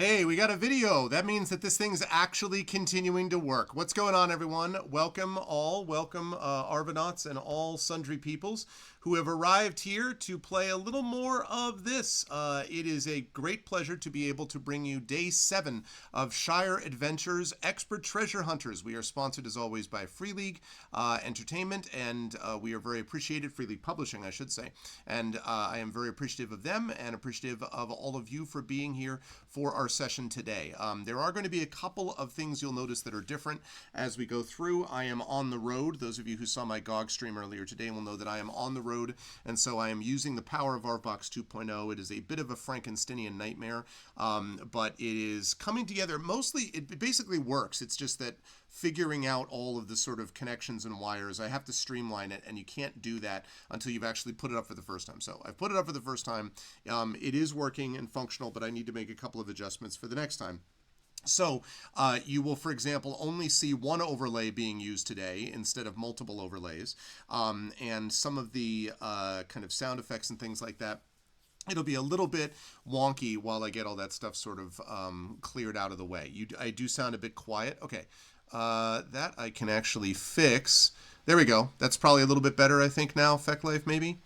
Hey, we got a video. That means that this thing's actually continuing to work. What's going on, everyone? Welcome all. Welcome, Arvanauts and all sundry peoples who have arrived here to play a little more of this. It is a great pleasure to be able to bring you day 7 of Shire Adventures Expert Treasure Hunters. We are sponsored, as always, by Free League Entertainment, and we are very appreciated, Free League Publishing, I should say. And I am very appreciative of them and appreciative of all of you for being here for our session today. There are going to be a couple of things you'll notice that are different as we go through. I am on the road. Those of you who saw my GOG stream earlier today will know that I am on the road, and so I am using the power of ArvBox 2.0. It is a bit of a Frankensteinian nightmare, but it is coming together. Mostly, it basically works. It's just that figuring out all of the sort of connections and wires, I have to streamline it, and you can't do that until you've actually put it up for the first time. So I've put it up for the first time. It is working and functional, but I need to make a couple of adjustments for the next time. So you will, for example, only see one overlay being used today instead of multiple overlays. And some of the kind of sound effects and things like that, it'll be a little bit wonky while I get all that stuff sort of cleared out of the way. I do sound a bit quiet. Okay, that I can actually fix. There we go. That's probably a little bit better, I think, now, FectLife, maybe?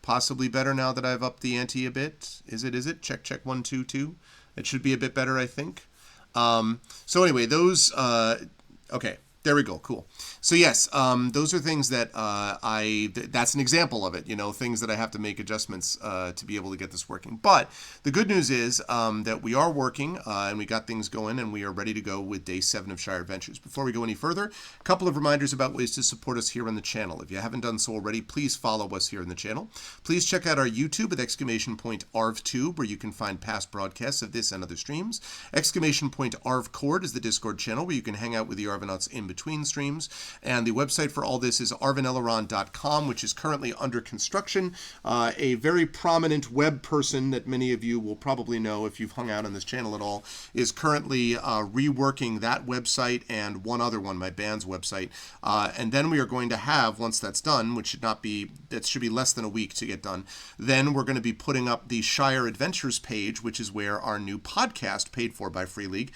Possibly better now that I've upped the ante a bit. Is it? Check, check, 1, 2, 2. It should be a bit better, I think. So anyway, those, okay, there we go. Cool. So yes, those are things that that's an example of it, things that I have to make adjustments to be able to get this working. But the good news is that we are working and we got things going and we are ready to go with day 7 of Shire Adventures. Before we go any further, a couple of reminders about ways to support us here on the channel. If you haven't done so already, please follow us here in the channel. Please check out our YouTube with !ArvTube, where you can find past broadcasts of this and other streams. !ArvCord is the Discord channel where you can hang out with the Arvanauts in between streams, and the website for all this is arvaneleron.com, which is currently under construction. A very prominent web person that many of you will probably know if you've hung out on this channel at all is currently reworking that website and one other one, my band's website, and then we are going to have, once that's done, which should be less than a week to get done, then we're going to be putting up the Shire Adventures page, which is where our new podcast, paid for by Free League,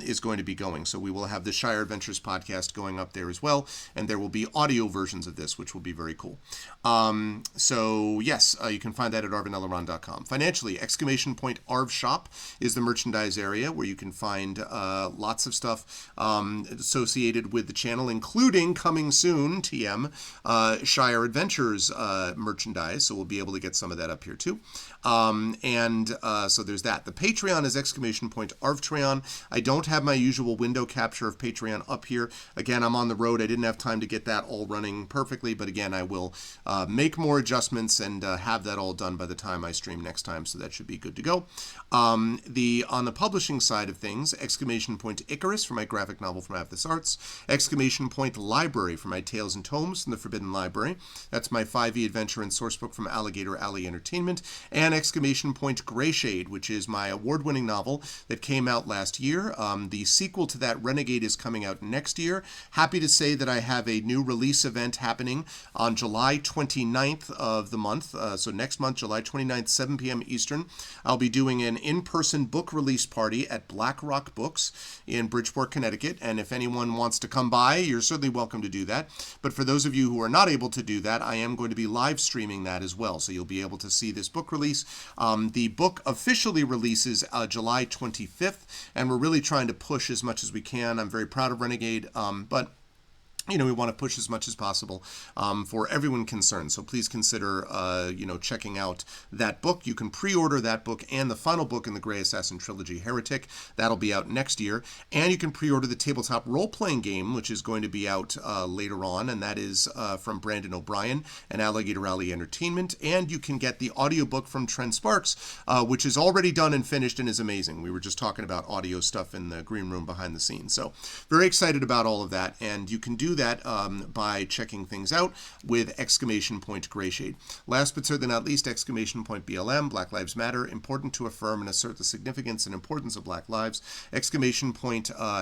is going to be going. So we will have the Shire Adventures podcast going up there as well, and there will be audio versions of this, which will be very cool. So yes, you can find that at arvaneleron.com. Financially, !ArvShop is the merchandise area where you can find lots of stuff associated with the channel, including coming soon, TM, Shire Adventures merchandise, so we'll be able to get some of that up here too. So there's that. The Patreon is !ArvTreon. I don't have my usual window capture of Patreon up here. Again, I'm on the road. I didn't have time to get that all running perfectly, but again, I will make more adjustments and have that all done by the time I stream next time, so that should be good to go. On the publishing side of things, !Icarus for my graphic novel from Athos Arts, !Library for my Tales and Tomes from the Forbidden Library. That's my 5e adventure and sourcebook from Alligator Alley Entertainment, and !Greyshade, which is my award-winning novel that came out last year. The sequel to that, Renegade, is coming out next year. Happy to say that I have a new release event happening on July 29th of the month. So next month, July 29th, 7 p.m. Eastern. I'll be doing an in-person book release party at Black Rock Books in Bridgeport, Connecticut. And if anyone wants to come by, you're certainly welcome to do that. But for those of you who are not able to do that, I am going to be live streaming that as well. So you'll be able to see this book release. The book officially releases July 25th, and we're really trying to push as much as we can. I'm very proud of Renegade, but we want to push as much as possible for everyone concerned. So please consider, checking out that book. You can pre-order that book and the final book in the Grey Assassin trilogy, Heretic. That'll be out next year. And you can pre-order the tabletop role-playing game, which is going to be out later on, and that is from Brandon O'Brien and Alligator Alley Entertainment. And you can get the audiobook from Trent Sparks, which is already done and finished and is amazing. We were just talking about audio stuff in the green room behind the scenes. So very excited about all of that. And you can do do that by checking things out with !Grayshade. Last but certainly not least, !BLM, Black Lives Matter, important to affirm and assert the significance and importance of Black lives.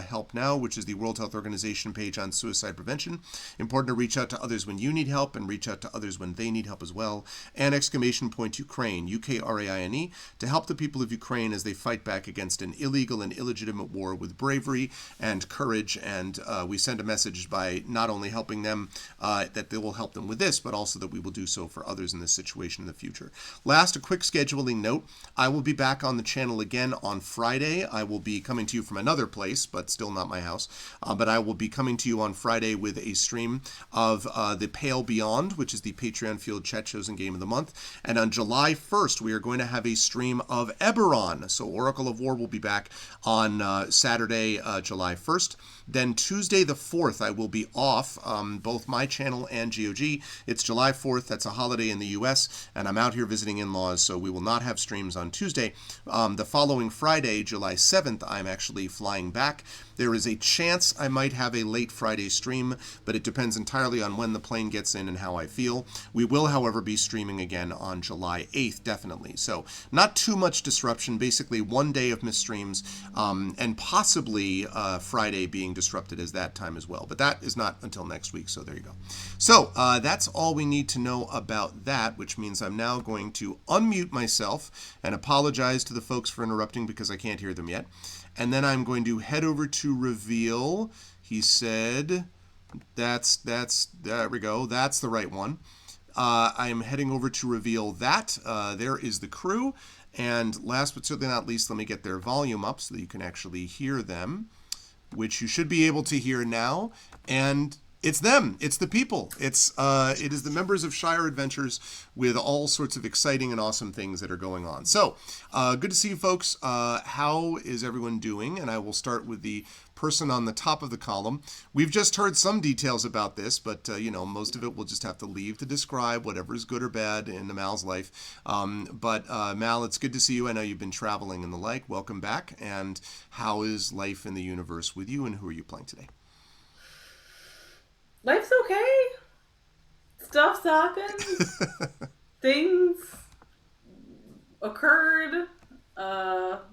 Help Now, which is the World Health Organization page on suicide prevention. Important to reach out to others when you need help and reach out to others when they need help as well. And !Ukraine, UKRAINE, to help the people of Ukraine as they fight back against an illegal and illegitimate war with bravery and courage. And we send a message by not only helping them, that they will help them with this, but also that we will do so for others in this situation in the future. Last, a quick scheduling note. I will be back on the channel again on Friday. I will be coming to you from another place, but still not my house. But I will be coming to you on Friday with a stream of The Pale Beyond, which is the Patreon Field Chat Chosen Game of the Month. And on July 1st, we are going to have a stream of Eberron. So Oracle of War will be back on Saturday, July 1st. Then Tuesday the 4th, I will be off, both my channel and GOG. It's July 4th. That's a holiday in the U.S., and I'm out here visiting in-laws, so we will not have streams on Tuesday. The following Friday, July 7th, I'm actually flying back. There is a chance I might have a late Friday stream, but it depends entirely on when the plane gets in and how I feel. We will, however, be streaming again on July 8th, definitely. So not too much disruption, basically one day of missed streams, and possibly Friday being disrupted as that time as well. But that is not until next week, so there you go. So that's all we need to know about that, which means I'm now going to unmute myself and apologize to the folks for interrupting because I can't hear them yet. And then I'm going to head over to reveal. He said, there we go. That's the right one. I'm heading over to reveal that. There is the crew. And last but certainly not least, let me get their volume up so that you can actually hear them, which you should be able to hear now. And it's them. It's the people. It is the members of Shire Adventures with all sorts of exciting and awesome things that are going on. So, good to see you folks. How is everyone doing? And I will start with the person on the top of the column. We've just heard some details about this, but, most of it we'll just have to leave to describe whatever is good or bad in Mal's life. But Mal, it's good to see you. I know you've been traveling and the like. Welcome back. And how is life in the universe with you, and who are you playing today? Life's okay. Stuff's happened. Things occurred.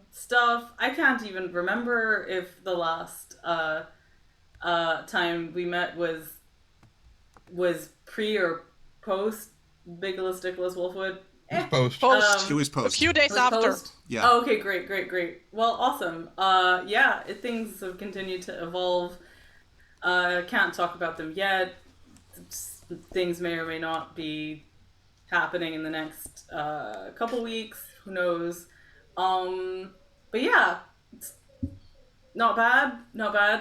Stuff. I can't even remember if the last time we met was pre or post Bigelow Stickless Wolfwood. It was post. It was post. A few days after. Post? Yeah. Oh, okay, great. Well, awesome. Things have continued to evolve. Can't talk about them yet. Things may or may not be happening in the next couple weeks. Who knows? But yeah, it's not bad.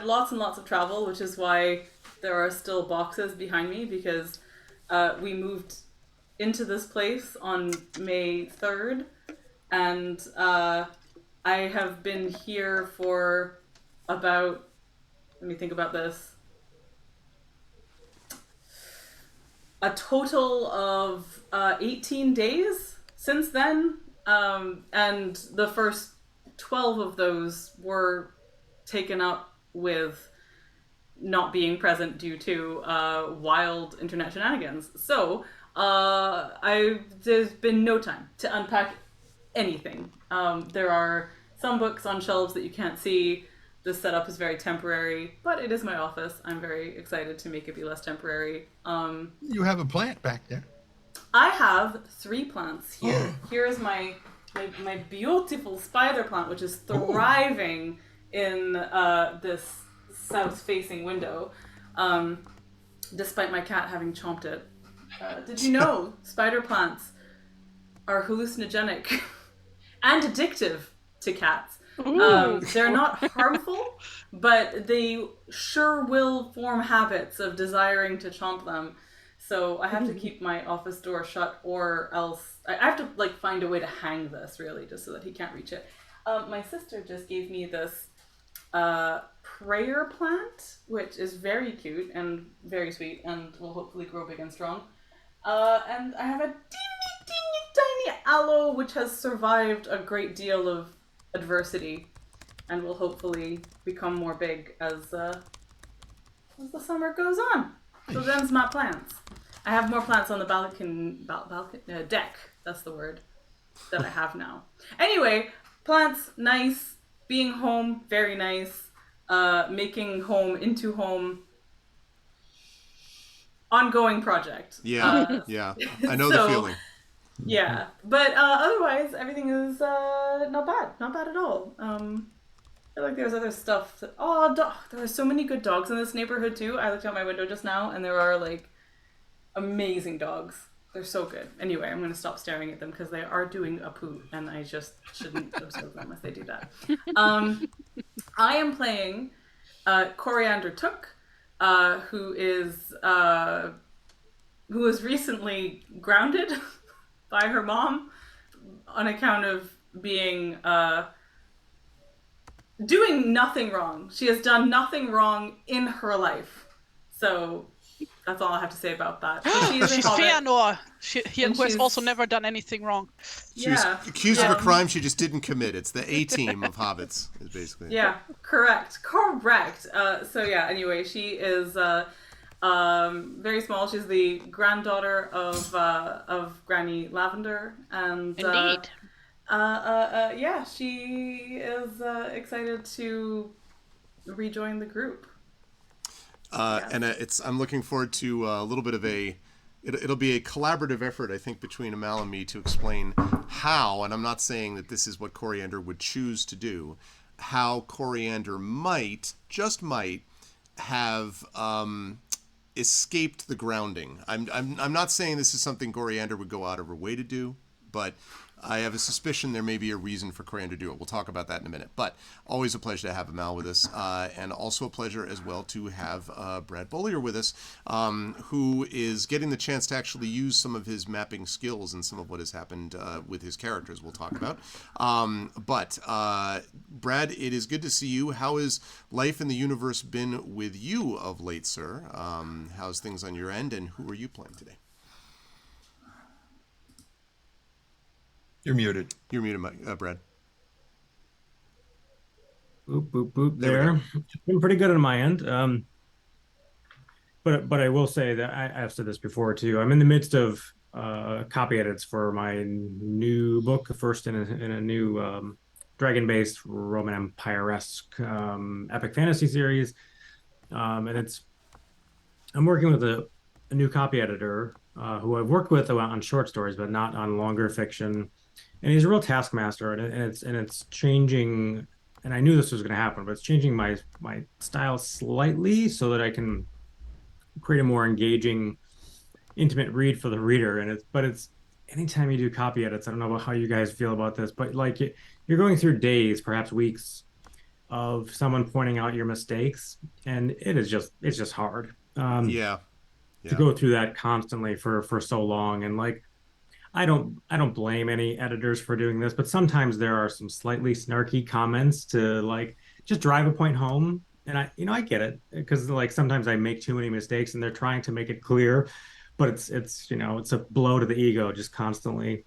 Lots and lots of travel, which is why there are still boxes behind me, because we moved into this place on May 3rd, and I have been here for about, let me think about this, a total of 18 days since then, and the first 12 of those were taken up with not being present due to wild internet shenanigans. So there's been no time to unpack anything. There are some books on shelves that you can't see. This setup is very temporary, but it is my office. I'm very excited to make it be less temporary. You have a plant back there. I have 3 plants here. Here is my beautiful spider plant, which is thriving in this south-facing window, despite my cat having chomped it. Did you know spider plants are hallucinogenic and addictive to cats? They're not harmful, but they sure will form habits of desiring to chomp them. So I have to keep my office door shut, or else I have to find a way to hang this, really, just so that he can't reach it. My sister just gave me this prayer plant, which is very cute and very sweet and will hopefully grow big and strong. And I have a teeny tiny aloe, which has survived a great deal of adversity and will hopefully become more big as as the summer goes on. So them's my plans. I have more plants on the deck. That's the word that I have now. Anyway, plants, nice. Being home, very nice. Making home into home, ongoing project. Yeah. I know the So, feeling. yeah. But otherwise, everything is not bad. Not bad at all. I feel like there's other stuff. There are so many good dogs in this neighborhood too. I looked out my window just now, and there are like amazing dogs. They're so good. Anyway, I'm going to stop staring at them because they are doing a poo, and I just shouldn't observe them as they do that. I am playing Coriander Took, who was recently grounded by her mom on account of being doing nothing wrong. She has done nothing wrong in her life. So that's all I have to say about that. So she is She's Feanor, who has also never done anything wrong. She was accused of a crime she just didn't commit. It's the A-team of hobbits, is basically. Yeah, correct. Anyway, she is very small. She's the granddaughter of Granny Lavender, and indeed. She is excited to rejoin the group. And I'm looking forward to a little bit of it'll be a collaborative effort, I think, between Amal and me to explain how, and I'm not saying that this is what Coriander would choose to do, how Coriander just might, have escaped the grounding. I'm not saying this is something Coriander would go out of her way to do, but I have a suspicion there may be a reason for Coriander to do it. We'll talk about that in a minute. But always a pleasure to have Amal with us, and also a pleasure as well to have Brad Bollier with us, who is getting the chance to actually use some of his mapping skills and some of what has happened with his characters we'll talk about. But Brad, it is good to see you. How has life in the universe been with you of late, sir? How's things on your end, and who are you playing today? You're muted. You're muted, Brad. Boop, boop, boop. There. It's been pretty good on my end. But I will say that I've said this before too. I'm in the midst of copy edits for my new book, the first in a new dragon-based Roman Empire-esque epic fantasy series. And I'm working with a new copy editor who I've worked with on short stories, but not on longer fiction. And he's a real taskmaster, and it's changing. And I knew this was going to happen, but it's changing my style slightly so that I can create a more engaging, intimate read for the reader. And it's anytime you do copy edits, I don't know about how you guys feel about this, but like you're going through days, perhaps weeks, of someone pointing out your mistakes, and it's just hard. To go through that constantly for so long. And like, I don't blame any editors for doing this, but sometimes there are some slightly snarky comments to like just drive a point home. And I get it, because like sometimes I make too many mistakes and they're trying to make it clear, but it's a blow to the ego just constantly.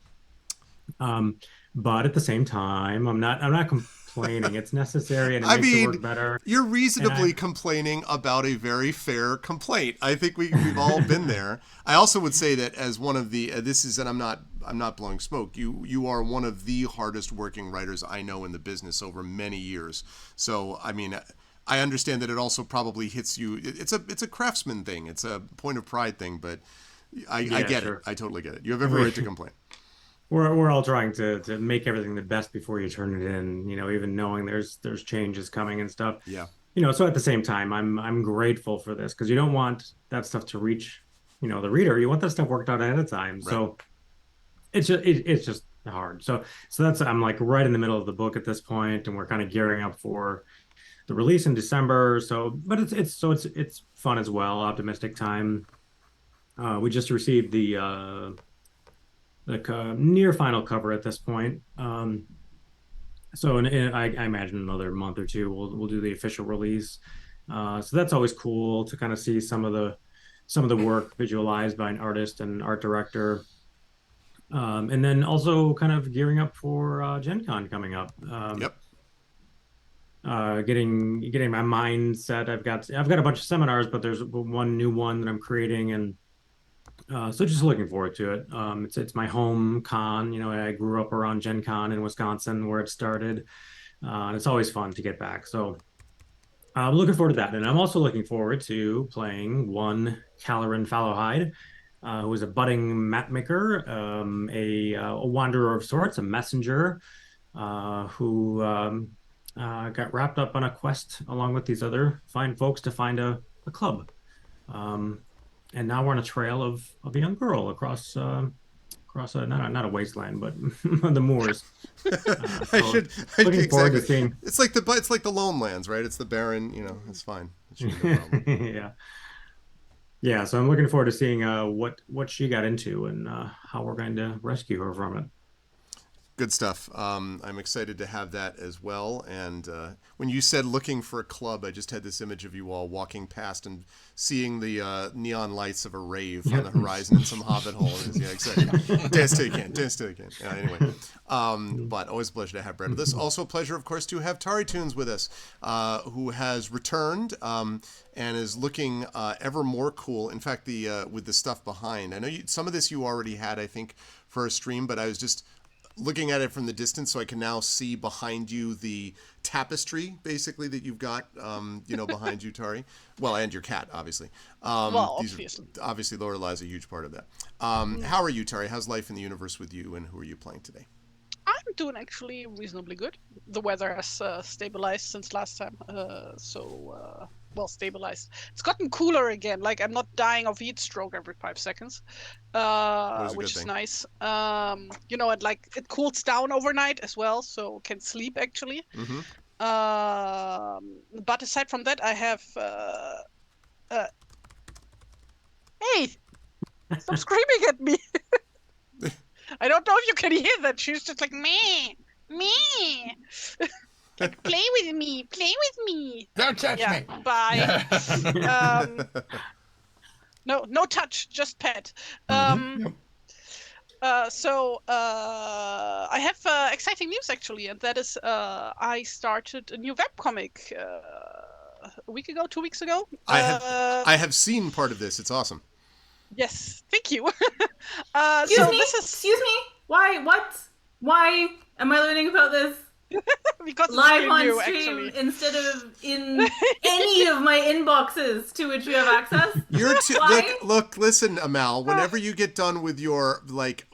But at the same time, I'm not complaining. It's necessary, and it makes the work better. You're reasonably complaining about a very fair complaint. I think we've all been there. I also would say that as one of the and I'm not blowing smoke. You are one of the hardest working writers I know in the business over many years. So I mean, I understand that it also probably hits you. It's a craftsman thing. It's a point of pride thing. But I get it. I totally get it. You have every right to complain. We're all trying to make everything the best before you turn it in, even knowing there's changes coming and stuff. Yeah. So at the same time, I'm grateful for this, because you don't want that stuff to reach, the reader. You want that stuff worked out ahead of time. Right. So it's just hard. So I'm like right in the middle of the book at this point, and we're kind of gearing up for the release in December. So, but it's fun as well. Optimistic time. We just received the near final cover at this point. So I imagine another month or two we'll do the official release. So that's always cool to kind of see some of the work visualized by an artist and art director. And then also kind of gearing up for Gen Con coming up. Yep. getting my mindset. I've got a bunch of seminars, but there's one new one that I'm creating, and so just looking forward to it. It's my home con. You know, I grew up around Gen Con in Wisconsin where it started. And it's always fun to get back. So I'm looking forward to that. And I'm also looking forward to playing one Caloran Fallowhide, who is a budding map maker, a wanderer of sorts, a messenger, who got wrapped up on a quest along with these other fine folks to find a club. Um, and now we're on a trail of a young girl across not a wasteland, but the moors. So looking forward to exactly. seeing. It's like the lone lands, right? It's the barren. You know, it's fine. It should be no problem. Yeah, yeah. So I'm looking forward to seeing what she got into and how we're going to rescue her from it. Good stuff. I'm excited to have that as well. And when you said looking for a club, I just had this image of you all walking past and seeing the neon lights of a rave on the horizon in some hobbit hole. Yeah, excited. Dance till you can. Dance till you can. Anyway, but always a pleasure to have Brett with us. Also a pleasure, of course, to have Tari Tunes with us, who has returned and is looking ever more cool. In fact, with the stuff behind, I know some of this you already had, I think, for a stream, but I was just looking at it from the distance, so I can now see behind you the tapestry, basically, that you've got, behind you, Tari. Well, and your cat, obviously. Obviously, Lorelai's a huge part of that. How are you, Tari? How's life in the universe with you, and who are you playing today? I'm doing actually reasonably good. The weather has stabilized since last time, stabilized. It's gotten cooler again. Like, I'm not dying of heat stroke every 5 seconds, which is nice. And like it cools down overnight as well, so can sleep actually. Mm-hmm. But aside from that, I have. Hey, stop screaming at me! I don't know if you can hear that. She's just like me. Like, play with me. Don't touch me. Bye. No touch, just pet. Yep. I have exciting news actually, and that is I started a new webcomic a week ago, 2 weeks ago. I have seen part of this. It's awesome. Yes, thank you. Excuse me. Why? What? Why am I learning about this? Because live on new, stream actually. Instead of in any of my inboxes to which you have access. Look, listen, Amal. Whenever you get done with your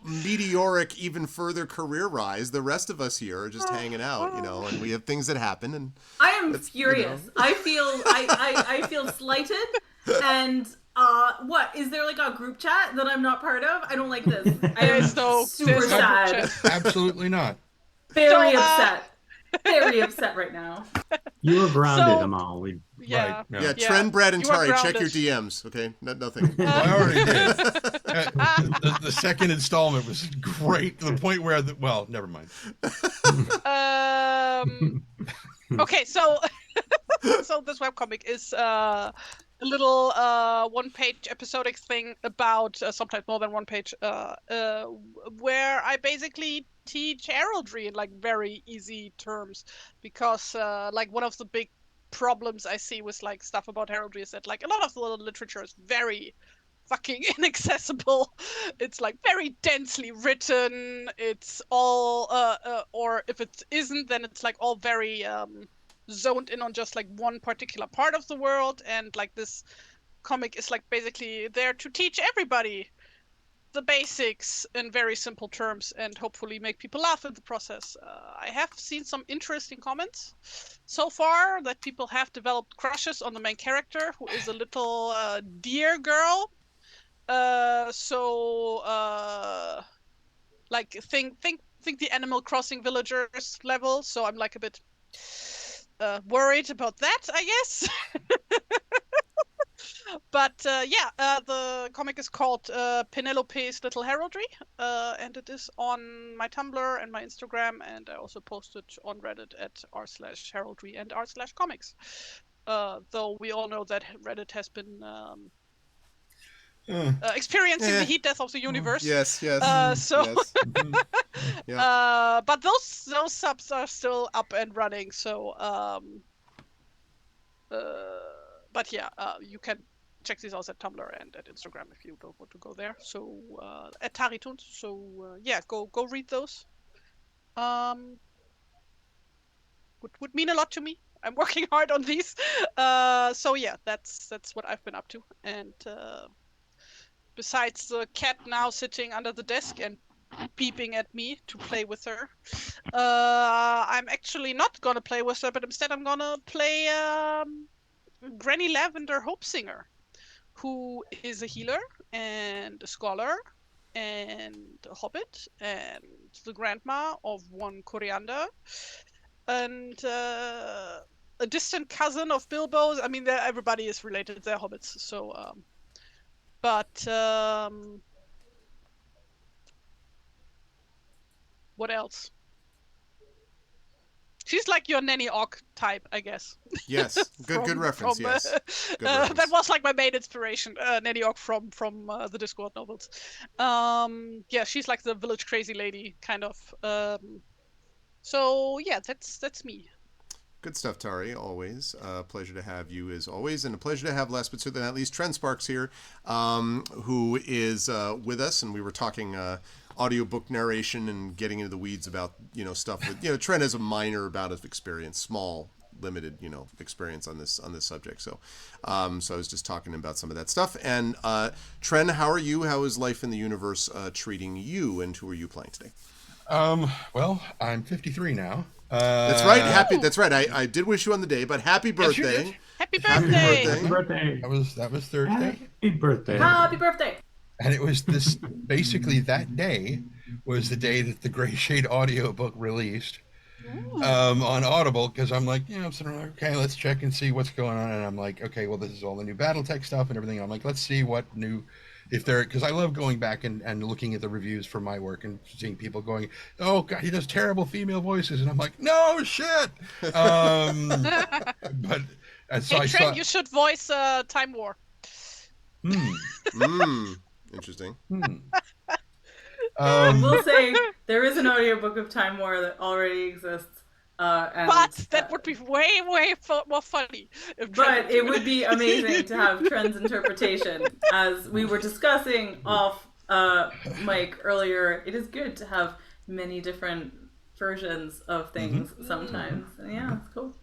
meteoric, even further career rise, the rest of us here are just hanging out, and we have things that happen. And I am furious. I feel slighted, and what is there like a group chat that I'm not part of? I don't like this. I am super sad. Absolutely not. Very upset. Very upset right now. You were grounded, Amal. Yeah. Trend, Brad, and Tari, check your DMs. Okay, nothing. I already did. The second installment was great to the point where, never mind. Okay, so this webcomic is a little one-page episodic thing about sometimes more than one page, where I basically teach heraldry in like very easy terms, because like one of the big problems I see with like stuff about heraldry is that like a lot of the literature is very fucking inaccessible. It's like very densely written. It's all or if it isn't, then it's like all very zoned in on just like one particular part of the world, and like this comic is like basically there to teach everybody the basics in very simple terms and hopefully make people laugh in the process. I have seen some interesting comments so far that people have developed crushes on the main character, who is a little deer girl. Like think the Animal Crossing villagers level. So I'm like a bit worried about that, I guess. But the comic is called Penelope's Little Heraldry, and it is on my Tumblr and my Instagram, and I also posted on Reddit at r/heraldry and r/comics. Though we all know that Reddit has been experiencing Eh. the heat death of the universe. Yes, yes. So, yes. Yeah. but those subs are still up and running. So, but yeah, you can check these out at Tumblr and at Instagram if you don't want to go there. So at Taritunes. So yeah, go read those. Would mean a lot to me. I'm working hard on these. So yeah, that's what I've been up to. And besides the cat now sitting under the desk and peeping at me to play with her, I'm actually not gonna play with her, but instead I'm gonna play Granny Lavender Hope Singer, who is a healer and a scholar and a hobbit and the grandma of one Coriander and a distant cousin of Bilbo's. I mean, everybody is related. They're hobbits. So, but what else? She's like your Nanny Ogg type, I guess. Yes. Good reference. Yes. Good reference. That was like my main inspiration, Nanny Ogg from the Discord novels. Yeah, she's like the village crazy lady kind of. So yeah, that's me. Good stuff, Tari. Always a pleasure to have you, as always, and a pleasure to have, last but certainly not least, Tren Sparks here, who is with us, and we were talking audiobook narration and getting into the weeds about stuff with Tren has a minor amount of experience, small, limited experience on this subject. So, so I was just talking about some of that stuff. And Tren, how are you? How is life in the universe treating you? And who are you playing today? Well, I'm 53 now. That's right. That's right. I did wish you on the day, but happy birthday! Yes, Happy birthday! Happy birthday! That was Thursday. Happy birthday! Happy birthday! And it was this basically that day was the day that the Gray Shade audiobook released on Audible, because I'm like, I'm sitting there, okay, let's check and see what's going on. And I'm like, okay, well, this is all the new Battletech stuff and everything. I'm like, let's see what new, if there, because I love going back and looking at the reviews for my work and seeing people going, oh God, he does terrible female voices. And I'm like, no shit. But and so hey, I Trent, saw, you should voice Time War. Interesting. I will say there is an audiobook of Time War that already exists. But that would be way more funny. But it would be amazing to have Tren's interpretation. As we were discussing off mic earlier, it is good to have many different versions of things sometimes. And yeah, it's cool.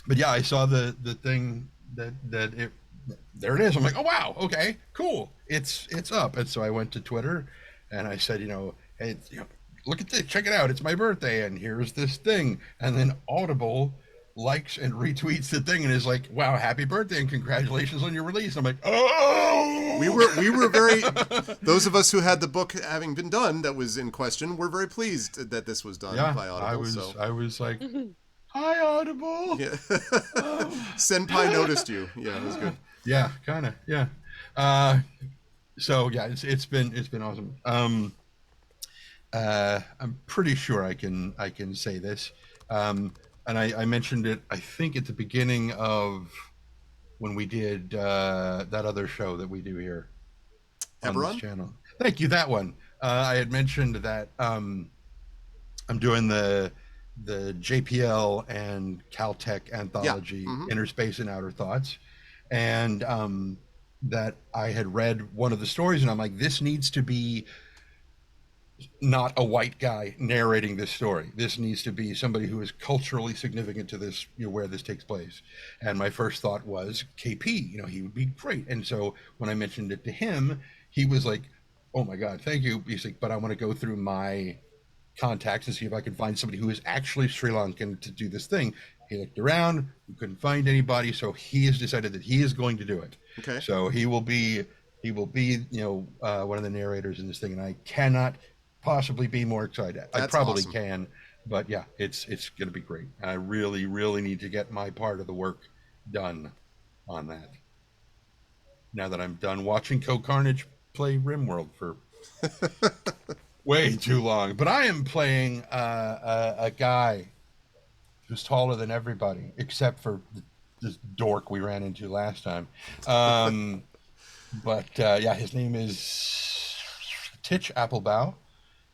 But yeah, I saw the thing that it, there it is. I'm like, oh wow, okay, cool, it's up. And so I went to Twitter and I said, hey, look at this, check it out, it's my birthday and here's this thing. And then Audible likes and retweets the thing and is like, wow, happy birthday and congratulations on your release. I'm like, oh, we were very, those of us who had the book having been done that was in question were very pleased that this was done by Audible. I was like, hi Audible. Yeah. Senpai noticed you. Yeah, it was good. Yeah, kind of. Yeah. So yeah, it's been awesome. I'm pretty sure I can say this. And I mentioned it, I think, at the beginning of when we did that other show that we do here on this channel. Thank you, that one. I had mentioned that I'm doing the JPL and Caltech anthology, Inner Space and Outer Thoughts, and that I had read one of the stories, and I'm like, this needs to be not a white guy narrating this story. This needs to be somebody who is culturally significant to this, where this takes place. And my first thought was KP, he would be great. And so when I mentioned it to him, he was like, oh my God, thank you. He's like, but I want to go through my contacts and see if I can find somebody who is actually Sri Lankan to do this thing. He looked around, he couldn't find anybody, so he has decided that he is going to do it. Okay. So he will be, one of the narrators in this thing, and I cannot possibly be more excited. That's I probably awesome. can, but yeah, it's going to be great. I really, really need to get my part of the work done on that. Now that I'm done watching Co-Carnage play RimWorld for way too long, but I am playing a guy who's taller than everybody except for this dork we ran into last time. But yeah, his name is Titch Applebow,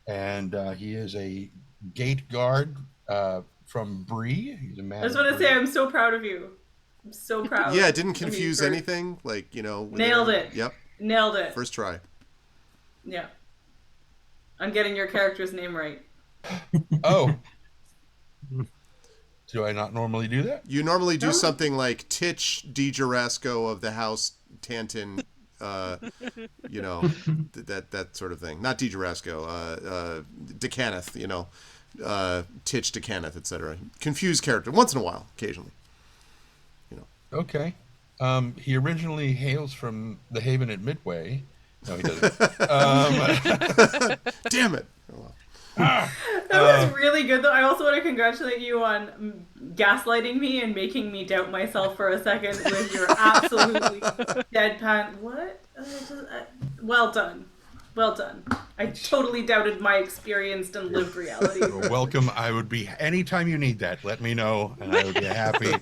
and he is a gate guard from Bree. He's a man. I just want to say I'm so proud of you. I'm so proud. Yeah, it didn't of you confuse for- anything. Like, you know. Nailed it. Yep. Nailed it. First try. Yeah. I'm getting your character's name right. Oh. Do I not normally do that? You normally do something like Titch DiGerasco of the House Tantin, you know, that sort of thing. Not DiGerasco, DeCanneth, you know, Titch DeCanneth, etc. Confused character once in a while, occasionally. You know. Okay. He originally hails from the Haven at Midway. No, he doesn't. Damn it. Oh, well. That was really good, though. I also want to congratulate you on gaslighting me and making me doubt myself for a second with your absolutely deadpan. What? Well done. Well done. I totally doubted my experienced and lived reality. You're welcome. I would be, anytime you need that, let me know, and I would be happy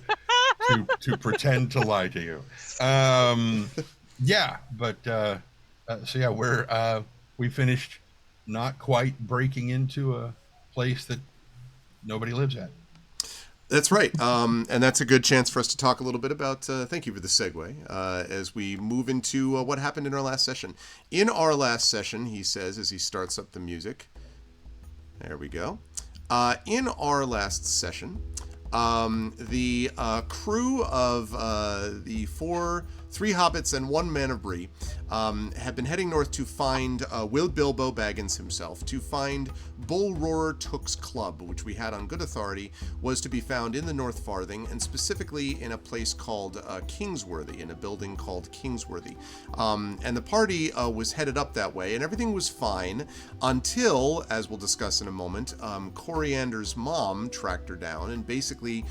to pretend to lie to you. Yeah, but so yeah, we finished not quite breaking into a place that nobody lives at. That's right. And that's a good chance for us to talk a little bit about, thank you for the segue, as we move into what happened in our last session. In our last session, he says, as he starts up the music, there we go. In our last session, the crew of the three hobbits and one man of Bree have been heading north to find Will Bilbo Baggins himself, to find Bull Roarer Took's club, which we had on good authority was to be found in the North Farthing, and specifically in a place called Kingsworthy, in a building called Kingsworthy. And the party was headed up that way, and everything was fine until, as we'll discuss in a moment, Coriander's mom tracked her down and basically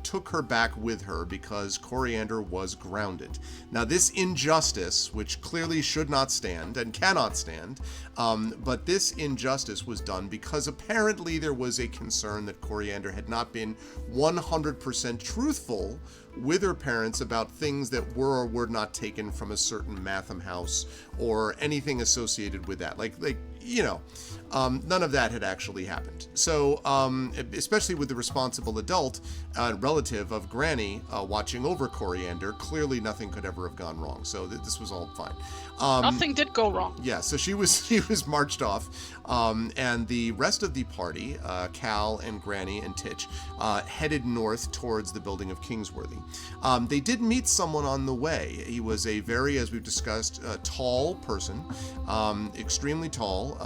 took her back with her because Coriander was grounded. Now, this injustice, which clearly should not stand and cannot stand, but this injustice was done because apparently there was a concern that Coriander had not been 100% truthful with her parents about things that were or were not taken from a certain Matham house or anything associated with that. Like you know, none of that had actually happened. So, especially with the responsible adult relative of Granny watching over Coriander, clearly nothing could ever have gone wrong. So this was all fine. Nothing did go wrong. Yeah, so she was marched off, and the rest of the party, Cal and Granny and Titch, headed north towards the building of Kingsworthy. They did meet someone on the way. He was a very, as we've discussed, tall person, extremely tall,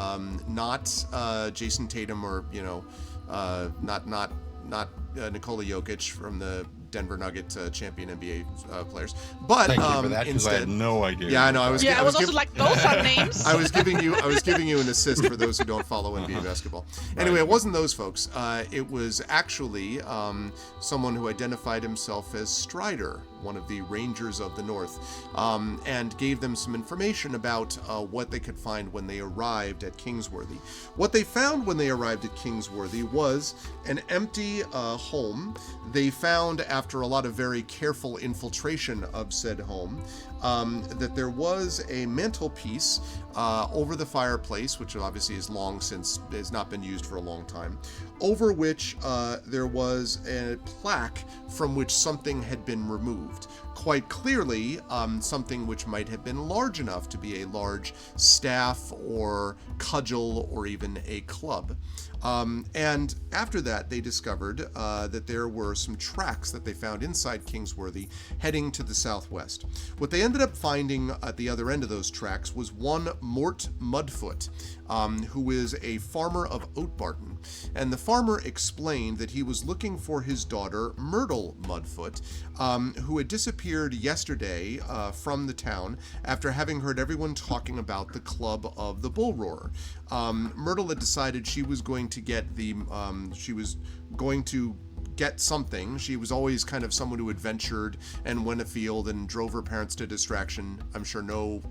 not Jason Tatum or, you know, not Nikola Jokic from the Denver Nugget champion NBA players. But Thank you for that, because I instead, had no idea. yeah, I know. I was also like, those are names. I was giving you an assist for those who don't follow NBA basketball. Anyway, it wasn't those folks. It was actually someone who identified himself as Strider, one of the Rangers of the North, and gave them some information about what they could find when they arrived at Kingsworthy. What they found when they arrived at Kingsworthy was an empty home. They found, after a lot of very careful infiltration of said home, that there was a mantelpiece over the fireplace, which obviously is long since has not been used for a long time, over which there was a plaque from which something had been removed. Quite clearly, something which might have been large enough to be a large staff or cudgel or even a club. And after that, they discovered that there were some tracks that they found inside Kingsworthy heading to the southwest. What they ended up finding at the other end of those tracks was one Mort Mudfoot, who is a farmer of Oatbarton. And the farmer explained that he was looking for his daughter, Myrtle Mudfoot, who had disappeared yesterday from the town after having heard everyone talking about the club of the Bull Roarer. Myrtle had decided she was going to get get something. She was always kind of someone who adventured and went afield and drove her parents to distraction. I'm sure no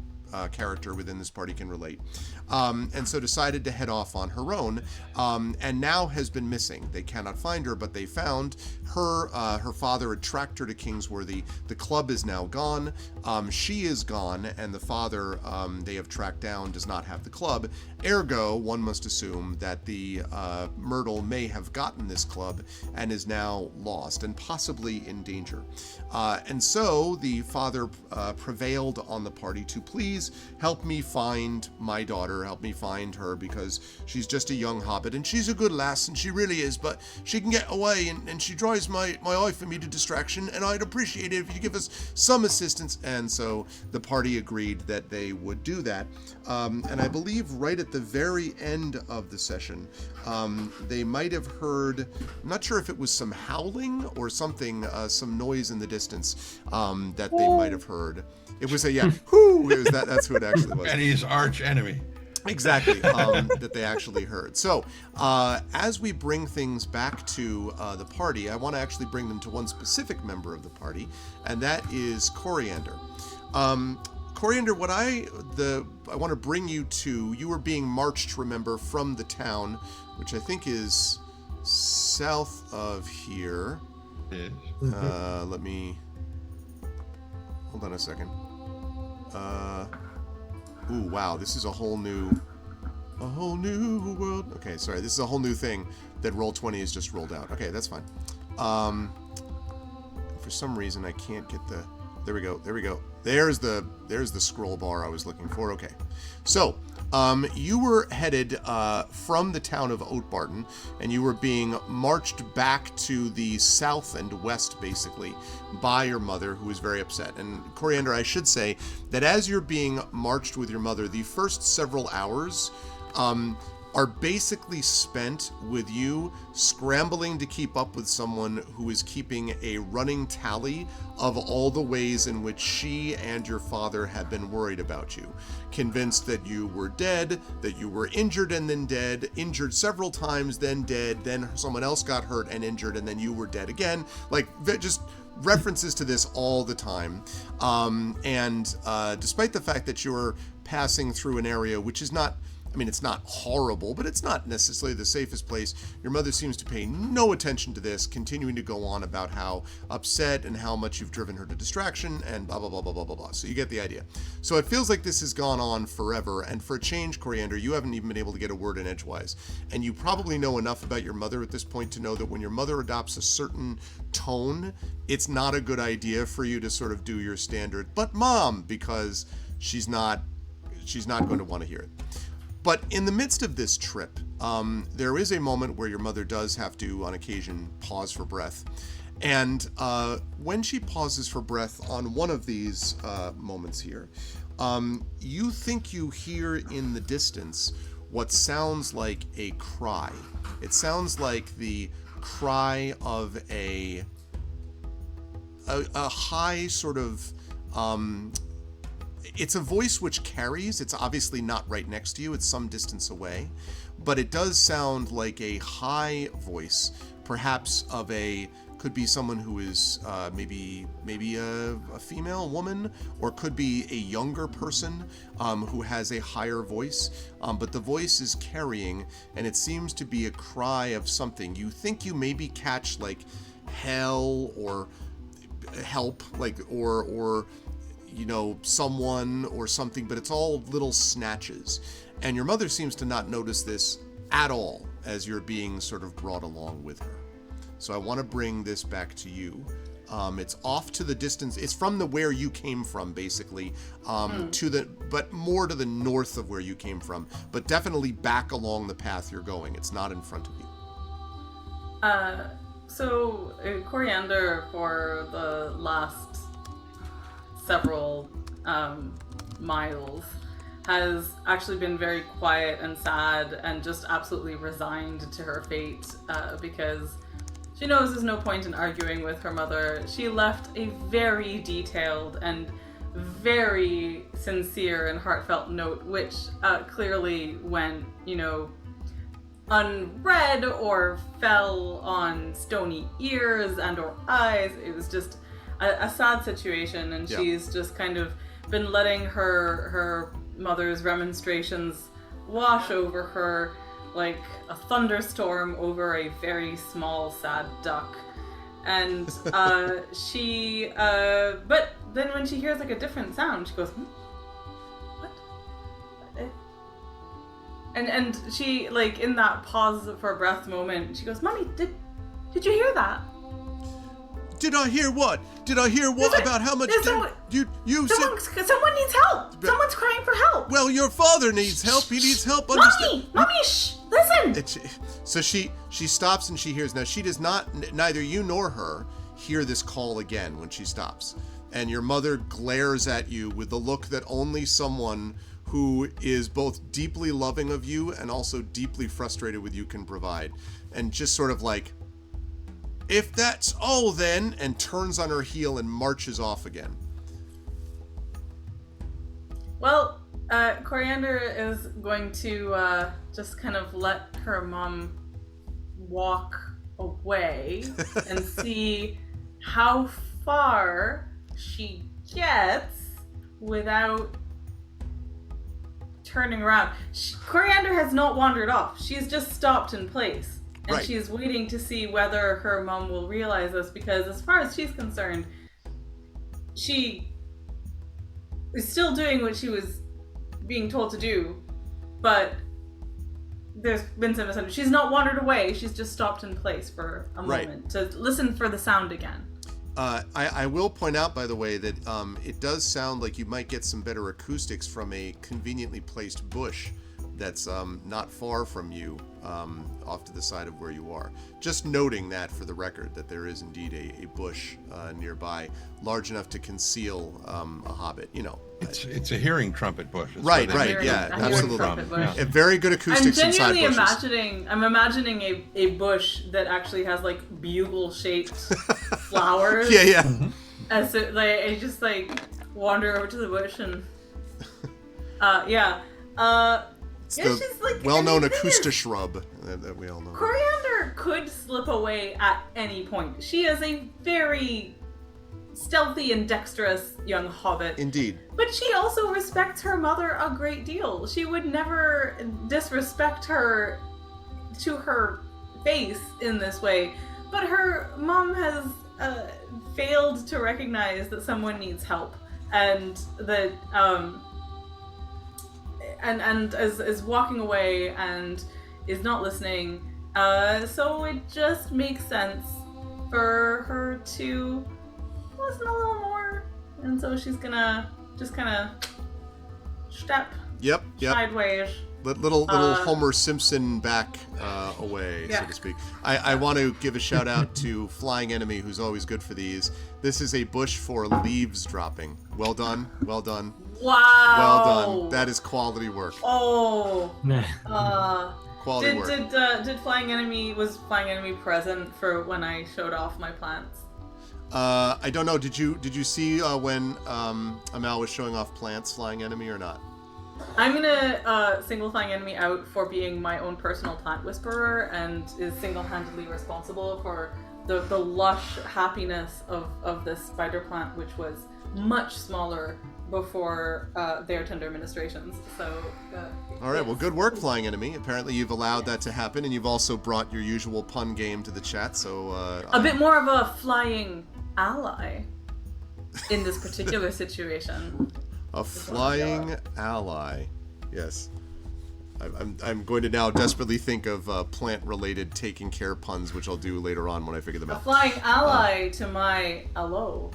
character within this party can relate. And so decided to head off on her own, and now has been missing. They cannot find her, but they found her. Her father had tracked her to Kingsworthy. The club is now gone. She is gone, and the father they have tracked down does not have the club. Ergo, one must assume that the Myrtle may have gotten this club and is now lost and possibly in danger. And so the father prevailed on the party to please help me find my daughter, help me find her, because she's just a young hobbit and she's a good lass, and she really is, but she can get away and she drives my eye for me to distraction, and I'd appreciate it if you give us some assistance. And so the party agreed that they would do that. And I believe right at the very end of the session, they might have heard, I'm not sure if it was some howling or something, some noise in the distance that they might have heard. It was whoo! It was that's who it actually was. Benny's arch enemy. Exactly, that they actually heard. So, as we bring things back to the party, I want to actually bring them to one specific member of the party, and that is Coriander. Coriander, what I want to bring you to, you were being marched, remember, from the town, which I think is south of here. Yes. Let me, hold on a second. Ooh, wow, this is a whole new world. Okay, sorry, this is a whole new thing that Roll20 has just rolled out. Okay, that's fine. For some reason, I can't get the, there we go. There's the scroll bar I was looking for. Okay, so you were headed from the town of Oatbarton, and you were being marched back to the south and west, basically, by your mother, who was very upset. And Coriander, I should say that as you're being marched with your mother, the first several hours are basically spent with you scrambling to keep up with someone who is keeping a running tally of all the ways in which she and your father have been worried about you. Convinced that you were dead, that you were injured and then dead, injured several times, then dead, then someone else got hurt and injured, and then you were dead again. Like, just references to this all the time. And despite the fact that you're passing through an area which is not, I mean, it's not horrible, but it's not necessarily the safest place. Your mother seems to pay no attention to this, continuing to go on about how upset and how much you've driven her to distraction and blah, blah, blah, blah, blah, blah, blah. So you get the idea. So it feels like this has gone on forever. And for a change, Coriander, you haven't even been able to get a word in edgewise. And you probably know enough about your mother at this point to know that when your mother adopts a certain tone, it's not a good idea for you to sort of do your standard, but mom, because she's not going to want to hear it. But in the midst of this trip, there is a moment where your mother does have to, on occasion, pause for breath. And when she pauses for breath on one of these moments here, you think you hear in the distance what sounds like a cry. It sounds like the cry of a high sort of... it's a voice which carries. It's obviously not right next to you. It's some distance away. But it does sound like a high voice, perhaps of could be someone who is maybe a female woman, or could be a younger person who has a higher voice. But the voice is carrying, and it seems to be a cry of something. You think you maybe catch like hell or help, like, or you know, someone or something, but it's all little snatches. And your mother seems to not notice this at all as you're being sort of brought along with her. So I want to bring this back to you. It's off to the distance. It's from where you came from, basically, but more to the north of where you came from, but definitely back along the path you're going. It's not in front of you. So Coriander, for the last several miles, has actually been very quiet and sad and just absolutely resigned to her fate, because she knows there's no point in arguing with her mother. She left a very detailed and very sincere and heartfelt note, which clearly went, unread or fell on stony ears and or eyes. It was just a sad situation, and she's just kind of been letting her mother's remonstrations wash over her like a thunderstorm over a very small, sad duck. And but then when she hears like a different sound, she goes, what? And she, like, in that pause for a breath moment, she goes, Mommy, did you hear that? Did I hear what? Did I hear what about how much someone you needs help. Someone's crying for help. Well, your father needs help. He needs help. Mommy, shh, listen. So she stops and she hears. Now she does not. Neither you nor her hear this call again when she stops. And your mother glares at you with the look that only someone who is both deeply loving of you and also deeply frustrated with you can provide. And just sort of like, if that's all then, and turns on her heel and marches off again. Well, Coriander is going to just kind of let her mom walk away and see how far she gets without turning around. Coriander has not wandered off. She's just stopped in place. And right. She's waiting to see whether her mom will realize this, because as far as she's concerned, she is still doing what she was being told to do, but there's been some misunderstanding. She's not wandered away, she's just stopped in place for a moment to listen for the sound again. I will point out, by the way, that it does sound like you might get some better acoustics from a conveniently placed bush that's not far from you, off to the side of where you are. Just noting that for the record, that there is indeed a bush nearby, large enough to conceal a hobbit. You know, it's a hearing trumpet bush. Right, yeah, absolutely. Yeah. Very good acoustics inside bushes. I'm imagining a bush that actually has like bugle-shaped flowers. Yeah. As it, like, I just like wander over to the bush and It's the like, well-known acoustic shrub that we all know. Coriander could slip away at any point. She is a very stealthy and dexterous young hobbit. Indeed. But she also respects her mother a great deal. She would never disrespect her to her face in this way. But her mom has failed to recognize that someone needs help, and that and is walking away and is not listening. So it just makes sense for her to listen a little more, and so she's gonna just kind of step sideways. Little Homer Simpson back away, so to speak. I want to give a shout out to Flying Enemy, who's always good for these. This is a bush for leaves dropping. Well done. Wow. Well done. That is quality work. Oh. Quality work. Did Flying Enemy, was Flying Enemy present for when I showed off my plants? I don't know. Did you see when Amal was showing off plants, Flying Enemy, or not? I'm gonna single Flying Enemy out for being my own personal plant whisperer, and is single-handedly responsible for the lush happiness of this spider plant, which was much smaller before their tender administrations. So all right, well, good work, Flying Enemy. Apparently you've allowed that to happen, and you've also brought your usual pun game to the chat, so a bit more of a flying ally in this particular situation. A flying ally. Yes. I'm going to now desperately think of plant-related taking care puns, which I'll do later on when I figure them out. A flying ally to my aloe.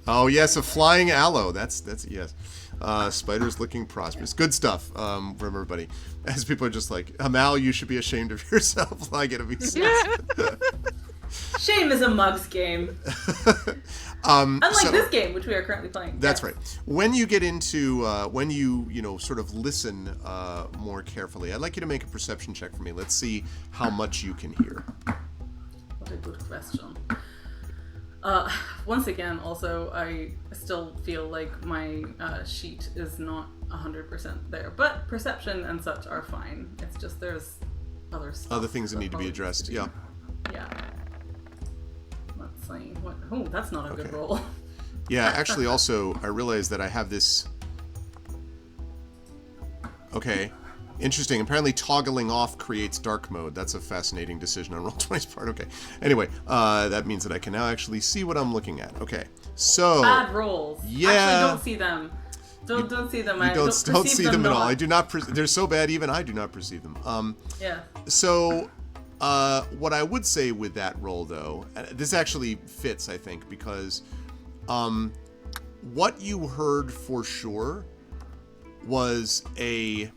Oh yes, a flying aloe. That's yes. Spiders looking prosperous. Good stuff from everybody. As people are just like, Amal, you should be ashamed of yourself. I get to be Shame is a mug's game. Unlike this game, which we are currently playing. That's right. When you get into, when you sort of listen more carefully, I'd like you to make a perception check for me. Let's see how much you can hear. What a good question. Once again, also, I still feel like my sheet is not 100% there. But perception and such are fine. It's just there's other stuff. Other things that need to be addressed, yeah. Yeah. Let's see. Oh, that's not a good roll. Yeah, actually, also, I realized that I have this... Okay. Interesting. Apparently toggling off creates dark mode. That's a fascinating decision on Roll20's part. Okay. Anyway, that means that I can now actually see what I'm looking at. Okay. So... Bad rolls. Yeah. Actually, don't see them. Don't see them. You don't see them at all. I do not... They're so bad, even I do not perceive them. Yeah. So... what I would say with that roll, though, this actually fits, I think, because what you heard for sure was a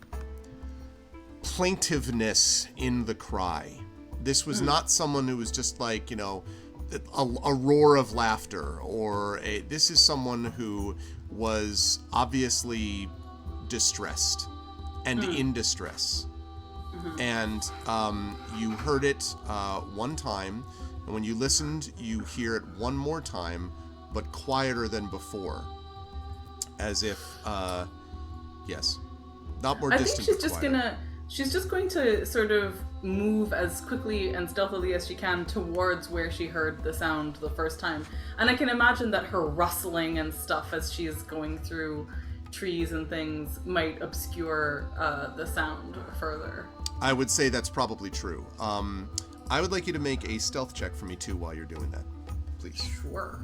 plaintiveness in the cry. This was not someone who was just like, you know, a roar of laughter, or this is someone who was obviously distressed and in distress. And you heard it one time, and when you listened, you hear it one more time, but quieter than before. As if, yes, not more distant. I think she's just going to sort of move as quickly and stealthily as she can towards where she heard the sound the first time. And I can imagine that her rustling and stuff as she's going through trees and things might obscure the sound further. I would say that's probably true. I would like you to make a stealth check for me too while you're doing that, please. Sure.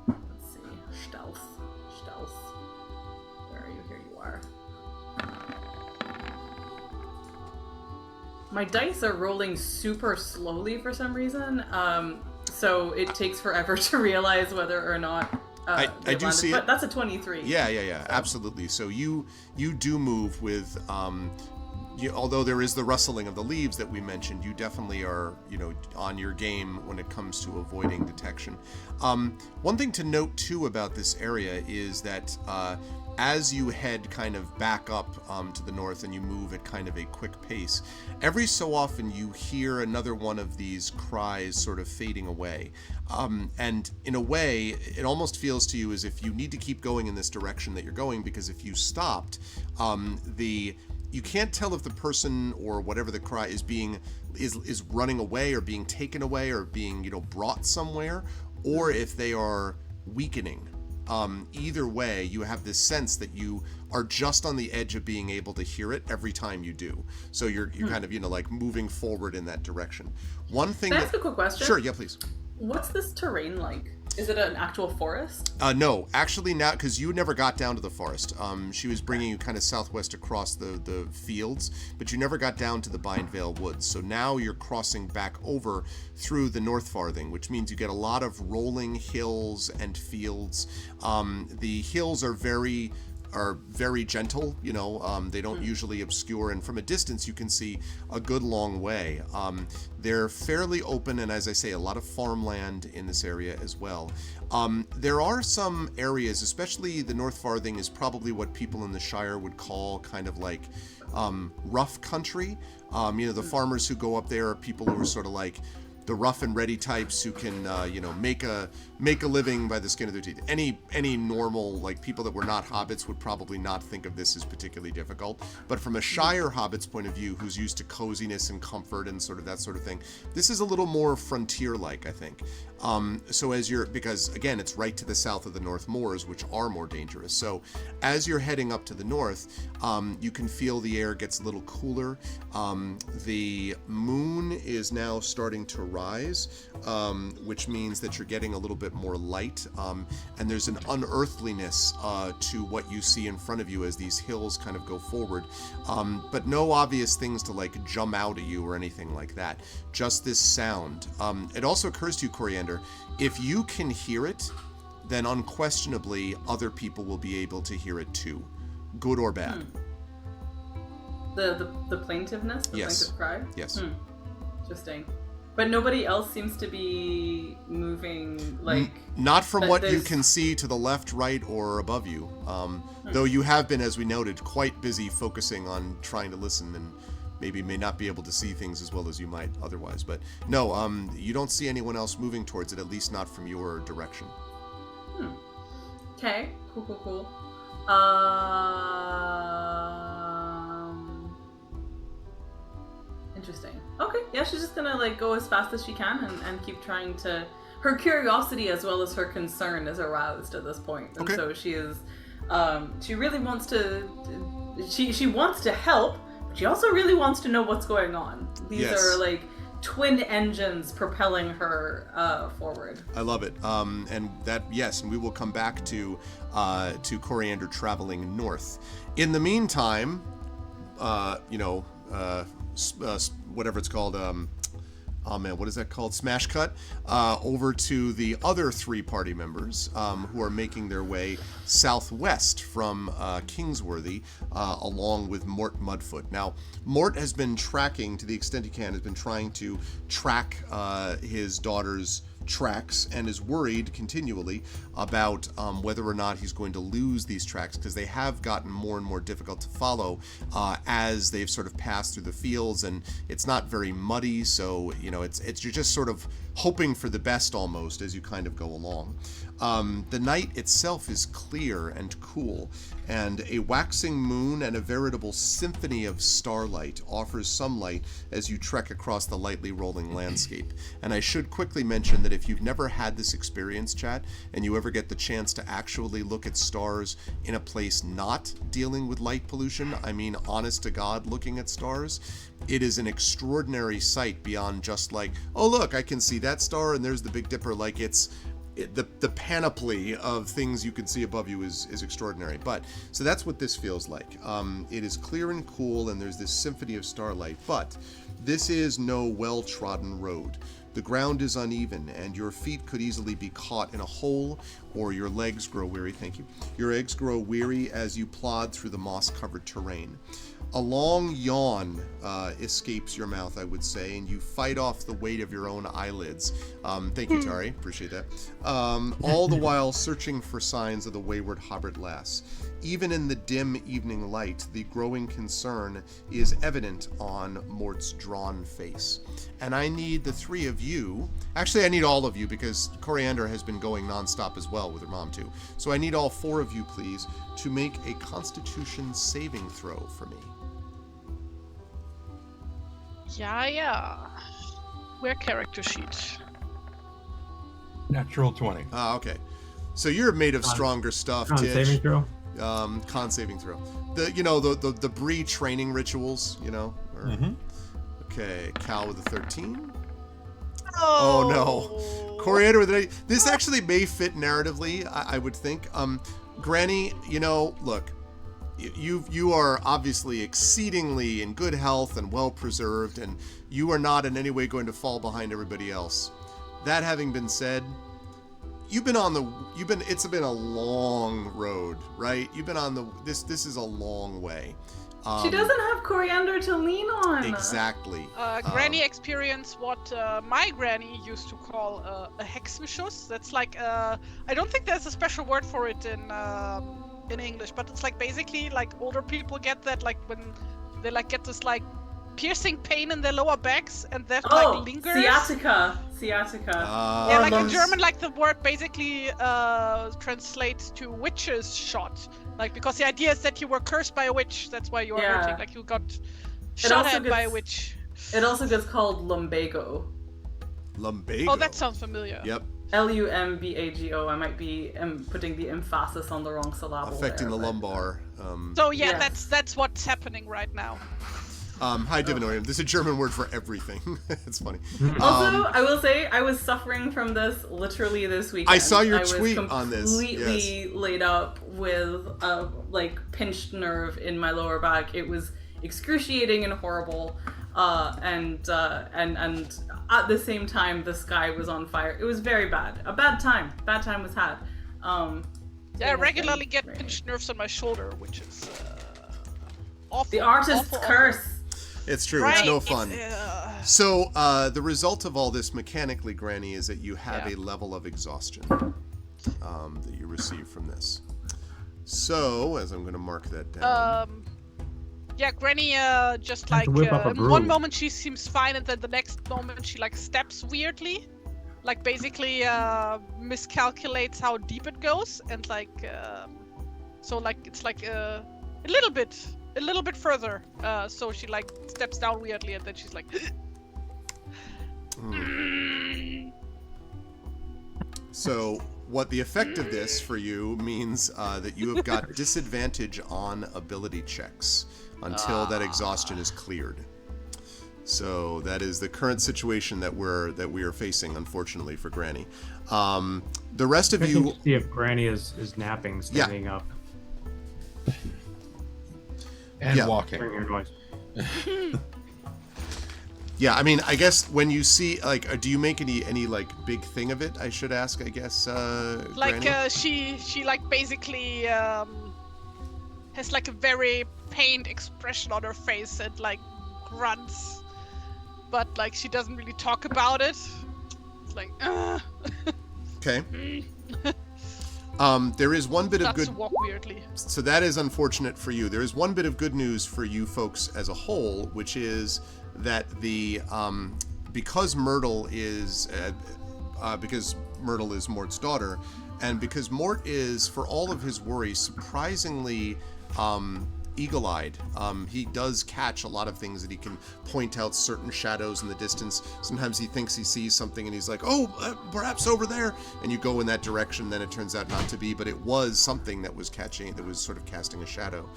Let's see. Stealth. Where are you? Here you are. My dice are rolling super slowly for some reason, so it takes forever to realize whether or not I do see it. But that's a 23. Yeah, absolutely. So you do move with, although there is the rustling of the leaves that we mentioned, you definitely are, on your game when it comes to avoiding detection. One thing to note too about this area is that as you head kind of back up to the north and you move at kind of a quick pace, every so often you hear another one of these cries sort of fading away. And in a way, it almost feels to you as if you need to keep going in this direction that you're going, because if you stopped, you can't tell if the person or whatever the cry is running away or being taken away or being, brought somewhere, or if they are weakening. Either way, you have this sense that you are just on the edge of being able to hear it every time you do. So you're kind of, like moving forward in that direction. One thing. Can I ask a quick question? Sure, yeah, please. What's this terrain like? Is it an actual forest? No, actually not, because you never got down to the forest. She was bringing you kind of southwest across the fields, but you never got down to the Bind Vale Woods. So now you're crossing back over through the North Farthing, which means you get a lot of rolling hills and fields. The hills are very gentle, they don't usually obscure, and from a distance you can see a good long way. They're fairly open, and as I say, a lot of farmland in this area as well. There are some areas, especially the North Farthing is probably what people in the Shire would call kind of like rough country. The farmers who go up there are people who are sort of like the rough and ready types who can, make a living by the skin of their teeth. Any normal, like, people that were not hobbits would probably not think of this as particularly difficult. But from a Shire hobbit's point of view, who's used to coziness and comfort and sort of that sort of thing, this is a little more frontier-like, I think. Because again, it's right to the south of the North Moors, which are more dangerous. So as you're heading up to the north, you can feel the air gets a little cooler. The moon is now starting to rise, which means that you're getting a little bit more light, and there's an unearthliness to what you see in front of you as these hills kind of go forward, but no obvious things to like jump out at you or anything like that, just this sound. It also occurs to you, Coriander, if you can hear it, then unquestionably other people will be able to hear it too, good or bad. The plaintiveness, the Yes. plaintive cry? Yes. Interesting. But nobody else seems to be moving, like... Not from what you there's- can see to the left, right, or above you. Though you have been, as we noted, quite busy focusing on trying to listen and maybe may not be able to see things as well as you might otherwise. But no, you don't see anyone else moving towards it, at least not from your direction. Okay, cool. Interesting. Okay, yeah, she's just gonna like go as fast as she can and keep trying to... her curiosity as well as her concern is aroused at this point, and so she is. She really wants to. She wants to help, but she also really wants to know what's going on. These are like twin engines propelling her forward. I love it. And we will come back to Coriander traveling north. In the meantime, whatever it's called, what is that called? Smash cut over to the other 3 party members who are making their way southwest from Kingsworthy, along with Mort Mudfoot. Now, Mort has been tracking, to the extent he can, has been trying to track his daughter's tracks and is worried continually about whether or not he's going to lose these tracks, because they have gotten more and more difficult to follow as they've sort of passed through the fields, and it's not very muddy, so it's you're just sort of hoping for the best almost as you kind of go along. The night itself is clear and cool, and a waxing moon and a veritable symphony of starlight offers some light as you trek across the lightly rolling landscape. And I should quickly mention that if you've never had this experience, chat, and you ever get the chance to actually look at stars in a place not dealing with light pollution, I mean honest to God looking at stars, it is an extraordinary sight beyond just like, oh look, I can see that star and there's the Big Dipper. Like the panoply of things you can see above you is extraordinary. But so that's what this feels like. It is clear and cool, and there's this symphony of starlight, but this is no well-trodden road. The ground is uneven, and your feet could easily be caught in a hole, or your legs grow weary. Thank you. Your legs grow weary as you plod through the moss-covered terrain. A long yawn escapes your mouth, I would say, and you fight off the weight of your own eyelids. Thank you, Tari. Appreciate that. All the while searching for signs of the wayward hobbit lass. Even in the dim evening light, the growing concern is evident on Mort's drawn face. And I need the 3 of you, actually I need all of you, because Coriander has been going nonstop as well with her mom too. So I need all 4 of you, please, to make a Constitution saving throw for me. Yeah. Where character sheet? Natural 20. Okay. So you're made of stronger stuff, Con Titch. saving throw. Con saving throw. The Bree training rituals, Okay, Cal with a 13. Oh no. Coriander with an 8. This actually may fit narratively, I would think. Granny, look, you are obviously exceedingly in good health and well preserved, and you are not in any way going to fall behind everybody else. That having been said, it's been a long road, right? You've been on this is a long way. She doesn't have Coriander to lean on. Exactly. Granny experienced what my granny used to call a Hexenschuss. That's like I don't think there's a special word for it in English, but it's like basically like older people get that, like when they like get this like piercing pain in their lower backs, and that like lingers. Sciatica. Yeah, like in German, like the word basically translates to witch's shot. Like, because the idea is that you were cursed by a witch, that's why you are hurting. Like you got shot at by a witch. It also gets called lumbago. Lumbago? Oh, that sounds familiar. Yep. Lumbago. I might be putting the emphasis on the wrong syllable. Affecting the lumbar. So yeah, that's what's happening right now. Hi, Divinorium. There's a German word for everything. It's funny. Also, I will say I was suffering from this literally this weekend. I saw your tweet on this. Completely laid up with a pinched nerve in my lower back. It was excruciating and horrible. And at the same time, the sky was on fire. It was very bad. A bad time. Bad time was had. I regularly get pinched nerves on my shoulder, which is awful. The artist's curse. It's true. Right. It's no fun. So the result of all this mechanically, Granny, is that you have a level of exhaustion that you receive from this. So, as I'm going to mark that down. Yeah, Granny just like in one moment she seems fine, and then the next moment she like steps weirdly, like basically miscalculates how deep it goes, and like so like it's like a little bit further. So she like steps down weirdly, and then she's like. So what the effect of this for you means that you have got disadvantage on ability checks until that exhaustion is cleared. So that is the current situation that we are facing, unfortunately, for Granny. The rest of you see if Granny is napping, standing up, and walking. bring her noise. Yeah, I mean, I guess when you see, like, do you make any like big thing of it? I should ask, I guess. Like Granny? she like basically has like a very pained expression on her face and like grunts, but like she doesn't really talk about it. It's like, Okay. There is one bit of starts good. to walk weirdly. So that is unfortunate for you. There is one bit of good news for you folks as a whole, which is that the because Myrtle is Mort's daughter, and because Mort is, for all of his worry, surprisingly eagle-eyed. He does catch a lot of things that he can point out certain shadows in the distance. Sometimes he thinks he sees something and he's like, oh, perhaps over there. And you go in that direction, then it turns out not to be, but it was something that was sort of casting a shadow.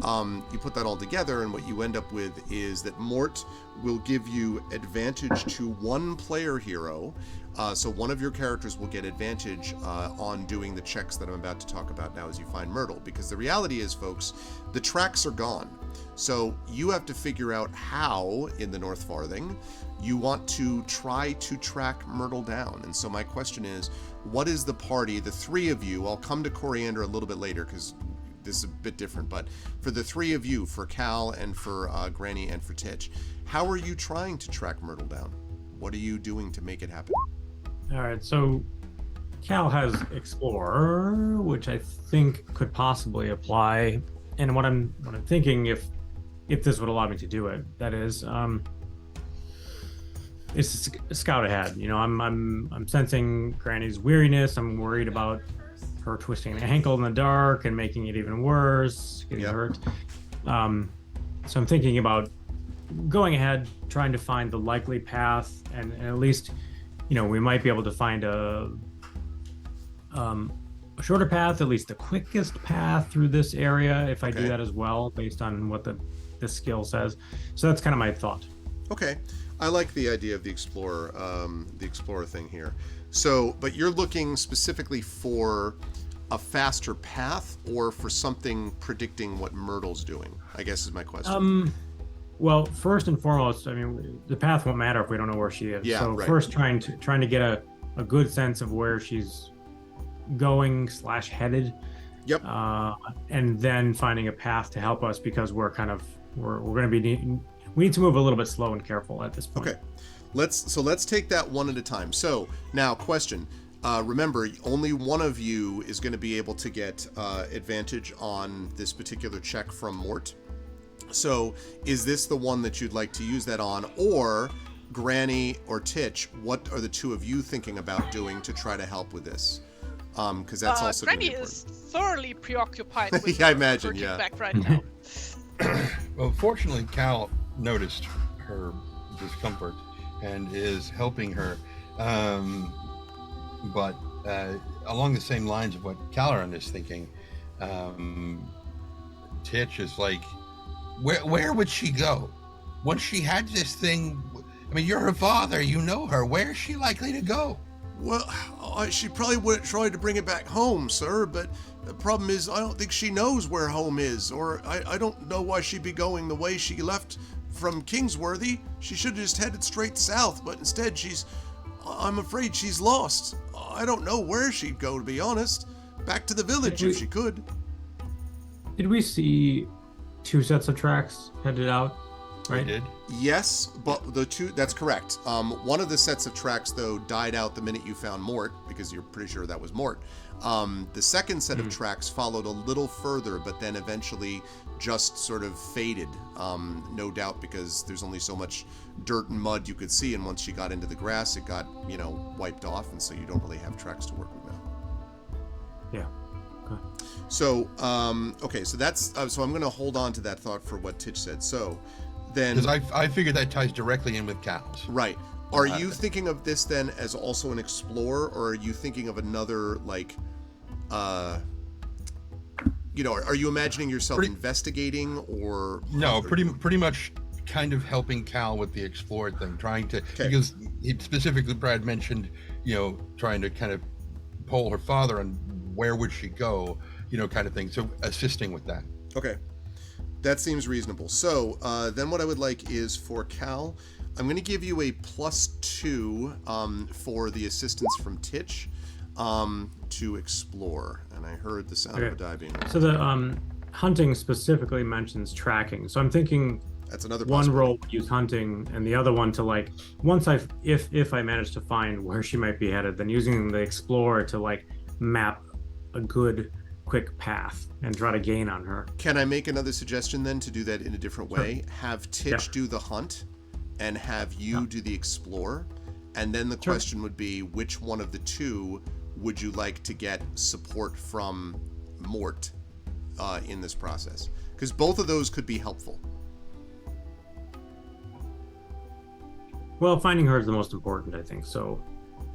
You put that all together and what you end up with is that Mort will give you advantage to one player hero. So one of your characters will get advantage on doing the checks that I'm about to talk about now as you find Myrtle. Because the reality is, folks, the tracks are gone. So you have to figure out how, in the North Farthing, you want to try to track Myrtle down. And so my question is, what is the party, the three of you, I'll come to Coriander a little bit later because this is a bit different, but for the three of you, for Cal and for Granny and for Titch, how are you trying to track Myrtle down? What are you doing to make it happen? All right, so Cal has Explorer, which I think could possibly apply. And what I'm thinking, if this would allow me to do it, that is scout ahead. You know, I'm sensing Granny's weariness. I'm worried about her twisting an ankle in the dark and making it even worse, getting hurt. So I'm thinking about going ahead, trying to find the likely path, and at least, you know, we might be able to find a shorter path, at least the quickest path through this area, if I do that as well, based on what the skill says. So that's kind of my thought. Okay, I like the idea of the explorer thing here. So, but you're looking specifically for a faster path, or for something predicting what Myrtle's doing, I guess is my question. Well, first and foremost, I mean, the path won't matter if we don't know where she is. Yeah, so right. First, trying to get a good sense of where she's going / headed. Yep. And then finding a path to help us, because we're going to be we need to move a little bit slow and careful at this point. Okay. Let's take that one at a time. So now, question. Remember, only one of you is going to be able to get advantage on this particular check from Mort. So is this the one that you'd like to use that on, or Granny or Titch, what are the two of you thinking about doing to try to help with this? Because that's also Granny important. is thoroughly preoccupied with Yeah, I imagine, hurting yeah. back right now. Well, fortunately, Cal noticed her discomfort and is helping her. But along the same lines of what Caloran is thinking, Titch is like, where would she go? Once she had this thing, I mean, you're her father, you know her. Where is she likely to go? Well, she probably would have tried to bring it back home, sir, but the problem is I don't think she knows where home is, or I don't know why she'd be going the way she left from Kingsworthy. She should have just headed straight south, but instead I'm afraid she's lost. I don't know where she'd go, to be honest. Back to the village if she could. Did we see 2 sets of tracks headed out? Right. We did. Yes, but that's correct. One of the sets of tracks, though, died out the minute you found Mort, because you're pretty sure that was Mort. The second set of tracks followed a little further, but then eventually just sort of faded, no doubt, because there's only so much dirt and mud you could see, and once you got into the grass, it got, wiped off, and so you don't really have tracks to work with now. Yeah. Okay. So, so that's, so I'm going to hold on to that thought for what Titch said. So, then... Because I figured that ties directly in with Cal's. Right. Are you thinking of this then as also an explorer, or are you thinking of another, like, are you imagining yourself investigating, or no? Pretty much, kind of helping Cal with the explore thing, trying to because he specifically Brad mentioned, trying to kind of poll her father on where would she go, kind of thing. So assisting with that. Okay, that seems reasonable. So then what I would like is for Cal, I'm going to give you a +2 for the assistance from Titch to explore. And I heard the sound of a die being rolled. So the hunting specifically mentions tracking. So I'm thinking that's another one role would use hunting, and the other one to, like, once if I manage to find where she might be headed, then using the explorer to, like, map a good quick path and try to gain on her. Can I make another suggestion then to do that in a different way? Have Titch do the hunt and have you do the explore, and then the question would be, which one of the two would you like to get support from Mort in this process? Because both of those could be helpful. Well, finding her is the most important, I think. So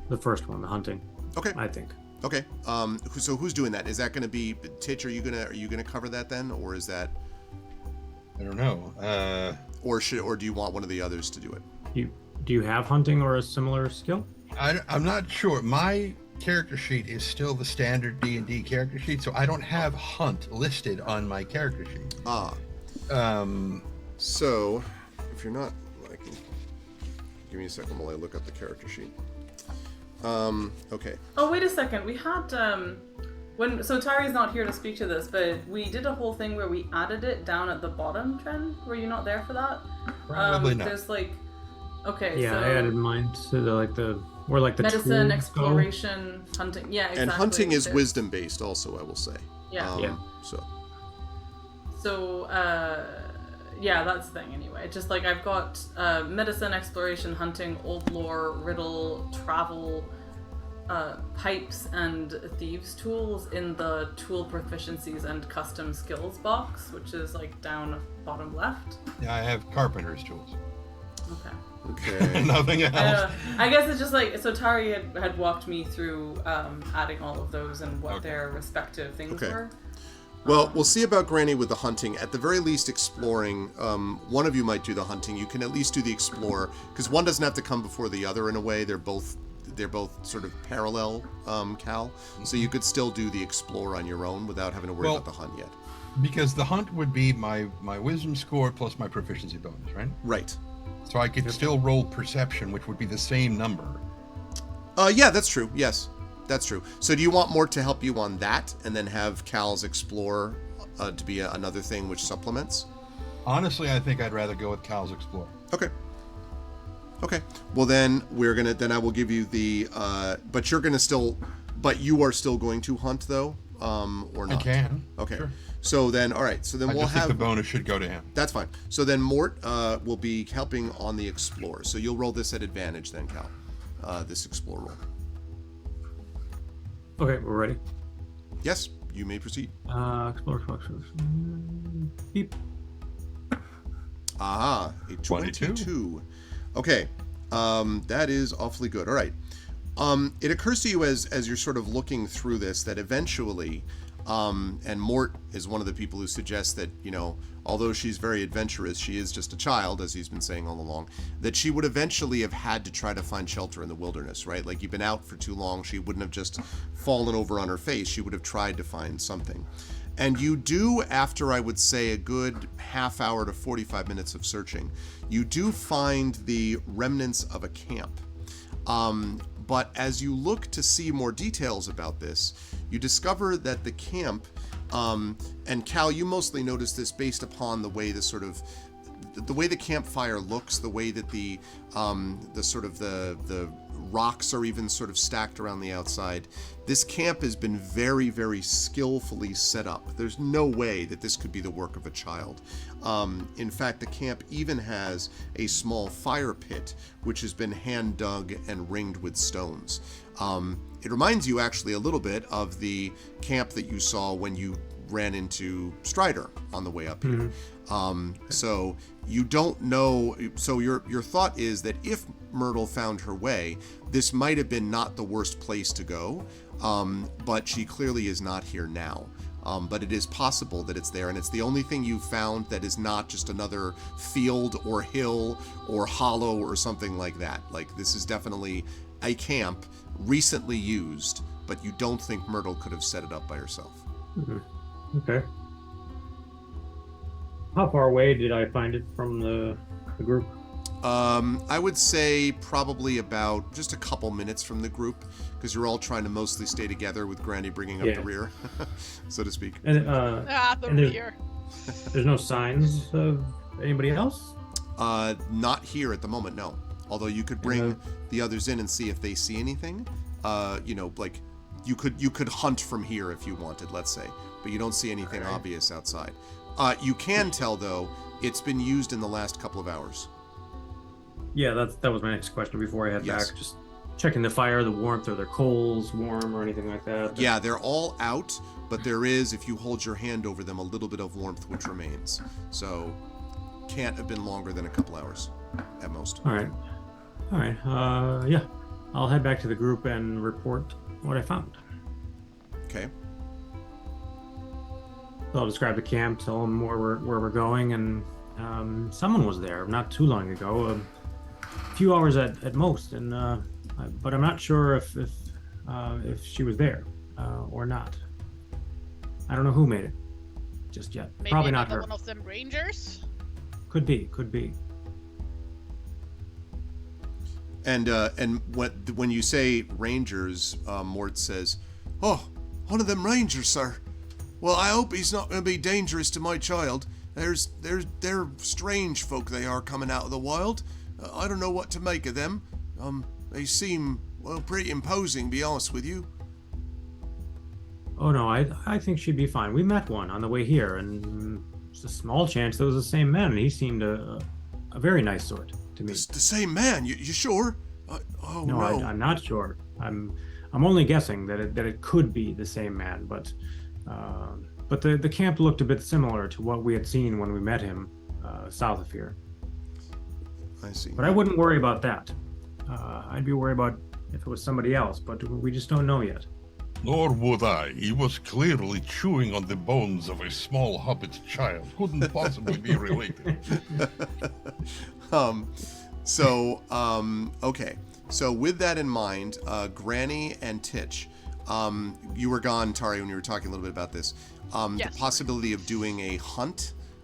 the first one, the hunting. Okay. I think. Okay. So who's doing that? Is that going to be Titch? Are you gonna cover that then, or is that? I don't know. Or do you want one of the others to do it? Do you have hunting or a similar skill? I'm not sure. My character sheet is still the standard D&D character sheet, so I don't have hunt listed on my character sheet. So if you're not liking, give me a second while I look up the character sheet. Okay. Oh, wait a second. We had so Tari's not here to speak to this, but we did a whole thing where we added it down at the bottom, Tren. Were you not there for that? Probably not. There's okay. Yeah, so I added mine to the medicine, exploration, hunting. Yeah, exactly. And hunting is wisdom based, also, I will say. Yeah. So yeah, that's the thing anyway. Just I've got medicine, exploration, hunting, old lore, riddle, travel, pipes, and thieves tools in the tool proficiencies and custom skills box, which is down bottom left. Yeah, I have carpenter's tools. Okay. Nothing else. I guess it's just so Tari had walked me through adding all of those and what their respective things were. Well, we'll see about Granny with the hunting. At the very least, exploring. One of you might do the hunting. You can at least do the explorer, because one doesn't have to come before the other in a way. They're both sort of parallel, Cal. So you could still do the explorer on your own without having to worry about the hunt yet. Because the hunt would be my wisdom score plus my proficiency bonus, right? Right. So I could still roll perception, which would be the same number. Yeah, that's true. Yes, that's true. So do you want Mort to help you on that, and then have Cal's explore to be another thing which supplements? Honestly, I think I'd rather go with Cal's explore. Okay. Well, then I will give you the. But you are still going to hunt though, or not? I can. Okay. Sure. So then, all right. So then I we'll think the bonus should go to him. That's fine. So then Mort will be helping on the explore. So you'll roll this at advantage then, Cal. This explore roll. Okay, we're ready. Yes, you may proceed. Explore functions. Beep. Aha, a 22. Okay, that is awfully good. All right. It occurs to you as you're sort of looking through this that eventually, and Mort is one of the people who suggests that, although she's very adventurous, she is just a child, as he's been saying all along, that she would eventually have had to try to find shelter in the wilderness, right? Like, you've been out for too long. She wouldn't have just fallen over on her face. She would have tried to find something. And you do, after I would say a good half hour to 45 minutes of searching, you do find the remnants of a camp. But as you look to see more details about this, you discover that the camp, and Cal, you mostly notice this based upon the way the way the campfire looks, the way that the rocks are even sort of stacked around the outside. This camp has been very, very skillfully set up. There's no way that this could be the work of a child. In fact, the camp even has a small fire pit, which has been hand dug and ringed with stones. It reminds you actually a little bit of the camp that you saw when you ran into Strider on the way up here. So you don't know. So your thought is that if Myrtle found her way, this might have been not the worst place to go, but she clearly is not here now. But it is possible that it's there, and it's the only thing you've found that is not just another field or hill or hollow or something like that. Like, this is definitely a camp recently used, but you don't think Myrtle could have set it up by herself. Okay. How far away did I find it from the group? I would say probably about just a couple minutes from the group, because you're all trying to mostly stay together with Granny bringing up the rear, so to speak. And, The and rear. there's no signs of anybody else? Not here at the moment, no. Although you could bring the others in and see if they see anything. Like you could hunt from here if you wanted, let's say, but you don't see anything obvious outside. You can tell though it's been used in the last couple of hours. Yeah, that was my next question before I head Yes. back. Just checking the fire, the warmth, are their coals warm or anything like that? Yeah, they're all out, but there is, if you hold your hand over them, a little bit of warmth which remains. So can't have been longer than a couple hours at most. All right. Yeah. I'll head back to the group and report what I found. Okay. So I'll describe the camp, tell them where we're going, and someone was there not too long ago, a few hours at most, and but I'm not sure if she was there or not. I don't know who made it just yet. Maybe Probably not another her. one of them rangers. Could be. And when you say rangers, Mort says, "Oh, one of them rangers, sir. Well, I hope he's not going to be dangerous to my child. They're strange folk they are coming out of the wild. I don't know what to make of them. They seem, well, pretty imposing, be honest with you." Oh no, I think she'd be fine. We met one on the way here, and there's a small chance that was the same man, and he seemed a very nice sort to me. The same man? You sure? No. I'm not sure. I'm only guessing that it could be the same man, but the camp looked a bit similar to what we had seen when we met him south of here. I see. But I wouldn't worry about that. I'd be worried about if it was somebody else, but we just don't know yet. Nor would I. He was clearly chewing on the bones of a small hobbit child. Couldn't possibly be related. Okay. So with that in mind, Granny and Titch, you were gone, Tari, when you were talking a little bit about this. Yes. The possibility of doing a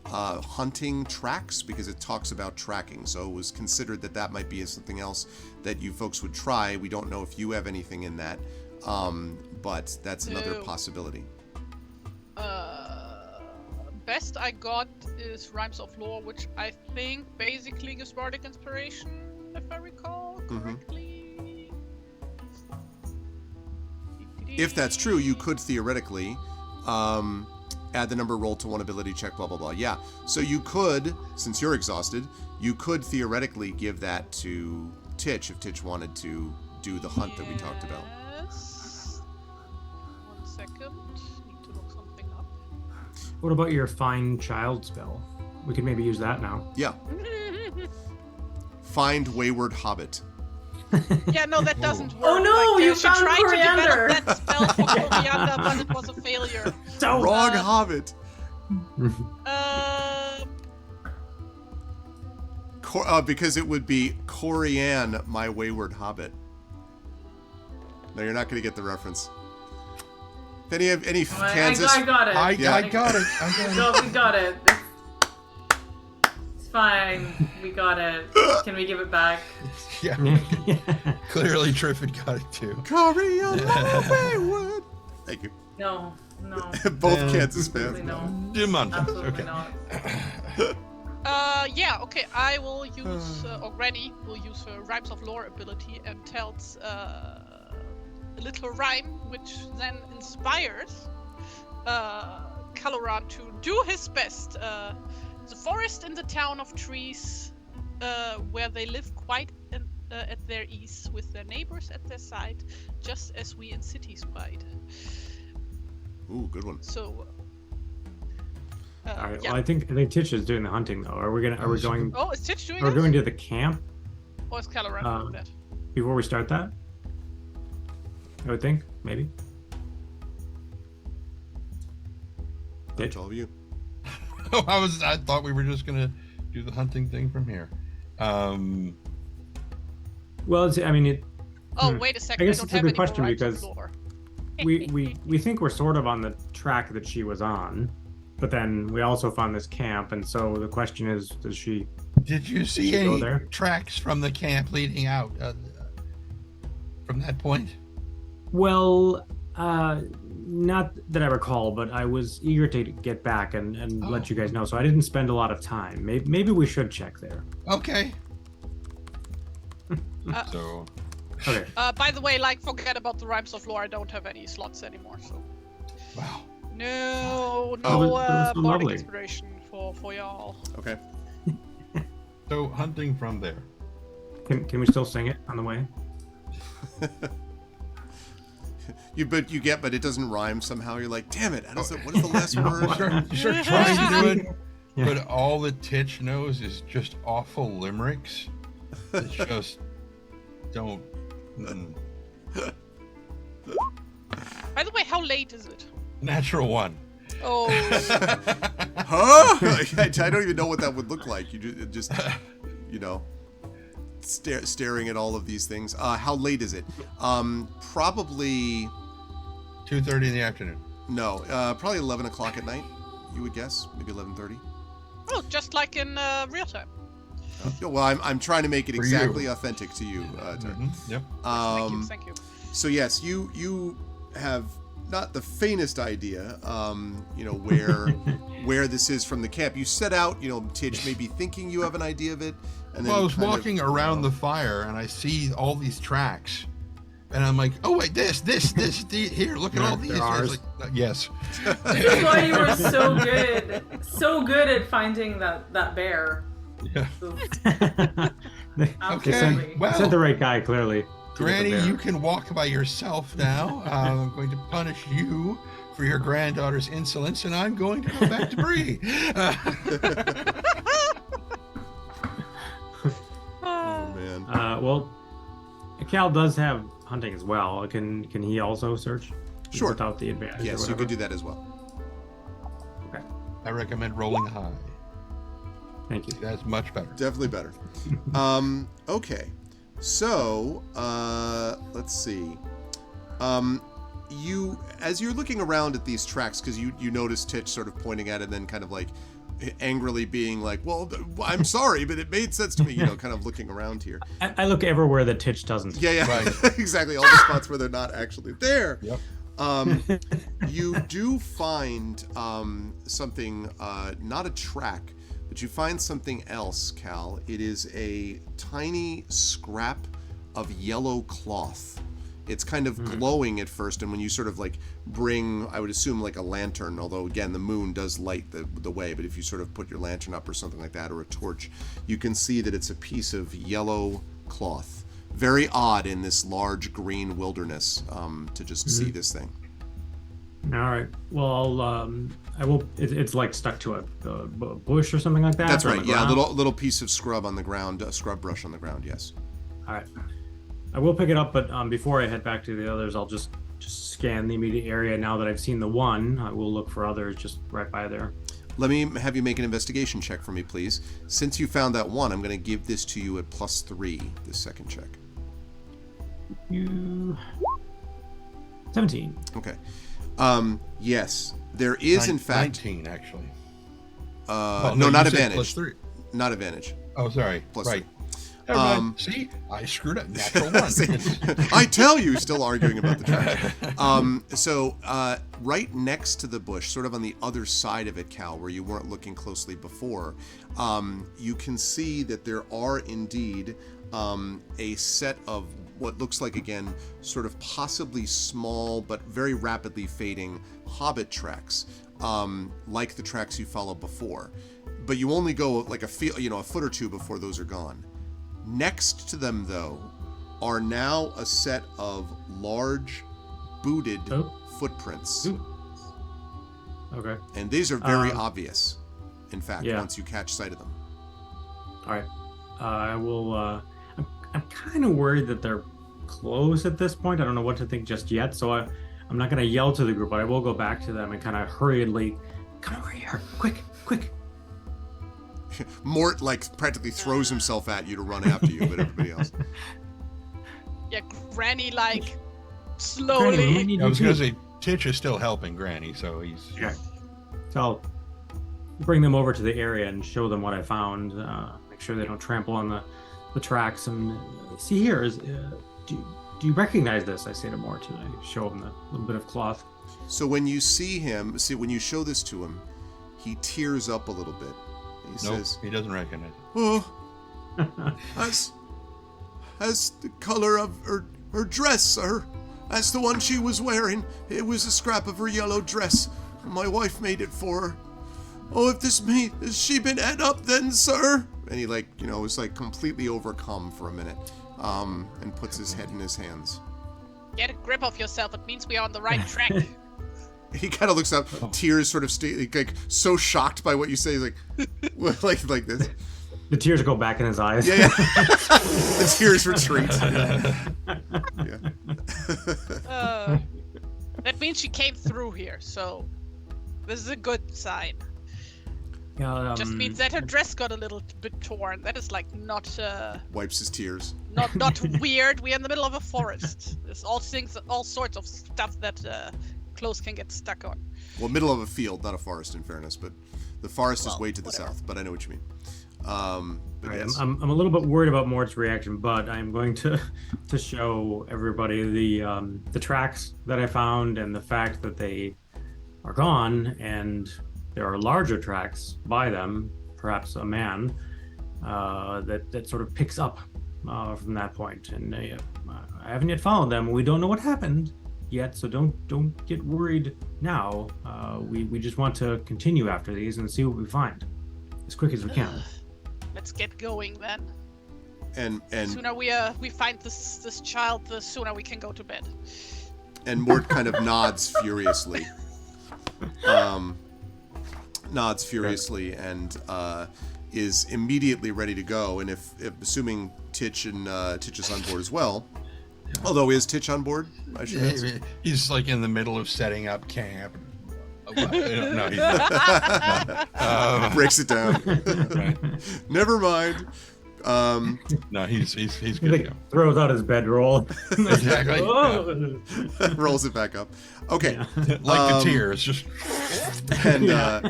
hunting tracks, because it talks about tracking. So it was considered that might be something else that you folks would try. We don't know if you have anything in that, but that's another possibility. Best I got is Rhymes of Lore, which I think basically gives bardic inspiration, if I recall correctly. If that's true, you could theoretically add the number rolled to one ability check, blah, blah, blah. Yeah. So you could, since you're exhausted, you could theoretically give that to Titch if Titch wanted to do the hunt that we talked about. Yes. 1 second. Need to look something up. What about your find child spell? We could maybe use that now. Yeah. Find wayward hobbit. Yeah, no, that doesn't work. Oh no, you she found tried coriander. to develop that spell for coriander, but it was a failure. Wrong hobbit. Because it would be Corianne, my wayward hobbit. No, you're not going to get the reference. Any Kansas? I got it. I got it. We got it. It's fine. We got it. Can we give it back? Yeah. Clearly, Triffid got it too. Corianne, my wayward. Thank you. No. Both Kansas fans. Absolutely no. Demand. Absolutely Okay. not. Yeah, okay, I will use, or Granny will use her Rhymes of Lore ability and tells a little rhyme, which then inspires Caloran to do his best. The forest in the town of trees, where they live quite at their ease, with their neighbors at their side, just as we in cities bide. Ooh, good one. So, All right. Yeah. Well, I think Titch is doing the hunting though. Are we going? Oh, is Titch doing Are we that? going to the camp Or is Caloran doing that? before we start that? I would think maybe. That's all of you. Oh, I thought we were just gonna do the hunting thing from here. Well, I mean, Oh, wait a second. I guess don't it's a have good any question more rhymes of because lore. we think we're sort of on the track that she was on, but then we also found this camp, and so the question is, does she? Did you see go any there? tracks from the camp leading out from that point? Well, not that I recall, but I was eager to get back and let you guys know, so I didn't spend a lot of time. Maybe we should check there. Okay. Uh, So, Okay. By the way, like, forget about the rhymes of lore. I don't have any slots anymore, so wow. no, That was so bardic lovely. inspiration for y'all. Okay. So hunting from there. Can we still sing it on the way? But it doesn't rhyme somehow. You're like, damn it! What is the last word? You start trying to do it, Yeah. but all that Titch knows is just awful limericks. That just don't. By the way, how late is it? Natural one. Oh, Huh? I don't even know what that would look like. You just staring at all of these things. How late is it? Probably 2:30 in the afternoon. no. Probably 11 o'clock at night. You would guess, maybe 11:30. oh, just like in real time. Well, I'm trying to make it For exactly you. authentic to you. Tony. Yep. Thank you. So yes, you have not the faintest idea, where this is from the camp. You set out, Titch maybe thinking you have an idea of it, and then Well, I was kind of, walking around the fire and I see all these tracks, and I'm like, "Oh wait, this, here, look at all these." They're I was ours. like, yes. That's why you were so good at finding that bear. Yeah. Absolutely. Well, Sent the right guy, clearly. Granny, There. you can walk by yourself now. I'm going to punish you for your granddaughter's insolence, and I'm going to go back to Bree. Oh man. Well, Cal does have hunting as well. Can he also search? Sure. Without the advantage. Yes, you could do that as well. Okay. I recommend rolling high. Thank you. That's much better. Definitely better. Okay. So, let's see. As you're looking around at these tracks, because you notice Titch sort of pointing at it and then kind of like angrily being like, well, I'm sorry, but it made sense to me, kind of looking around here. I look everywhere that Titch doesn't. Yeah, Right. exactly. All the spots where they're not actually there. Yep. You do find something, not a track, but you find something else, Cal. It is a tiny scrap of yellow cloth. It's kind of glowing at first, and when you sort of like bring, I would assume like a lantern, although again the moon does light the way, but if you sort of put your lantern up or something like that, or a torch, you can see that it's a piece of yellow cloth. Very odd in this large green wilderness to just see this thing. All right. Well, I will. It's like stuck to a bush or something like that. That's on right. the Yeah, ground? little piece of scrub on the ground, scrub brush on the ground. Yes. All right. I will pick it up, but before I head back to the others, I'll just scan the immediate area. Now that I've seen the one, I will look for others just right by there. Let me have you make an investigation check for me, please. Since you found that one, I'm going to give this to you at +3. This second check. 17. Okay. Yes, there is in fact 19 actually. no, you not said advantage. +3. Not advantage. Oh, sorry. Plus right. three. Never mind. See, I screwed up. Natural one. See, I tell you, still arguing about the trash. So right next to the bush, sort of on the other side of it, Cal, where you weren't looking closely before, you can see that there are indeed a set of what looks like, again, sort of possibly small but very rapidly fading hobbit tracks, like the tracks you followed before. But you only go like a foot or two before those are gone. Next to them, though, are now a set of large booted footprints. Ooh. Okay. And these are very obvious, in fact, yeah. once you catch sight of them. All right. I will. I'm kind of worried that they're close at this point. I don't know what to think just yet. So I'm not going to yell to the group, but I will go back to them and kind of hurriedly, come over here, quick, quick. Mort like practically throws himself at you to run after you, but everybody else. Yeah, Granny like slowly. Granny, I was going to say, Titch is still helping Granny, so he's... Yeah. So I'll bring them over to the area and show them what I found. Make sure they don't trample on the tracks. And see here, do you recognize this? I say to Mort, and I show him the little bit of cloth. So when you when you show this to him, he tears up a little bit. He says, he doesn't recognize it. "Oh, as the color of her dress, sir. That's the one she was wearing. It was a scrap of her yellow dress. My wife made it for her. Oh, if this me, has she been ate up then, sir?" And he is like completely overcome for a minute, and puts his head in his hands. Get a grip of yourself. It means we are on the right track. He kind of looks up, tears sort of like so shocked by what you say, like like this. The tears go back in his eyes. Yeah. The tears retreat. Yeah. That means she came through here, so this is a good sign. Yeah, Just means that her dress got a little bit torn. That is like not Wipes his tears. not weird. We're in the middle of a forest. There's all sorts of stuff that clothes can get stuck on. Well, middle of a field, not a forest, in fairness, but the forest is Well, way to the whatever. south. But I know what you mean. But Right, yes. I'm a little bit worried about Mort's reaction, but I'm going to show everybody the tracks that I found and the fact that they are gone, and there are larger tracks by them, perhaps a man that sort of picks up from that point. And I haven't yet followed them. We don't know what happened yet, so don't get worried now. We just want to continue after these and see what we find as quick as we can. Let's get going then. And The sooner we find this child, the sooner we can go to bed. and Mort kind of nods furiously. And is immediately ready to go. And if assuming Titch is on board as well, although is Titch on board? I should ask. He's like in the middle of setting up camp. No, he's not. Breaks it down. Right. Never mind. No, he's good He to like go. throws out his bedroll. Exactly. Oh. Rolls it back up. Okay. Yeah. Like the tears, just And Yeah.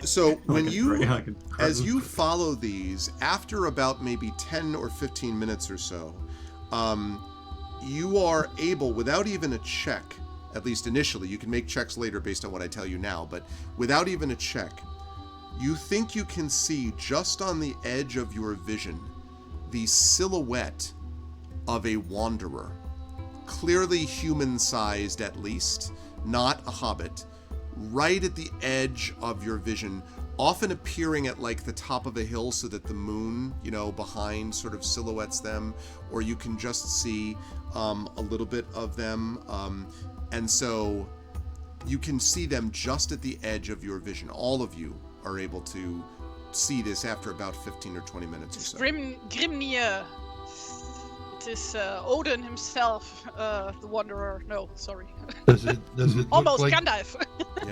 so when Like a you, like a as you follow these, after about maybe 10 or 15 minutes or so, you are able, without even a check, at least initially, you can make checks later based on what I tell you now, but without even a check, you think you can see just on the edge of your vision the silhouette of a wanderer, clearly human-sized at least, not a hobbit, right at the edge of your vision, often appearing at like the top of a hill so that the moon, behind sort of silhouettes them, or you can just see a little bit of them. And so you can see them just at the edge of your vision. All of you are able to see this after about 15 or 20 minutes or so. Grimnir. It is Odin himself, the Wanderer. No, sorry. does it look Almost like Gandalf.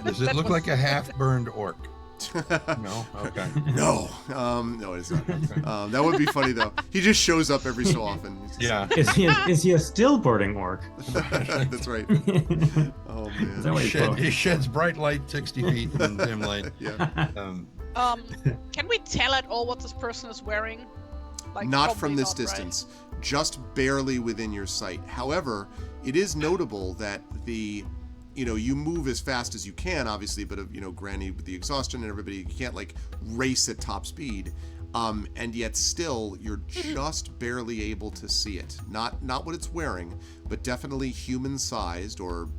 does it look like a half-burned orc? No. Okay. No, no, it's not. That would be funny though. He just shows up every so often. Yeah. Is he a stillboarding orc? That's right. Oh Is that man. what he thought? He sheds bright light 60 feet in dim light. Yeah. Can we tell at all what this person is wearing? Like, Not probably from this not, right? distance, just barely within your sight. However, it is notable that you move as fast as you can, obviously, but Granny with the exhaustion and everybody, you can't like race at top speed. And yet still, you're just barely able to see it. Not what it's wearing, but definitely human-sized or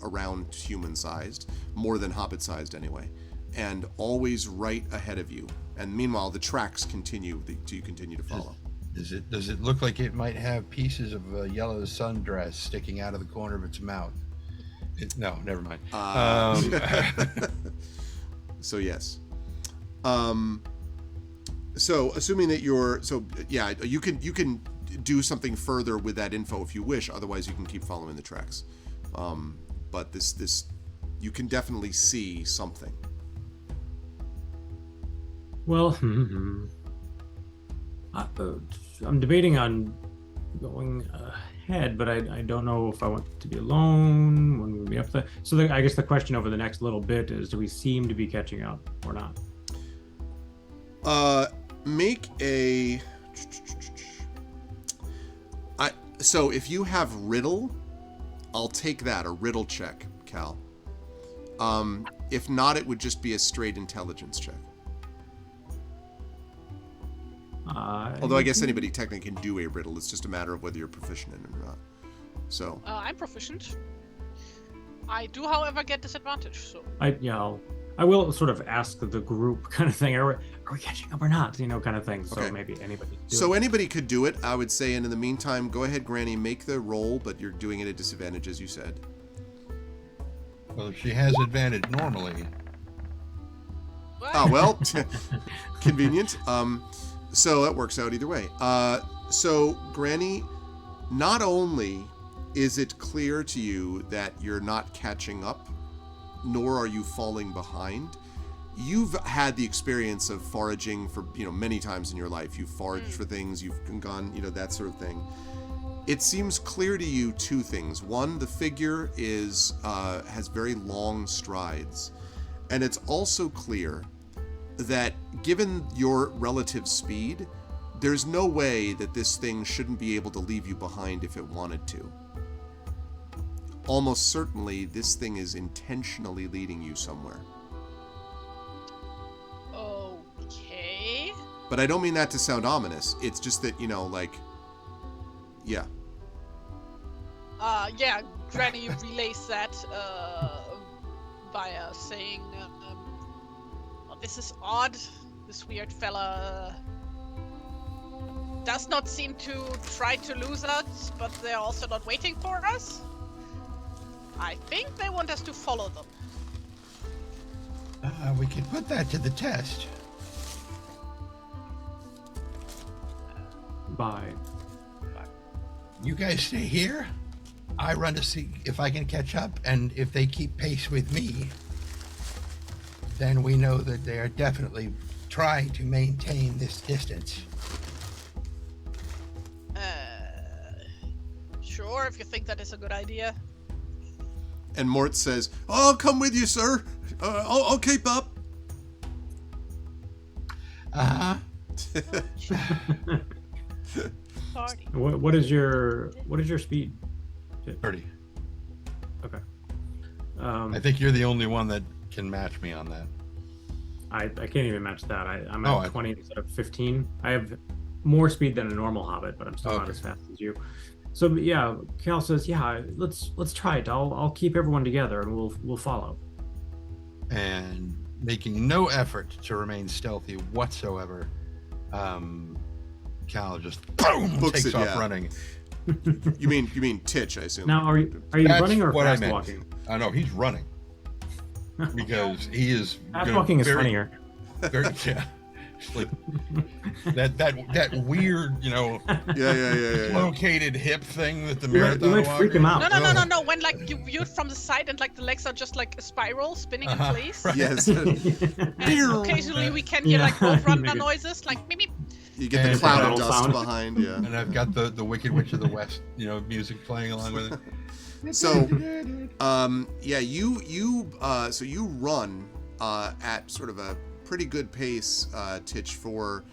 around human-sized, more than hobbit-sized anyway, and always right ahead of you. And meanwhile, the tracks continue to follow. Does it look like it might have pieces of a yellow sundress sticking out of the corner of its mouth? No, never mind. So yes. So assuming that you can do something further with that info if you wish. Otherwise, you can keep following the tracks. But this you can definitely see something. Well, I'm debating on going ahead, but I don't know if I want to be alone when we meet up there. So I guess the question over the next little bit is, do we seem to be catching up or not? Make a... So if you have riddle, I'll take that, a riddle check, Cal. If not, it would just be a straight intelligence check. Although I guess anybody technically can do a riddle. It's just a matter of whether you're proficient in it or not. So I'm proficient. I do, however, get disadvantage. So I will sort of ask the group kind of thing. Are we catching up or not? Kind of thing. So Okay. maybe anybody. Anybody could do it, I would say. And in the meantime, go ahead, Granny, make the roll, but you're doing it at disadvantage, as you said. Well, she has advantage normally. Oh, well, convenient. So that works out either way. So, Granny, not only is it clear to you that you're not catching up, nor are you falling behind. You've had the experience of foraging for, many times in your life. You've foraged for things, you've gone, that sort of thing. It seems clear to you two things. One, the figure has very long strides. And it's also clear that given your relative speed, there's no way that this thing shouldn't be able to leave you behind if it wanted to. Almost certainly, this thing is intentionally leading you somewhere. Okay. But I don't mean that to sound ominous. It's just that, yeah. Granny relays that via saying, this is odd. This weird fella does not seem to try to lose us, but they're also not waiting for us. I think they want us to follow them. We could put that to the test. Bye. You guys stay here. I run to see if I can catch up, and if they keep pace with me, then we know that they are definitely trying to maintain this distance. Sure, if you think that is a good idea. And Mort says, I'll come with you, sir. I'll keep up. Uh-huh. Party. What is your speed? 30. Okay. I think you're the only one that can match me on that. I can't even match that. I'm Oh, at 20 instead of 15. I have more speed than a normal hobbit, but I'm still not Okay. as fast as you. So yeah, Cal says, yeah, let's try it. I'll keep everyone together and we'll follow. And making no effort to remain stealthy whatsoever, Cal just boom Books takes it, off yeah. running. You mean Titch, I assume. Now, are you That's running or what I fast meant. walking? I know he's running because he is Fast gonna walking is very, funnier. very, yeah. It's like that weird, Yeah. located hip thing that the You marathon might freak him out. No. When you view it from the side and the legs are just like a spiral spinning in place. Right. Yes. And occasionally we can hear road runner noises, like beep beep. You get the And cloud of rattle dust sound. behind, yeah. And I've got the Wicked Witch of the West, music playing along with it. So, so you run at sort of a pretty good pace, Titch, for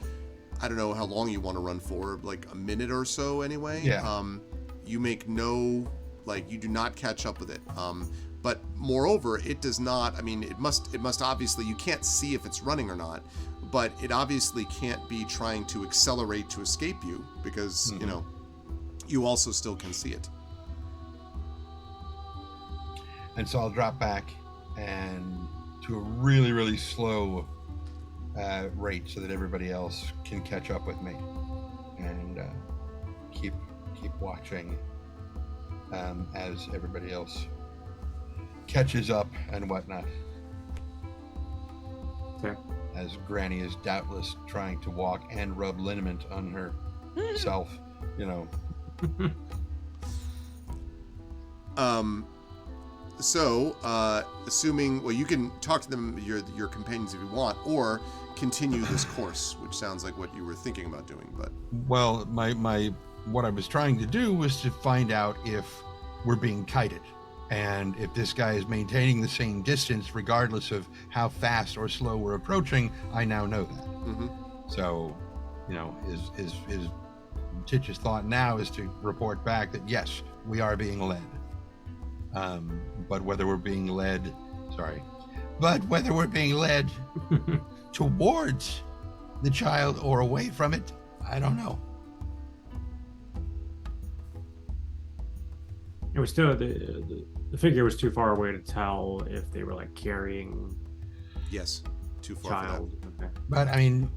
I don't know how long you want to run for, like a minute or so anyway. Yeah. You make you do not catch up with it. But moreover, it does not, it must obviously, you can't see if it's running or not, but it obviously can't be trying to accelerate to escape you because, you also still can see it. And so I'll drop back and to a really, really slow rate so that everybody else can catch up with me and keep watching as everybody else catches up and whatnot. Okay. As Granny is doubtless trying to walk and rub liniment on herself, So, assuming, well, you can talk to them, your companions, if you want, or continue this course, which sounds like what you were thinking about doing. But well, what I was trying to do was to find out if we're being kited, and if this guy is maintaining the same distance regardless of how fast or slow we're approaching. I now know that. Mm-hmm. So, his Titch's thought now is to report back that yes, we are being led. But whether we're being led towards the child or away from it, I don't know. It was still the figure was too far away to tell if they were like carrying Yes, too far child. for that. Okay. But I mean,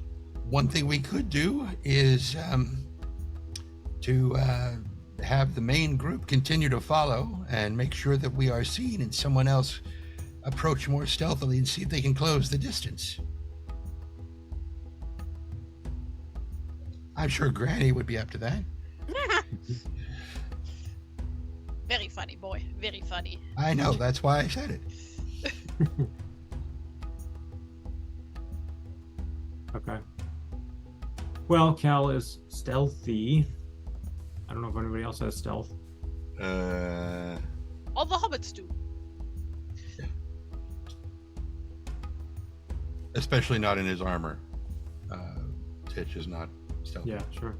one thing we could do is to have the main group continue to follow and make sure that we are seen and someone else approach more stealthily and see if they can close the distance. I'm sure Granny would be up to that. Very funny, boy. Very funny. I know, that's why I said it. Okay. Well, Cal is stealthy. I don't know if anybody else has stealth. All the hobbits do. Especially not in his armor. Titch is not stealthy. Yeah, sure.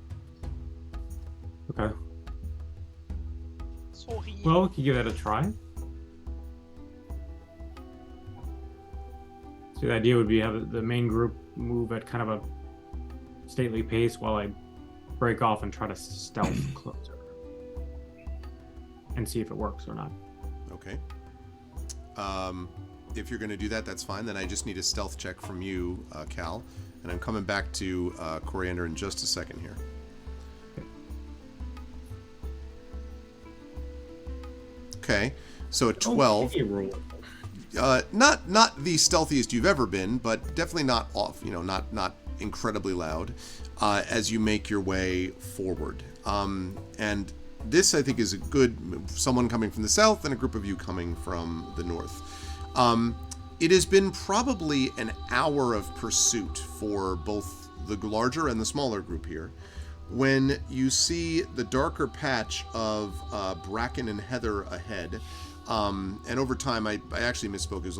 Okay. Sorry. Well, we could give that a try. So the idea would be have the main group move at kind of a stately pace while I break off and try to stealth closer. And see if it works or not. Okay. If you're going to do that, that's fine. Then I just need a stealth check from you, Cal. And I'm coming back to Coriander in just a second here. Okay. So a 12. Okay, roll. Not the stealthiest you've ever been, but definitely not off. Not incredibly loud. As you make your way forward, and this I think is a good someone coming from the south and a group of you coming from the north. It has been probably an hour of pursuit for both the larger and the smaller group here, when you see the darker patch of bracken and heather ahead. And over time, I actually misspoke. It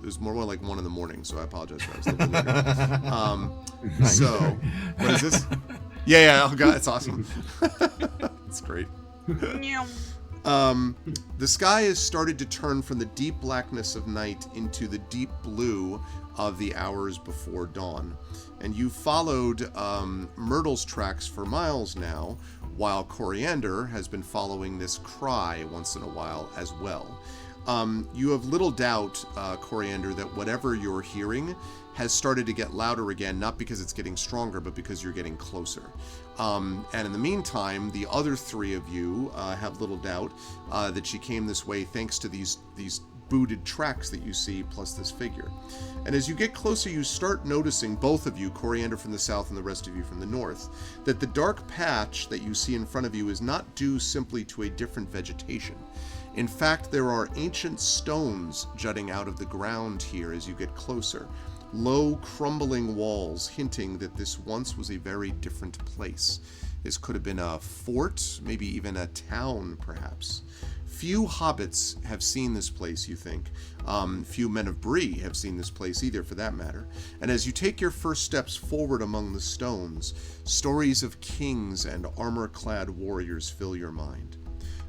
was more like 1 a.m, so I apologize for that. I was a little later. So, what is this? Yeah, oh god, it's awesome. It's great. The sky has started to turn from the deep blackness of night into the deep blue of the hours before dawn. And you followed Myrtle's tracks for miles now, while Coriander has been following this cry once in a while as well. You have little doubt, Coriander, that whatever you're hearing has started to get louder again, not because it's getting stronger, but because you're getting closer. And in the meantime, the other 3 of you have little doubt that she came this way thanks to these booted tracks that you see, plus this figure. And as you get closer, you start noticing, both of you, Coriander from the south and the rest of you from the north, that the dark patch that you see in front of you is not due simply to a different vegetation. In fact, there are ancient stones jutting out of the ground here as you get closer. Low, crumbling walls hinting that this once was a very different place. This could have been a fort, maybe even a town, perhaps. Few hobbits have seen this place, you think. Few men of Bree have seen this place either, for that matter. And as you take your first steps forward among the stones, stories of kings and armor-clad warriors fill your mind.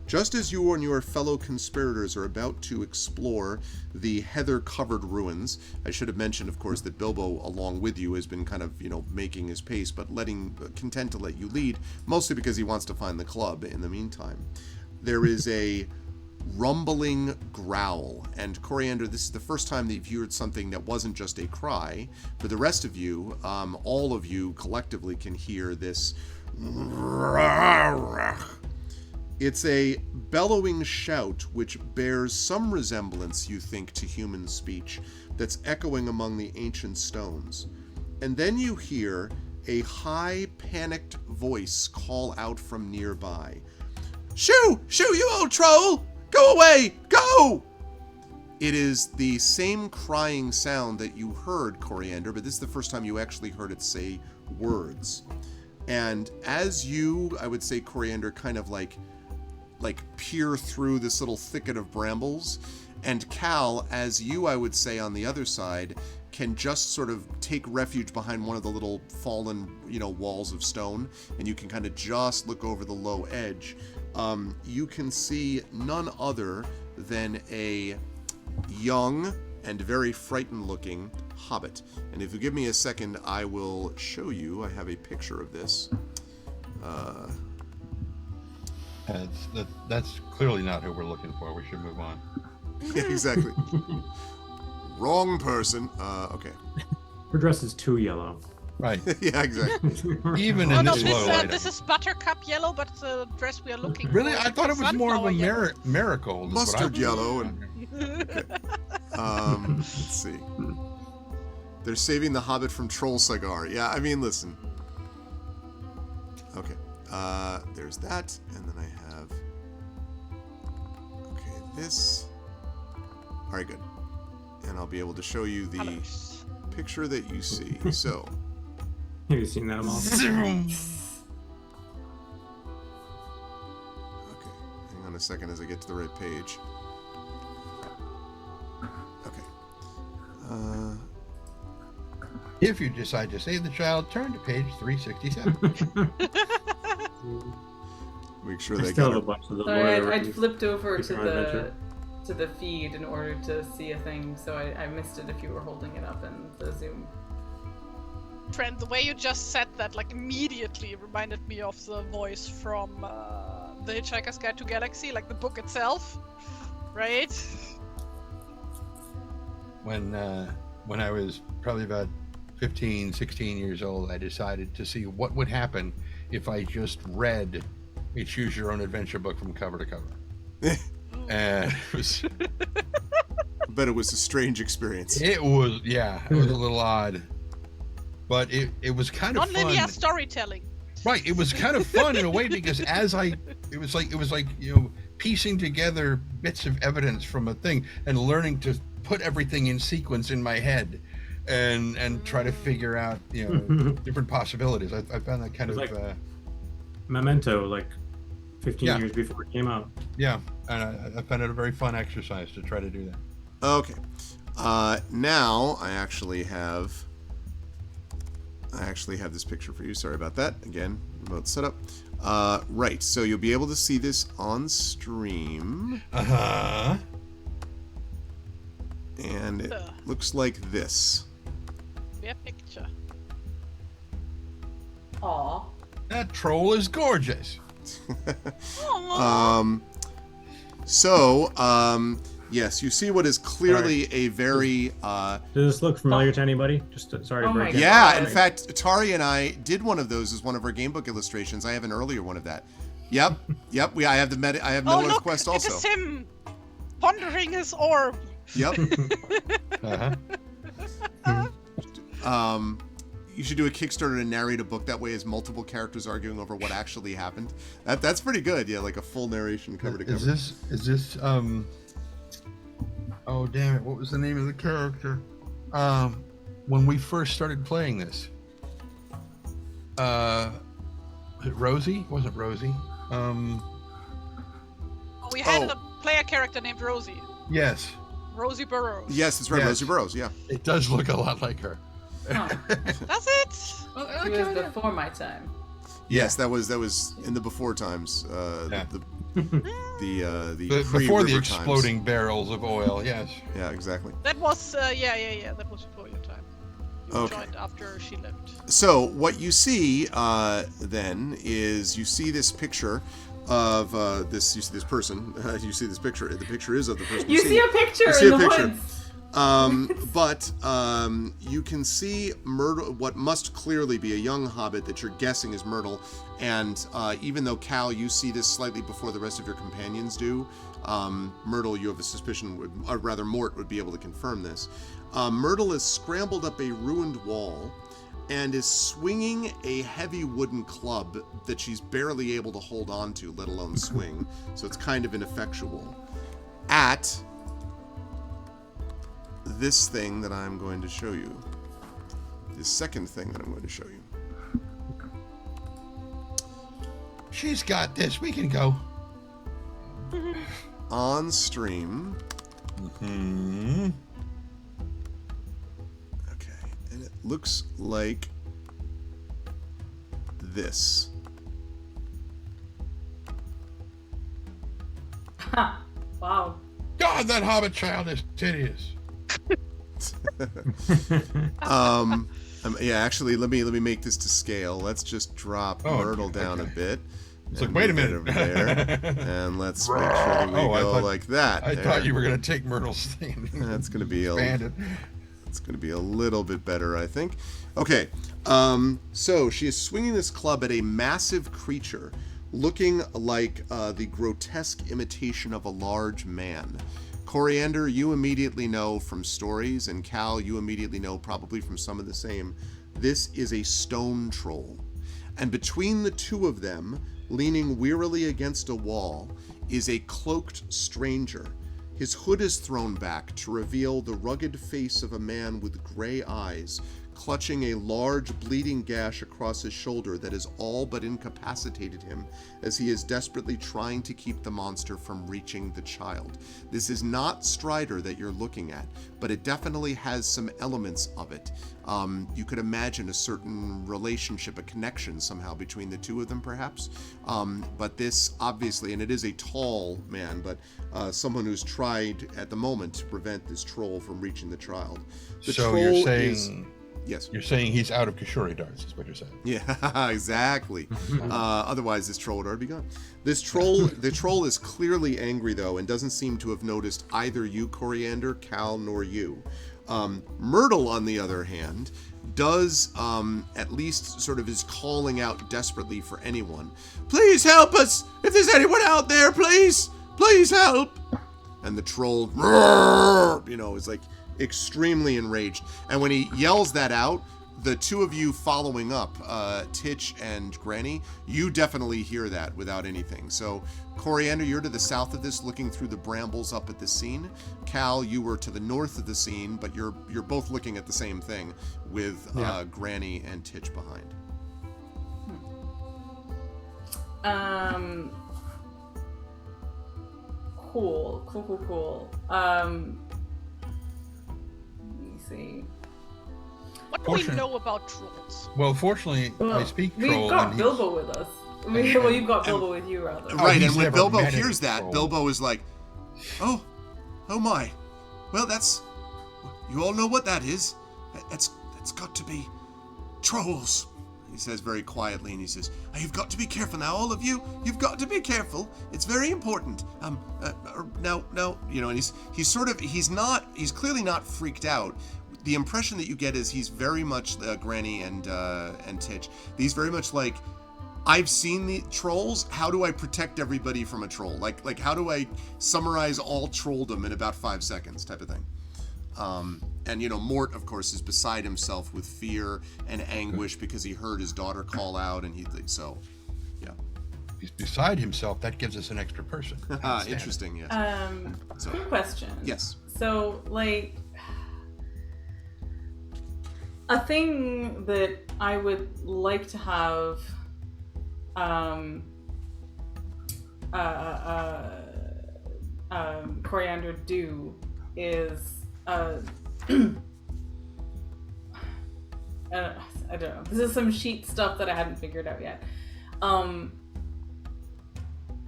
Just as you and your fellow conspirators are about to explore the heather-covered ruins, I should have mentioned, of course, that Bilbo, along with you, has been kind of, making his pace, but content to let you lead, mostly because he wants to find the club in the meantime. There is a rumbling growl, and Coriander, this is the first time that you've heard something that wasn't just a cry. For the rest of you, all of you collectively can hear this. It's a bellowing shout which bears some resemblance, you think, to human speech that's echoing among the ancient stones. And then you hear a high, panicked voice call out from nearby. Shoo! Shoo, you old troll! Go away! Go! It is the same crying sound that you heard, Coriander, but this is the first time you actually heard it say words. And as you, I would say, Coriander, kind of like peer through this little thicket of brambles, and Cal, as you, I would say, on the other side, can just sort of take refuge behind one of the little fallen, walls of stone, and you can kind of just look over the low edge. You can see none other than a young and very frightened looking hobbit. And if you give me a second, I will show you. I have a picture of this. That's clearly not who we're looking for. We should move on. Yeah, exactly. Wrong person. Okay. Her dress is too yellow. Right. Yeah, exactly. Even Oh in no, this low light. this is buttercup yellow, but it's the dress we are looking Really? for. I thought it was more of a Sunflower yellow. miracle. Mustard yellow. And okay. Let's see. They're saving the Hobbit from Troll Cigar. Yeah, I mean, listen. Okay. There's that, and then I have. Okay, this. All right, good. And I'll be able to show you the Colors. picture that you see. So. Have you seen that, Amal? Okay, hang on a second as I get to the right page. Okay. If you decide to save the child, turn to page 367. Make sure I they still got have a it. bunch of the Sorry, lawyer I'd flipped over Pick to your the adventure. feed in order to see a thing, so I missed it if you were holding it up in the Zoom. Trent, the way you just said that, like, immediately reminded me of the voice from The Hitchhiker's Guide to Galaxy, like the book itself, right? When I was probably about 15, 16 years old, I decided to see what would happen if I just read a Choose Your Own Adventure book from cover to cover. And it was... But it was a strange experience. It was a little odd. But it was kind of fun. Non-linear storytelling. Right, it was kind of fun in a way because it was like piecing together bits of evidence from a thing and learning to put everything in sequence in my head and try to figure out different possibilities. I found that kind of Like Memento, like 15 Yeah. years before it came out. yeah, and I found it a very fun exercise to try to do that. Okay. Now I actually have this picture for you. Sorry about that. Again, remote setup. Right. So you'll be able to see this on stream. Uh-huh. And it looks like this. Yeah, picture. Aw. That troll is gorgeous. Yes, you see what is clearly a very Does this look familiar to anybody? Sorry to Oh my break it. yeah, in fact, Tari and I did one of those as one of our gamebook illustrations. I have an earlier one of that. Yep. I have I have Oh, Miller's look, Quest it also. is him pondering his orb. Yep. Uh-huh. You should do a Kickstarter to narrate a book that way as multiple characters arguing over what actually happened. That's pretty good. Yeah, like a full narration cover to cover. Is this oh damn it, what was the name of the character? When we first started playing this. Was it Rosie? It wasn't Rosie. We had a player character named Rosie. Yes. Rosie Burrows. Yes, that's right, Yes. Rosie Burrows, yeah. It does look a lot like her. Huh. Does it? It was before my time. Yes, that was in the before times. Yeah. The Before the pre-river exploding barrels of oil, yes. times. Yeah, exactly. That was, that was before your time. You Okay. joined after she left. So what you see then is you see this picture of this. You see this person. You see this picture. The picture is of the person. You see a picture You see in a the picture. woods. But you can see Myrtle, what must clearly be a young hobbit that you're guessing is Myrtle. And even though, Cal, you see this slightly before the rest of your companions do, Myrtle, you have a suspicion, or rather Mort would be able to confirm this. Myrtle has scrambled up a ruined wall and is swinging a heavy wooden club that she's barely able to hold on to, let alone swing. So it's kind of ineffectual. At this thing that I'm going to show you. The second thing that I'm going to show you. She's got this. We can go. On stream. Mm-hmm. Okay, and it looks like this. Wow. God, that hobbit child is hideous. Yeah, actually, let me make this to scale. Let's just drop Myrtle down a bit. It's like, wait a minute over there, and let's make sure that we go like that. I thought you were going to take Myrtle's thing. That's going to be it's going to be a little bit better, I think. Okay, so she is swinging this club at a massive creature, looking like the grotesque imitation of a large man. Coriander, you immediately know from stories, and Cal, you immediately know probably from some of the same. This is a stone troll. And between the two of them, leaning wearily against a wall, is a cloaked stranger. His hood is thrown back to reveal the rugged face of a man with gray eyes, clutching a large bleeding gash across his shoulder that has all but incapacitated him as he is desperately trying to keep the monster from reaching the child. This is not Strider that you're looking at, but it definitely has some elements of it. You could imagine a certain relationship, a connection somehow between the two of them perhaps. But this obviously, and it is a tall man, but someone who's tried at the moment to prevent this troll from reaching the child. The so troll you're saying... Yes. You're saying he's out of Kishori darts, is what you're saying. Yeah, exactly. Otherwise, this troll would already be gone. The troll is clearly angry, though, and doesn't seem to have noticed either you, Coriander, Cal, nor you. Myrtle, on the other hand, does at least sort of is calling out desperately for anyone. Please help us! If there's anyone out there, please! Please help! And the troll, is like extremely enraged. And when he yells that out, the two of you following up, Titch and Granny, you definitely hear that without anything. So, Coriander, you're to the south of this, looking through the brambles up at the scene. Cal, you were to the north of the scene, but you're both looking at the same thing with Granny and Titch behind. Cool. See. What do we know about trolls? Well, fortunately, I speak troll. We've got Bilbo with us. Well, you've got Bilbo with you, rather. Right, and when Bilbo hears that, Bilbo is like, oh my. Well, you all know what that is. That's got to be trolls. He says very quietly, and he says, you've got to be careful now, all of you. You've got to be careful. It's very important. Now, and he's clearly not freaked out. The impression that you get is he's very much Granny and Titch. He's very much like, I've seen the trolls. How do I protect everybody from a troll? Like how do I summarize all trolldom in about 5 seconds, type of thing. And Mort, of course, is beside himself with fear and anguish because he heard his daughter call out, and he's beside himself. That gives us an extra person. Interesting. Yes. Quick question. Yes. So, a thing that I would like to have, Coriander do is. I don't know. This is some sheet stuff that I hadn't figured out yet.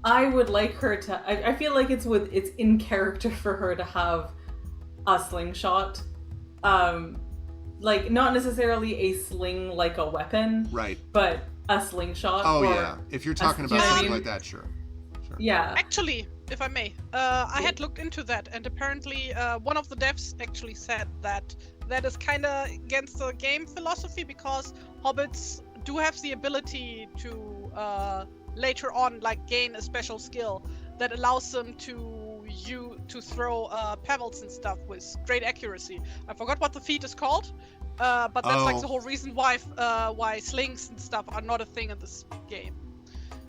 I would like her to. I feel like it's in character for her to have a slingshot. Not necessarily a sling like a weapon, right? But a slingshot. Oh yeah, if you're talking about something like that, sure. Yeah. Actually, if I may, I had looked into that, and apparently one of the devs actually said that is kind of against the game philosophy, because hobbits do have the ability to later on gain a special skill that allows them to throw pebbles and stuff with great accuracy. I forgot what the feat is called, but that's the whole reason why slings and stuff are not a thing in this game.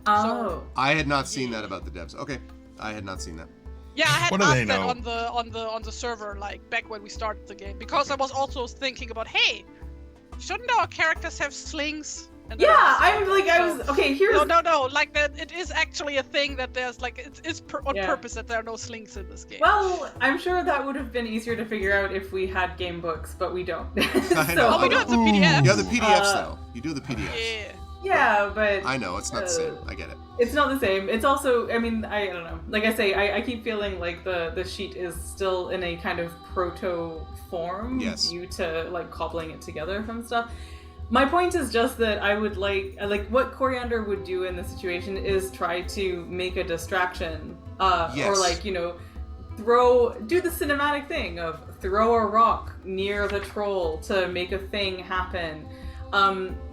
Oh. I had not seen that about the devs. Okay, I had not seen that. Yeah, I had What do they asked know? that on the server back when we started the game, because I was also thinking about, hey, shouldn't our characters have slings? And Yeah, here's no. It is actually a thing that there's it is on purpose that there are no slings in this game. Well, I'm sure that would have been easier to figure out if we had game books, but we don't. I know. We do have the PDFs. You have the PDFs though. You do the PDFs. Yeah. Yeah, but I know it's not the same. I get it. It's not the same. It's also, I mean, I don't know. Like I say, I keep feeling like the sheet is still in a kind of proto form due to cobbling it together from stuff. My point is just that I would like what Coriander would do in this situation is try to make a distraction, or do the cinematic thing of throw a rock near the troll to make a thing happen.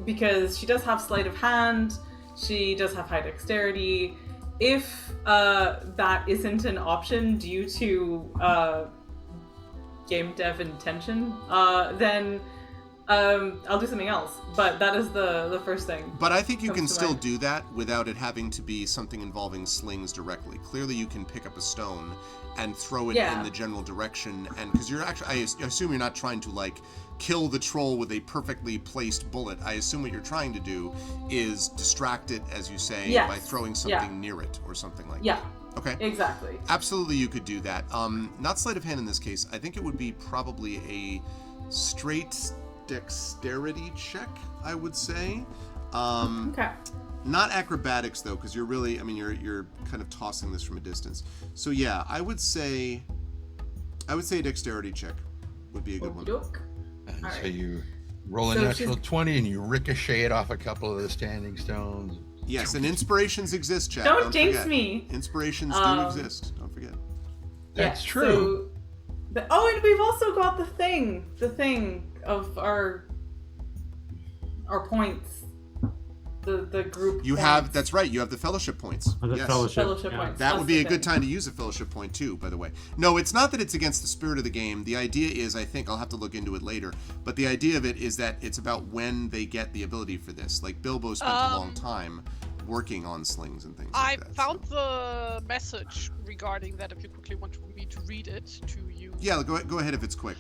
Because she does have sleight of hand, she does have high dexterity. If that isn't an option due to game dev intention, then I'll do something else. But that is the first thing. But I think you can still do that without it having to be something involving slings directly. Clearly, you can pick up a stone and throw it in the general direction, and because you're actually, I assume you're not trying to kill the troll with a perfectly placed bullet. I assume what you're trying to do is distract it, as you say, by throwing something near it or something like that. Yeah. Okay. Exactly. Absolutely, you could do that. Not sleight of hand in this case. I think it would be probably a straight dexterity check, I would say. Okay. Not acrobatics though, because you're really, you're kind of tossing this from a distance. So yeah, I would say a dexterity check would be a good one. And so you roll a natural 20 and you ricochet it off a couple of the standing stones. Yes, and inspirations exist, Chad. Don't jinx forget. me. Inspirations do exist. Don't forget. That's true. So, and we've also got the thing of our points. The group you points. have, that's right, you have the fellowship points. The yes. fellowship points. That would be a good time to use a fellowship point too, by the way. No, it's not that it's against the spirit of the game. The idea is, I think, I'll have to look into it later, but the idea of it is that it's about when they get the ability for this. Like Bilbo spent a long time working on slings and things like that. I found the message regarding that, if you quickly want me to read it to you. Yeah, go ahead if it's quick.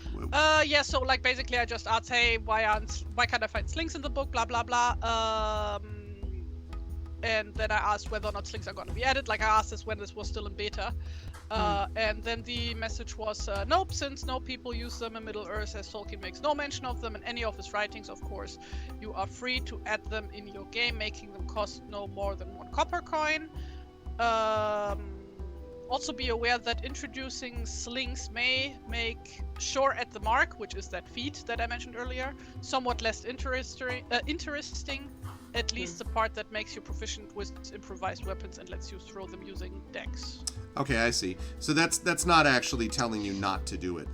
So basically I just asked, hey, why can't I find slings in the book, blah blah blah. And then I asked whether or not slings are going to be added. I asked this when this was still in beta. And then the message was, nope, since no people use them in Middle-earth, as Tolkien makes no mention of them in any of his writings, of course, you are free to add them in your game, making them cost no more than 1 copper coin. Also be aware that introducing slings may make Sure at the Mark, which is that feat that I mentioned earlier, somewhat less interesting. At least the part that makes you proficient with improvised weapons and lets you throw them using dex. Okay, I see. So that's not actually telling you not to do it.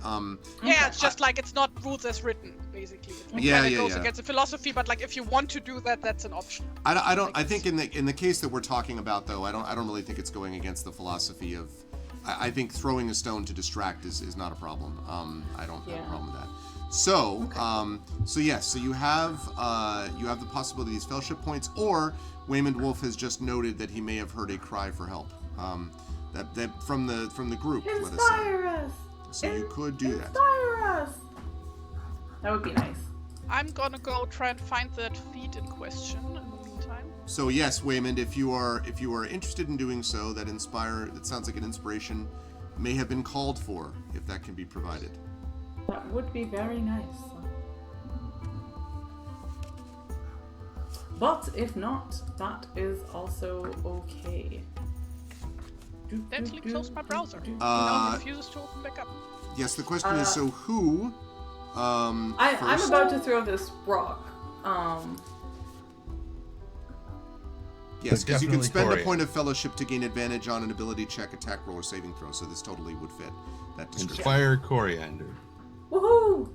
It's just it's not rules as written, basically. It goes against the philosophy, but if you want to do that, that's an option. I think in the case that we're talking about though, I don't really think it's going against the philosophy of. I think throwing a stone to distract is not a problem. I don't have a problem with that. So, so you have the possibility of these fellowship points, or Waymond Wolf has just noted that he may have heard a cry for help. That from the group. Inspire us. So you could do that. Inspire us. That would be nice. I'm gonna go try and find that feat in question in the meantime. So yes, Waymond, if you are interested in doing so, that sounds like an inspiration may have been called for, if that can be provided. That would be very nice. But if not, that is also okay. Accidentally closed my browser. Now refuses to open back up. Yes, the question is, so who? I'm about to throw this rock. Yes, because you can definitely spend a coriander. point of fellowship to gain advantage on an ability check, attack roll, or saving throw. So this totally would fit that description. Inspire coriander. Woohoo!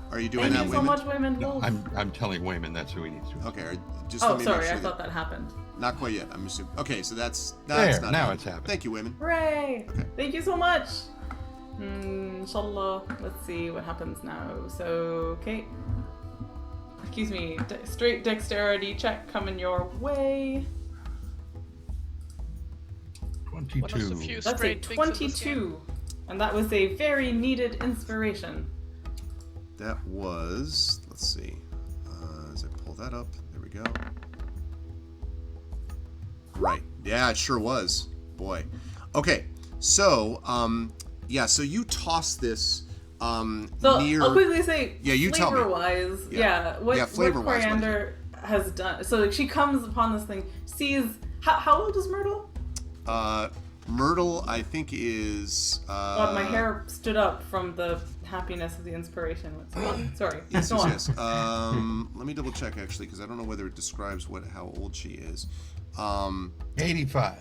Are you doing Thank that, you so Wayman? much, Wayman No, Wolf. I'm telling Wayman that's who he needs to. Okay, just Oh, let me make sorry, sure I thought that happened. Not quite yet. I'm assuming. Okay, so that's There, not now happening. it's happening. Thank you, Wayman. Hooray! Okay. Thank you so much. Inshallah. Let's see what happens now. So, Kate. Excuse me. Straight dexterity check coming your way. 22. One of the few That's a straight things in this game. 22. And that was a very needed inspiration. That was. Let's see. As I pull that up, there we go. Right. Yeah, it sure was. Boy. Okay. So, so you toss this So near. I'll quickly say, Yeah, you tell me. flavor-wise, Yeah. what Flavor-wise, what is it? Coriander has done. So like, she comes upon this thing, sees how old is Myrtle? Myrtle, I think, is. God, my hair stood up from the happiness of the inspiration. Sorry. Yes, Go on. yes. Let me double check actually, because I don't know whether it describes how old she is. 85.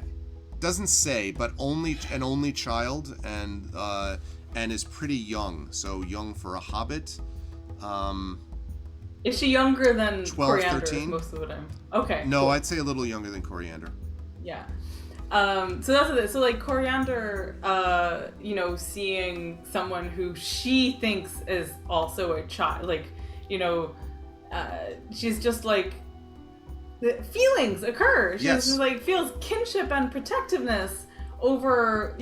Doesn't say, but only child and is pretty young. So young for a hobbit. Is she younger than 12, Coriander 13? most of the time? Okay. No, cool. I'd say a little younger than Coriander. Yeah. So that's it. So like Coriander, seeing someone who she thinks is also a child, like, she's just like, the feelings occur. She's Yes. just, like, feels kinship and protectiveness over,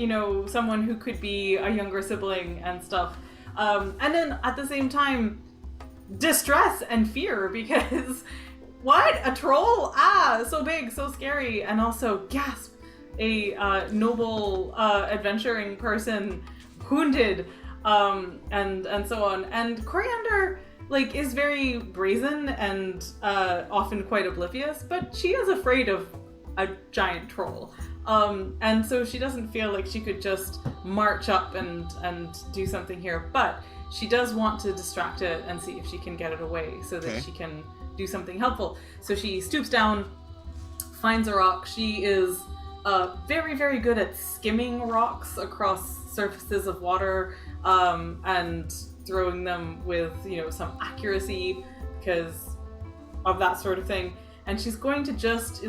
someone who could be a younger sibling and stuff. And then at the same time, distress and fear because what? A troll? So big, so scary, and also gasp. A noble adventuring person wounded, and so on. And Coriander is very brazen and often quite oblivious, but she is afraid of a giant troll. And so she doesn't feel like she could just march up and do something here, but she does want to distract it and see if she can get it away so that she can do something helpful. So she stoops down, finds a rock. She is very, very good at skimming rocks across surfaces of water, and throwing them with, some accuracy because of that sort of thing. And she's going to just,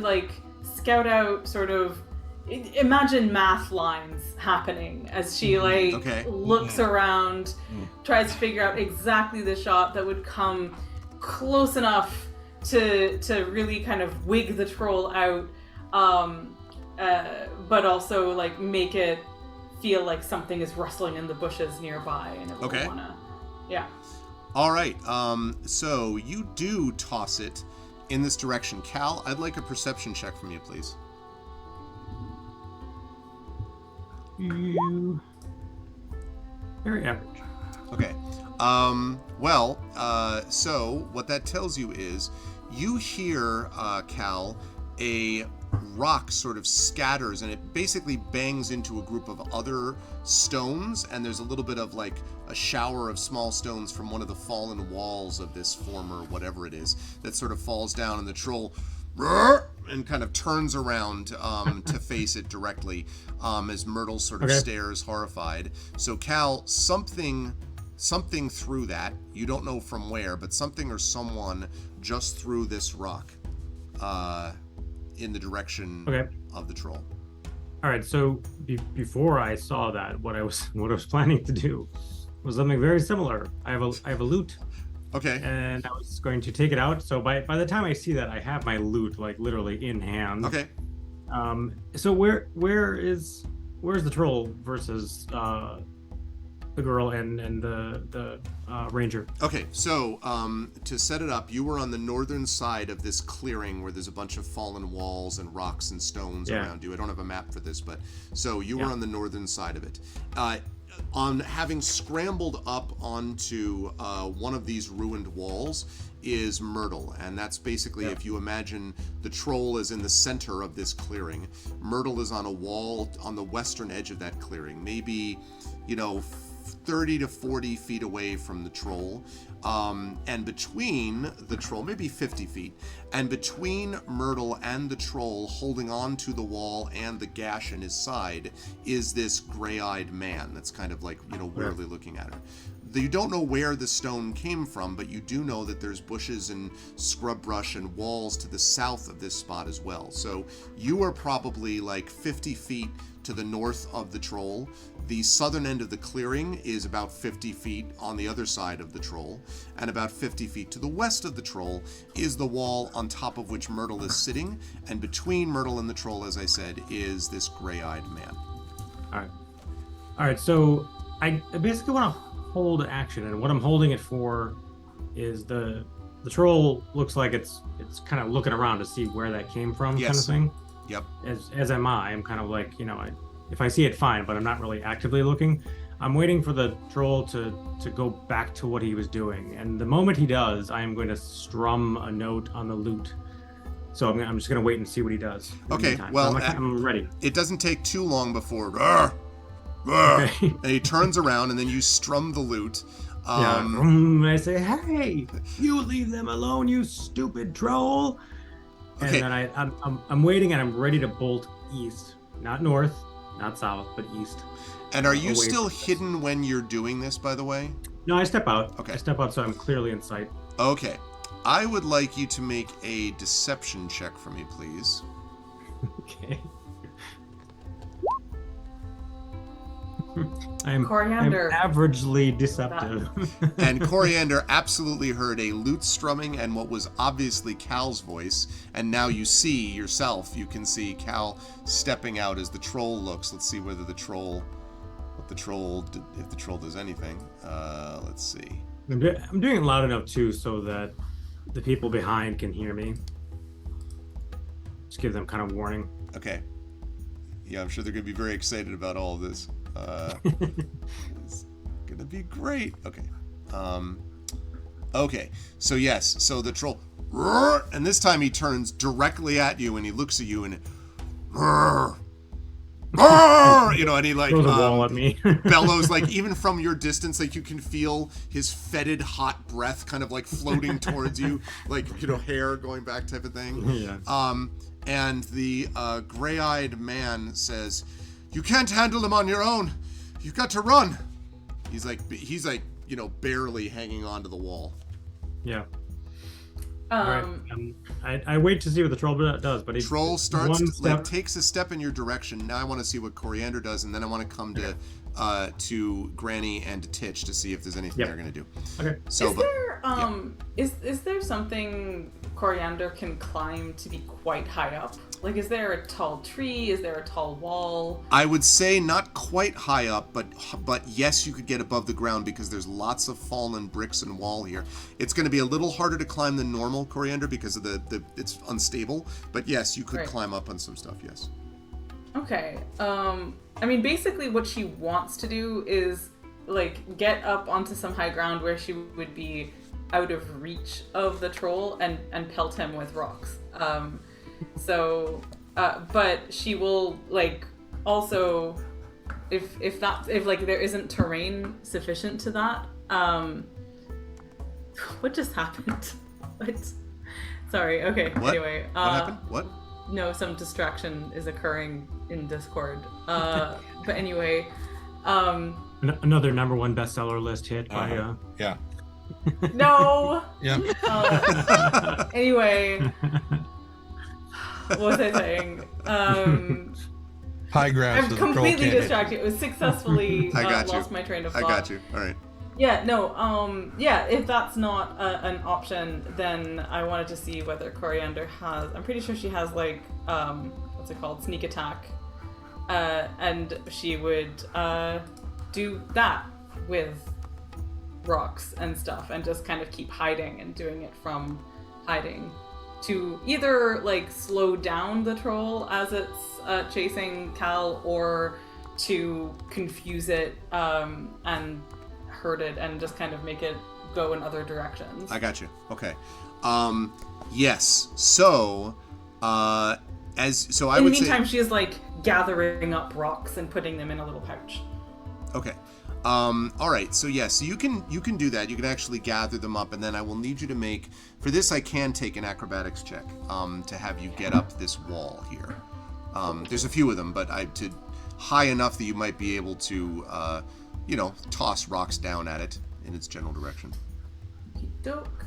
scout out sort of, imagine math lines happening as she, looks around, tries to figure out exactly the shot that would come close enough to really kind of wig the troll out, but also make it feel like something is rustling in the bushes nearby, and it will wanna, All right. So you do toss it in this direction. Cal, I'd like a perception check from you, please. Very average. Okay. So what that tells you is you hear, Cal, a rock sort of scatters and it basically bangs into a group of other stones, and there's a little bit of a shower of small stones from one of the fallen walls of this former whatever it is that sort of falls down, and the troll and kind of turns around to face it directly, as Myrtle sort of stares horrified. So Cal, something threw that, you don't know from where, but something or someone just threw this rock in the direction of the troll. All right, so before I saw that, what I was planning to do was something very similar. I have a loot. Okay. And I was going to take it out. So by the time I see that, I have my loot literally in hand. Okay. So where's the troll versus the girl and the ranger? Okay, so to set it up, you were on the northern side of this clearing where there's a bunch of fallen walls and rocks and stones around you. I don't have a map for this, but so you were on the northern side of it. On having scrambled up onto one of these ruined walls is Myrtle, and that's basically, if you imagine the troll is in the center of this clearing, Myrtle is on a wall on the western edge of that clearing, maybe 30 to 40 feet away from the troll. And between the troll, maybe 50 feet, and between Myrtle and the troll, holding on to the wall and the gash in his side, is this gray-eyed man that's kind of like, weirdly looking at her. You don't know where the stone came from, but you do know that there's bushes and scrub brush and walls to the south of this spot as well. So you are probably like 50 feet to the north of the troll. The southern end of the clearing is about 50 feet on the other side of the troll, and about 50 feet to the west of the troll is the wall on top of which Myrtle is sitting, and between Myrtle and the troll, as I said, is this gray-eyed man. All right, so I basically want to hold action, and what I'm holding it for is the troll looks like it's kind of looking around to see where that came from, kind of thing. Yep. As am I. I'm kind of like, if I see it, fine, but I'm not really actively looking. I'm waiting for the troll to go back to what he was doing, and the moment he does, I am going to strum a note on the lute. So I'm just going to wait and see what he does. Okay, well, so I'm ready. It doesn't take too long before, "Rrr, rrr," Okay. and he turns around, and then you strum the lute. I say, "Hey, you leave them alone, you stupid troll!" And Okay. then I'm waiting, and I'm ready to bolt east, not north, not south, but east. And are you away still from this. hidden when you're doing this, by the way? No, I step out. Okay. I step out so I'm clearly in sight. Okay. I would like you to make a deception check for me, please. Okay. I'm Coriander. averagely deceptive. And Coriander absolutely heard a lute strumming and what was obviously Cal's voice. And now you see yourself. You can see Cal stepping out as the troll looks. Let's see whether if the troll does anything. Let's see. I'm doing it loud enough too, so that the people behind can hear me. Just give them kind of warning. Okay. Yeah, I'm sure they're going to be very excited about all of this. It's going to be great. Okay. Okay. So yes. So the troll, and this time he turns directly at you and he looks at you and, and he like Throws a wall at me. bellows, like even from your distance, like you can feel his fetid hot breath kind of like floating towards you, like, hair going back type of thing. Yeah. And the gray-eyed man says, "You can't handle him on your own. You've got to run." He's like, barely hanging onto the wall. Yeah. All right. I wait to see what the troll does, but he Troll starts one step. takes a step in your direction. Now I want to see what Coriander does, and then I want to come to Granny and to Titch to see if there's anything they're gonna do. Okay. So, Is there something Coriander can climb to be quite high up? Like, is there a tall tree? Is there a tall wall? I would say not quite high up, but yes, you could get above the ground because there's lots of fallen bricks and wall here. It's going to be a little harder to climb than normal, Coriander, because of it's unstable. But yes, you could climb up on some stuff. Yes. Okay. I mean, basically, what she wants to do is like get up onto some high ground where she would be out of reach of the troll and pelt him with rocks. But she will like also if like there isn't terrain sufficient to that. What just happened? What? Sorry. Okay. What? Anyway. What happened? What? No, some distraction is occurring in Discord. But anyway. Another #1 bestseller list hit by. Yeah. No. Yeah. Anyway. What was I saying? High ground. I'm completely distracted. It was successfully I got you. lost my train of thought. I got you. All right. Yeah, no, yeah, if that's not an option, then I wanted to see whether Coriander has, I'm pretty sure she has, like, what's it called, sneak attack, and she would do that with rocks and stuff, and just kind of keep hiding and doing it from hiding, to either, like, slow down the troll as it's chasing Cal, or to confuse it, and hurt it and just kind of make it go in other directions. I got you. Okay. Yes. So, I would say. In the meantime, she is like gathering up rocks and putting them in a little pouch. Okay. All right, so you can do that. You can actually gather them up, and then I will need you to make, for this I can take an acrobatics check to have you get up this wall here. There's a few of them, but to high enough that you might be able to, toss rocks down at it in its general direction. Doke.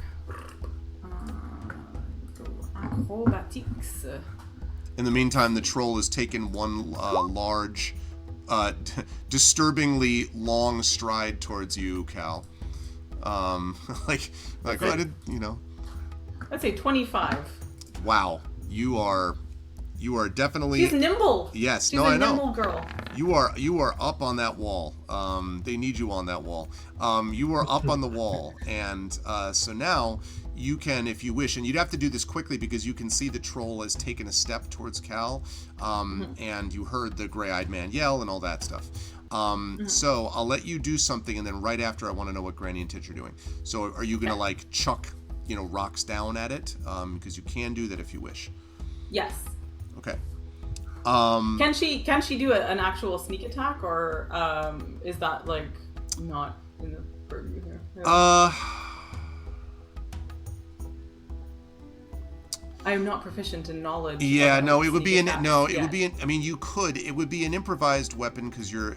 Go acrobatics. In the meantime, the troll has taken one large, disturbingly long stride towards you, Cal. Like okay. what did I'd say 25. Wow, you are definitely. She's nimble. Yes, She's no, a I know. Nimble girl. You are up on that wall. They need you on that wall. You are up on the wall, and so now you can, if you wish, and you'd have to do this quickly because you can see the troll has taken a step towards Cal, and you heard the gray-eyed man yell and all that stuff. So I'll let you do something, and then right after I want to know what Granny and Titch are doing. So are you gonna chuck, rocks down at it? Because you can do that if you wish. Yes. Okay. Can she do an actual sneak attack, or is that not in the purview here? Yeah. I'm not proficient in knowledge. Yeah, no, it would be attacks. it would be I mean, you could. It would be an improvised weapon because you're.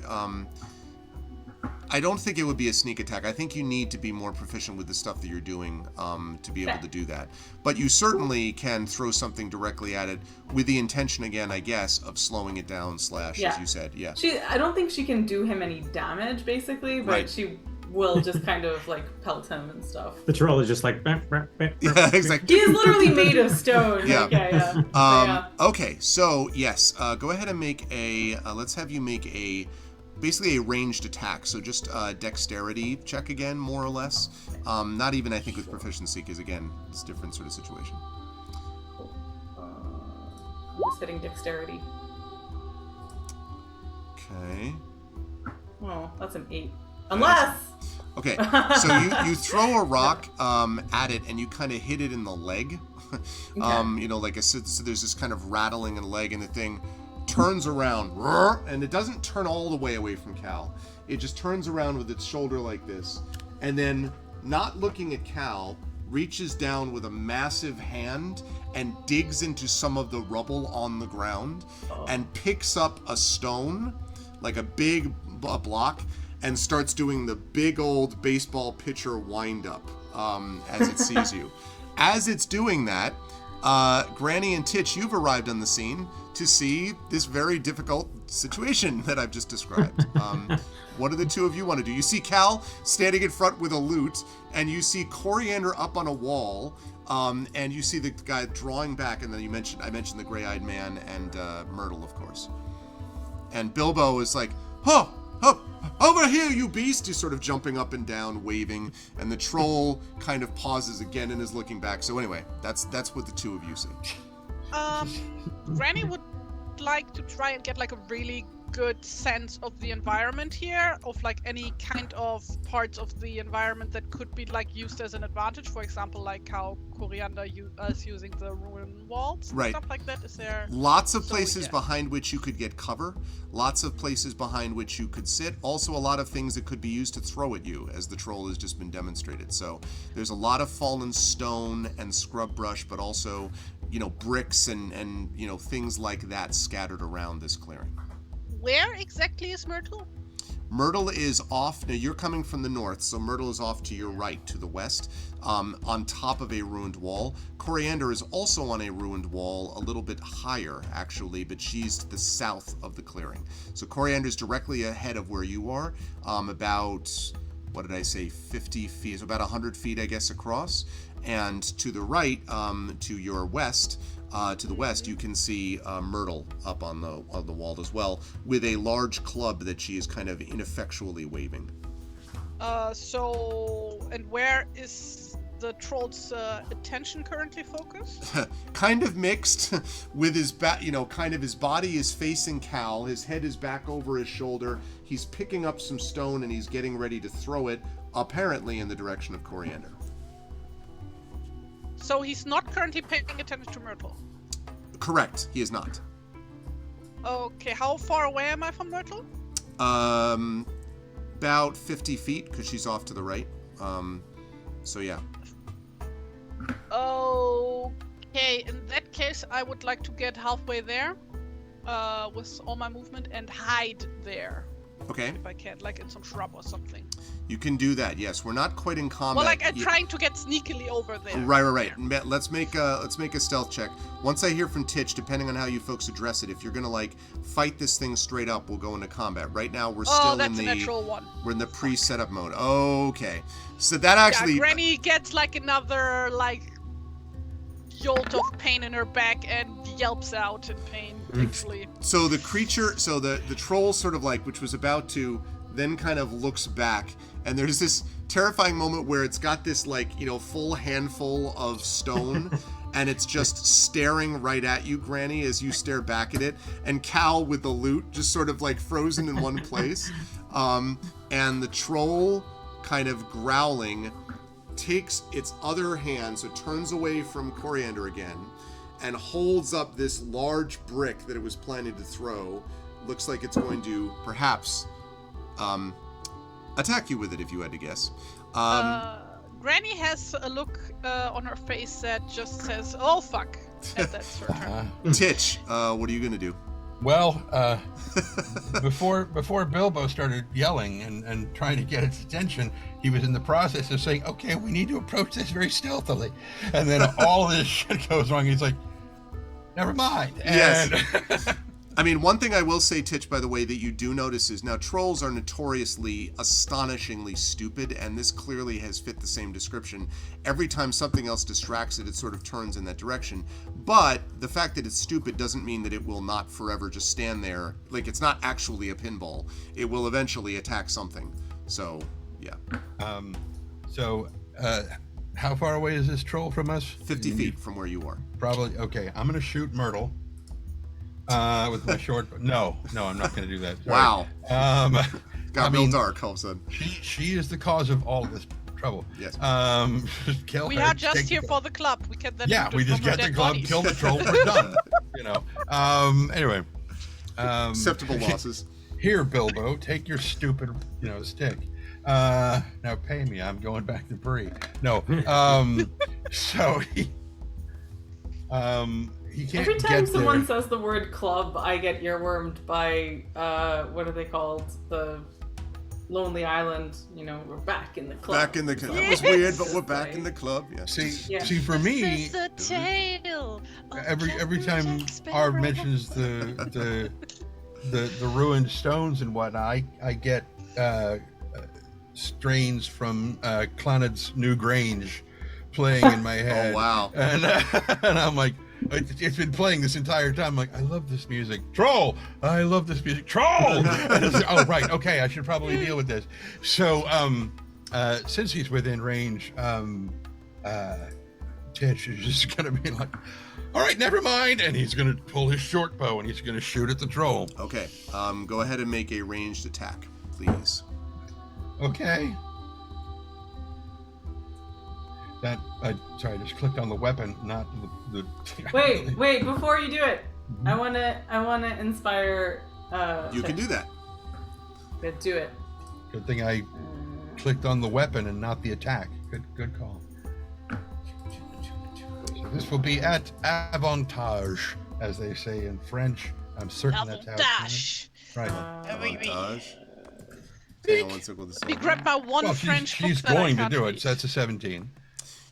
I don't think it would be a sneak attack. I think you need to be more proficient with the stuff that you're doing to be able to do that. But you certainly can throw something directly at it with the intention, again, I guess, of slowing it down / as you said. Yeah. I don't think she can do him any damage, basically, but she will just kind of pelt him and stuff. The troll is just like. Yeah, exactly. He is literally made of stone. Yeah. Okay, so yes, go ahead and make a. Let's have you make basically a ranged attack. So just dexterity check again, more or less. Not even I think with proficiency, because again, it's a different sort of situation. I'm just hitting dexterity. Okay. Oh, that's an 8. Unless. Okay, so you throw a rock at it and you kind of hit it in the leg. Okay. So there's this kind of rattling in the leg, and the thing turns around, and it doesn't turn all the way away from Cal. It just turns around with its shoulder like this, and then, not looking at Cal, reaches down with a massive hand and digs into some of the rubble on the ground and picks up a stone, like a big block, and starts doing the big old baseball pitcher wind-up as it sees you. As it's doing that, Granny and Titch, you've arrived on the scene to see this very difficult situation that I've just described. What do the two of you want to do? You see Cal standing in front with a lute, and you see Coriander up on a wall, and you see the guy drawing back, and then I mentioned the gray-eyed man and Myrtle, of course. And Bilbo is like, "Oh, over here, you beast!" He's sort of jumping up and down, waving, and the troll kind of pauses again and is looking back. So anyway, that's what the two of you see. Granny would like to try and get a really good sense of the environment here, of any kind of parts of the environment that could be used as an advantage. For example, how Coriander is using the ruin walls, right? Stuff like that. Is there lots of places behind which you could get cover, lots of places behind which you could sit, also a lot of things that could be used to throw at you, as the troll has just been demonstrated. So there's a lot of fallen stone and scrub brush, but also bricks and things like that scattered around this clearing. Where exactly is Myrtle? Myrtle is off. Now you're coming from the north, so Myrtle is off to your right, to the west, on top of a ruined wall. Coriander is also on a ruined wall, a little bit higher, actually, but she's to the south of the clearing. So Coriander's directly ahead of where you are, about, 50 feet, so about 100 feet, I guess, across. And to the right, to your west, to the west, you can see Myrtle up on the wall as well, with a large club that she is kind of ineffectually waving. And where is the troll's attention currently focused? Kind of mixed, with his his body is facing Cal, his head is back over his shoulder, he's picking up some stone and he's getting ready to throw it, apparently in the direction of Coriander. So he's not currently paying attention to Myrtle? Correct, he is not. Okay, how far away am I from Myrtle? about 50 feet because she's off to the right. So yeah. Okay, in that case, I would like to get halfway there with all my movement and hide there. Okay. If I can, like in some shrub or something. You can do that. Yes, we're not quite in combat. Well, like I'm trying to get sneakily over there. Right. Let's make a stealth check. Once I hear from Titch, depending on how you folks address it, if you're gonna like fight this thing straight up, we'll go into combat. Right now, we're still that's in a the natural one. We're in the pre-setup mode. Okay, so that actually. Yeah, Granny gets like another like jolt of pain in her back and yelps out in pain. Actually. So the creature, the troll, sort of like, which was about to, then kind of looks back, and there's this terrifying moment where it's got this like full handful of stone. And it's just staring right at you, Granny, as you stare back at it. And Cal with the loot just sort of like frozen in one place. And the troll, kind of growling, takes its other hand, so it turns away from Coriander again, and holds up this large brick that it was planning to throw. Looks like it's going to perhaps attack you with it, if you had to guess. Granny has a look on her face that just says, "Oh fuck," and that's her turn. Titch, what are you gonna do? Well, before Bilbo started yelling and trying to get its attention, he was in the process of saying, "Okay, we need to approach this very stealthily," and then all this shit goes wrong. He's like, "Never mind." And yes. I mean, one thing I will say, Titch, by the way, that you do notice is now trolls are notoriously, astonishingly stupid, and this clearly has fit the same description. Every time something else distracts it, it sort of turns in that direction. But the fact that it's stupid doesn't mean that it will not forever just stand there. Like, it's not actually a pinball. It will eventually attack something. So, yeah. How far away is this troll from us? 50 feet from where you are. Probably. Okay, I'm going to shoot Myrtle. With my short. No, I'm not going to do that. Sorry. Wow. Got real dark all of a sudden. She is the cause of all of this trouble. Yes. Kill We her, are just take here the- for the club. We can then. Yeah, we just get the club, kill the troll, we're done. Anyway. Acceptable losses. Here, Bilbo, take your stupid, stick. Now pay me. I'm going back to Bree. No. So he can't Every time get someone there. says the word club, I get earwormed by, what are they called? The Lonely Island, we're back in the club. Back in the club. That was weird, but we're back in the club. Yes. See, for me, every time Arv mentions the ruined stones and whatnot, I get strains from Clonid's New Grange playing in my head. Oh, wow. And I'm like, it's been playing this entire time. I'm like, I love this music. Troll! I love this music. Troll! And it's like, oh, right. Okay, I should probably deal with this. So, since he's within range, Titch is just going to be like, all right, never mind. And he's going to pull his short bow and he's going to shoot at the troll. Okay. Go ahead and make a ranged attack, please. Okay. I just clicked on the weapon, not the Wait! Before you do it, I wanna inspire. You can do that. Yeah, do it. Good thing I clicked on the weapon and not the attack. Good call. So this will be at avantage, as they say in French. I'm certain that's how it's done. Right. Avantage. Hang on one second, Let me grab my one French she's book that going I to can't do read. it, so that's a 17.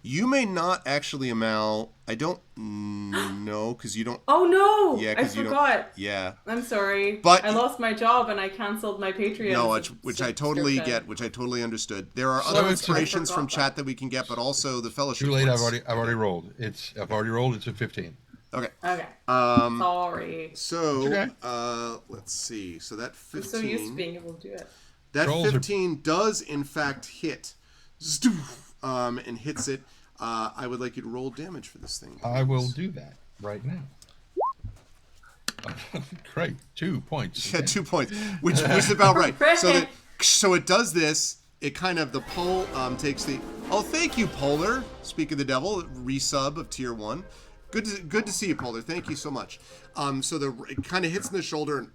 You may not actually, Amal. I don't know, because you don't... Oh no! Yeah, I 'cause you don't- forgot. Yeah. I'm sorry. But- I lost my job and I canceled my Patreon. No, which I totally subscription. get, which I totally understood. There are So other it's- inspirations I from forgot chat that we can get, but also the fellowship Too late. ones. I've already rolled. I've already rolled. It's a 15. Okay. Okay. Sorry. So, Okay. let's see. So that 15... I'm so used to being able to do it. That Trolls 15 does, in fact, hit. And hits it. I would like you to roll damage for this thing. I will do that right now. Great. 2 points. Yeah, 2 points, which is about right. So it does this. It kind of, the pole takes the... Oh, thank you, Polar. Speak of the devil, resub of tier 1. Good to see you, Polder. Thank you so much. So it kind of hits in the shoulder and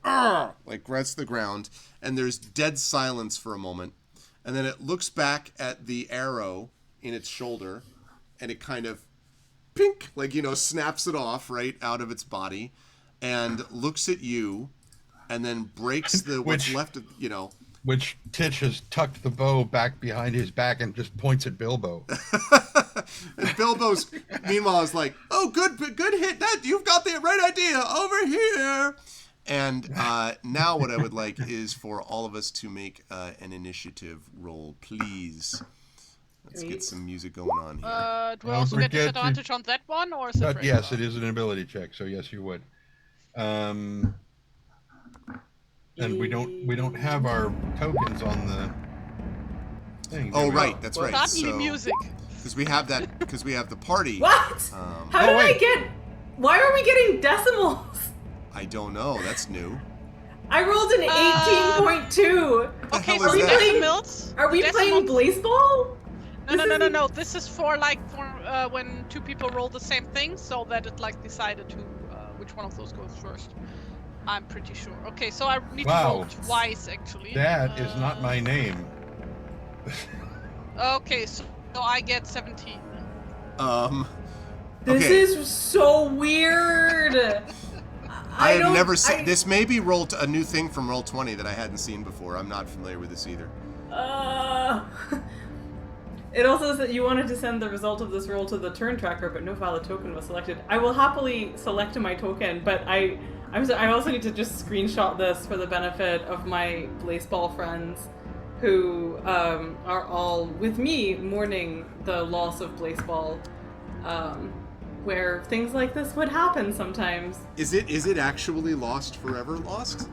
like rests the ground, and there's dead silence for a moment, and then it looks back at the arrow in its shoulder, and it kind of pink, like snaps it off right out of its body, and looks at you, and then breaks what's left of Which Titch has tucked the bow back behind his back and just points at Bilbo. And Bilbo's meanwhile is like, "Oh, good hit! That you've got the right idea over here." And now what I would like is for all of us to make an initiative roll, please. Let's get some music going on here. Do we also get disadvantage on that one, or is it? Yes, it is an ability check, so yes, you would. And we don't have our tokens on the thing. Oh, right, that's right. Suddenly music. Because we have the party. What? How did I get? Why are we getting decimals? I don't know. That's new. I rolled an 18.2. Okay, so Are we playing Blazeball? No. This is for when two people roll the same thing, so that it decided which one of those goes first. I'm pretty sure. Okay, so I need to roll twice actually. That is not my name. Okay, so I get 17. This is so weird. I have never seen this. May be a new thing from Roll20 that I hadn't seen before. I'm not familiar with this either. It also says that you wanted to send the result of this roll to the turn tracker, but no valid token was selected. I will happily select my token, but I also need to just screenshot this for the benefit of my Blazeball friends who are all with me mourning the loss of Blazeball, where things like this would happen sometimes. Is it actually lost forever? Lost?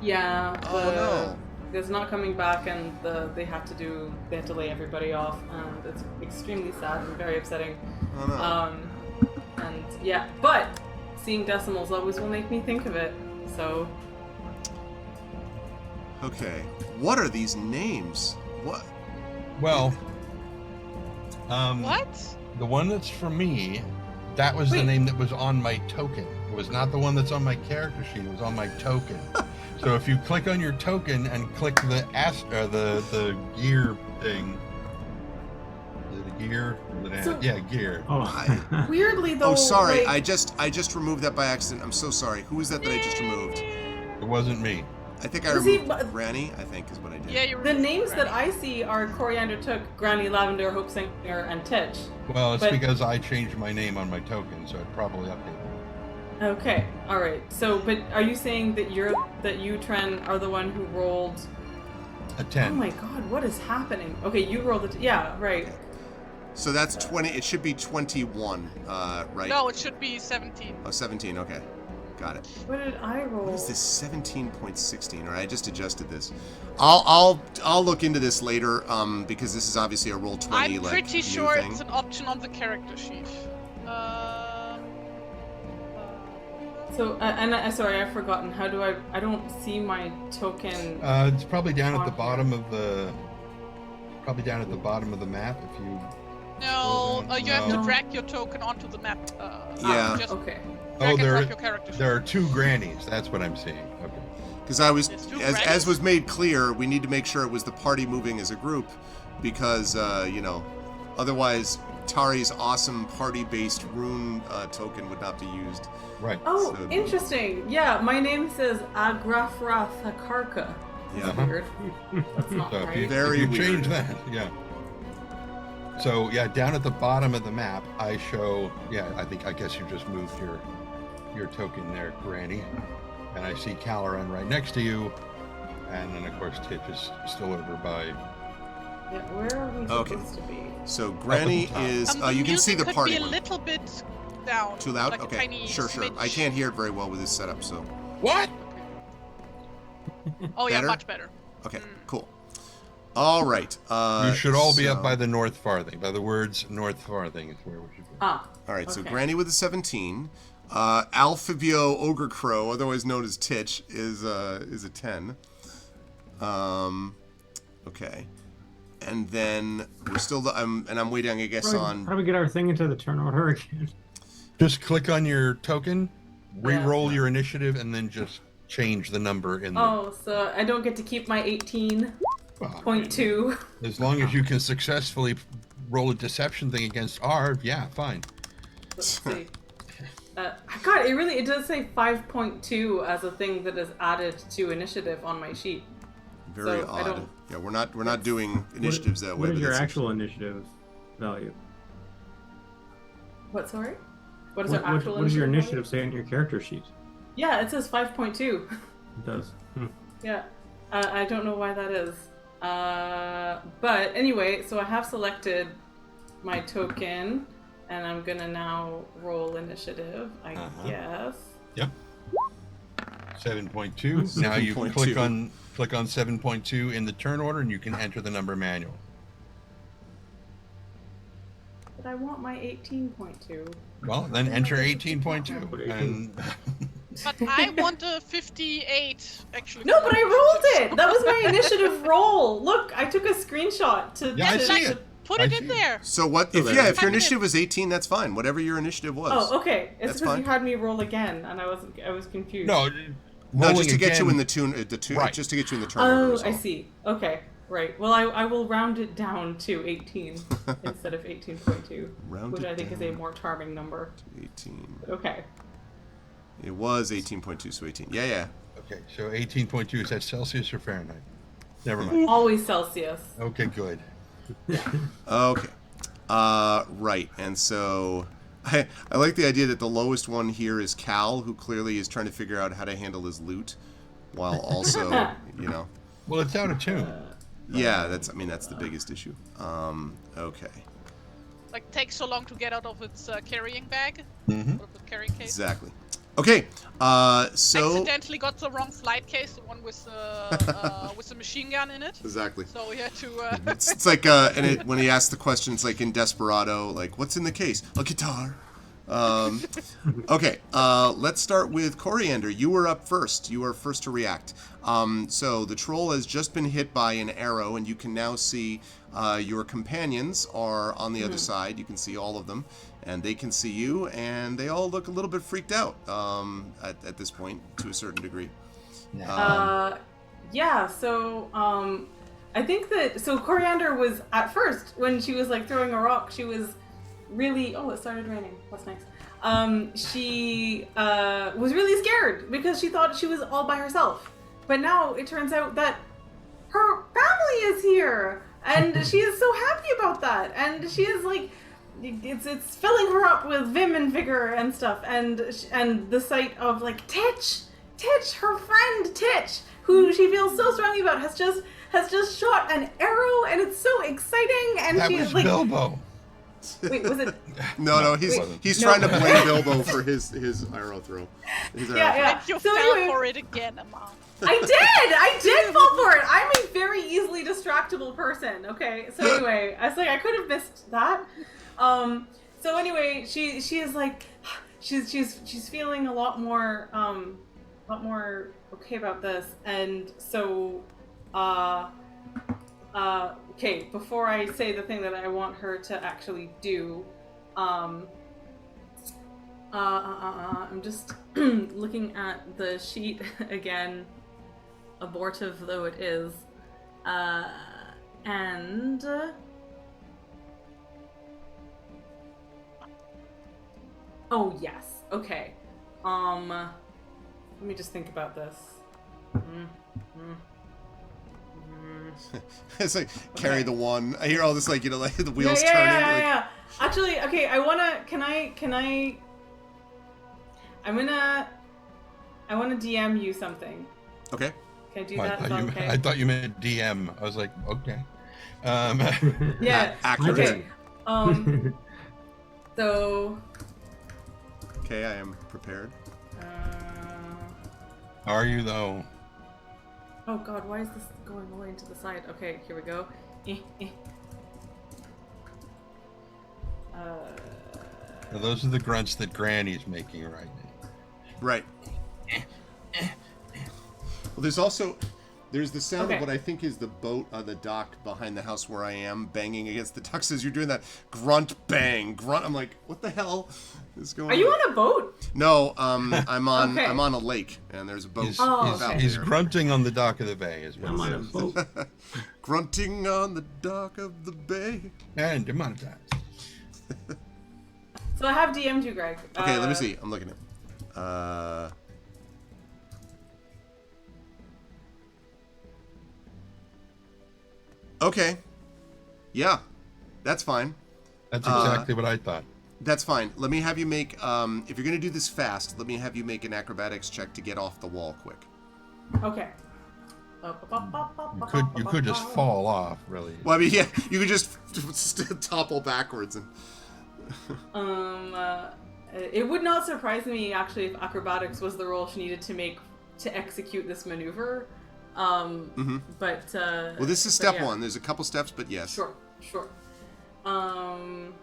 Yeah. Oh no. It's not coming back, and they have to lay everybody off, and it's extremely sad and very upsetting. Oh no. And yeah, but seeing decimals always will make me think of it. So. Okay, what are these names? What? Well, what? The one that's for me, that was the name that was on my token. It was not the one that's on my character sheet. It was on my token. So if you click on your token and click the gear thing, is it a gear? Yeah, gear. Oh. Weirdly though. Oh, sorry. I just removed that by accident. I'm so sorry. Who is that I just removed? It wasn't me. I think I removed Granny. I think is what I did. Yeah, the names that I see are Coriander Took, Granny, Lavender, Hope Singer, and Titch. Well, it's because I changed my name on my token, so it probably updated. Okay, all right. So, but are you saying that you, Tren, are the one who rolled a 10? Oh my God, what is happening? Okay, you rolled it. Yeah, right. So that's 20. It should be 21, right? No, it should be 17. Oh, 17. Okay, got it. What did I roll? What is this 17.16? All right, I just adjusted this. I'll look into this later, because this is obviously a Roll20 I'm pretty sure thing. it's an option on the character sheet. So, sorry, I've forgotten. How do I don't see my token. It's probably down at the bottom of the map if you. No, you have to drag your token onto the map. Yeah. Okay. There are two grannies. That's what I'm seeing. Okay. Because I was, as was made clear, we need to make sure it was the party moving as a group, because otherwise Tari's awesome party-based rune token would not be used. Right. Oh, so, interesting. Yeah, my name says Agrafra Thakarka. Yeah. Weird. That's not so right. If Very you weird. change that, yeah. So yeah, down at the bottom of the map, I show. Yeah, I guess you just moved your token there, Granny, and I see Caloran right next to you, and then of course Titch is still over by. Yeah, where are we supposed to be? So Granny is. You can see the party. Could be a little bit down. Too loud? Like Okay. a tiny Sure. smidge. I can't hear it very well with this setup, so. What? Oh yeah, Better? much better. Okay. Cool. All right. You should all be up by the North Farthing. By the words North Farthing is where we should be. Ah. All right. So okay. Granny with a 17. Alphibio Ogre Crow, otherwise known as Titch, is a 10. Okay. And then we're still. I'm waiting, I guess, on. How do we get our thing into the turn order again? Just click on your token, re-roll Yeah. your initiative, and then just change the number in the... Oh, so I don't get to keep my 18.2. As long as you can successfully roll a deception thing against R, yeah, fine. Let's see. God, it does say 5.2 as a thing that is added to initiative on my sheet. Very So I odd. don't- Yeah, we're not doing initiatives that way. What is but your that's- actual initiative value? What, sorry? What is What, our actual what does your value? initiative say on your character sheet? Yeah, it says 5.2. It does. Yeah. I don't know why that is. But anyway, so I have selected my token, and I'm gonna now roll initiative, I guess. Yep. 7.2. Now you 7.2. click on 7.2 in the turn order, and you can enter the number manual. But I want my 18.2. Well, then enter 18.2. And But I want a 58, actually. No, but I rolled it! That was my initiative roll! Look, I took a screenshot to... Yeah, I to- see to- it. Put I it see in it. there. So what? If there. your Type it initiative in. was 18, that's fine. Whatever your initiative was. Oh, okay. It's That's because fine. you had me roll again, and I was confused. no, No, rolling just to get you again- in the tune. Right. Just to get you in the turn order. Oh, is I all. see. Okay, right. Well, I will round it down to 18 instead of 18.2, Round which it I think is a down. more charming number. 18. Okay. It was 18.2, so 18. Yeah, yeah. Okay, so 18.2, is that Celsius or Fahrenheit? Never mind. Always Celsius. Okay, good. Okay. Right. And so I like the idea that the lowest one here is Cal, who clearly is trying to figure out how to handle his loot, while also, Well, it's out of tune. yeah, that's the biggest issue. Okay. Like, takes so long to get out of its carrying bag. Mm-hmm. Out of the carrying case. Exactly. Okay. So Accidentally got the wrong flight case, the one with the machine gun in it. exactly. So we had to. It's like when he asks the question, it's like in Desperado, like, what's in the case? A guitar. Okay, let's start with Coriander. You were up first. You are first to react. So the troll has just been hit by an arrow, and you can now see your companions are on the other side. You can see all of them, and they can see you, and they all look a little bit freaked out at this point, to a certain degree. Yeah, so, I think that, so Coriander was, at first, when she was, like, throwing a rock, she was really, oh, it started raining, that's nice. She was really scared, because she thought she was all by herself. But now, it turns out that her family is here, and she is so happy about that, and she is, like, it's filling her up with vim and vigor and stuff, and the sight of, like, Titch, her friend Titch, who she feels so strongly about, has just shot an arrow, and it's so exciting, and That she's was like, Bilbo. wait, was it? No, he's No. trying to blame Bilbo for his arrow throw. His arrow Yeah, throw. yeah. You So fell anyway- for it again, Emma. I did fall for it. I'm a very easily distractible person. Okay, so anyway, I was like, I could have missed that. So anyway, she is like, she's feeling a lot more okay about this, and so okay, before I say the thing that I want her to actually do, I'm just looking at the sheet again, abortive though it is, and oh yes, okay. Let me just think about this. It's like carry the one. I hear all this, like, like the wheels yeah, turning. Yeah, like, yeah. Actually, okay. I wanna DM you something. Okay. Can I do I that? Is that okay? thought you meant DM. I was like, okay. Yeah. Accurate. Okay. So. Okay, I am prepared. Are you though? Oh God, why is this going away into the side? Okay, here we go. Those are the grunts that Granny's making right now. Right. Well, there's also There's the sound of Okay. what I think is the boat on the dock behind the house where I am banging against the docks as you're doing that grunt bang grunt. I'm like, what the hell is going on? Are you on a boat? No, I'm on Okay. I'm on a lake and there's a boat. okay. He's grunting on the dock of the bay, is what I'm it on a is. boat. Grunting on the dock of the bay. And demonetized. So I have DM'd you, Greg. Okay, let me see. I'm looking at. Okay. Yeah, that's fine. That's exactly what I thought. That's fine. Let me have you make. If you're gonna do this fast, let me have you make an acrobatics check to get off the wall quick. Okay. You could just fall off, really. Well, I mean, yeah, you could just topple backwards and. It would not surprise me actually if acrobatics was the roll she needed to make to execute this maneuver. But Well, this is step yeah. one. There's a couple steps, but yes. Sure. Okay.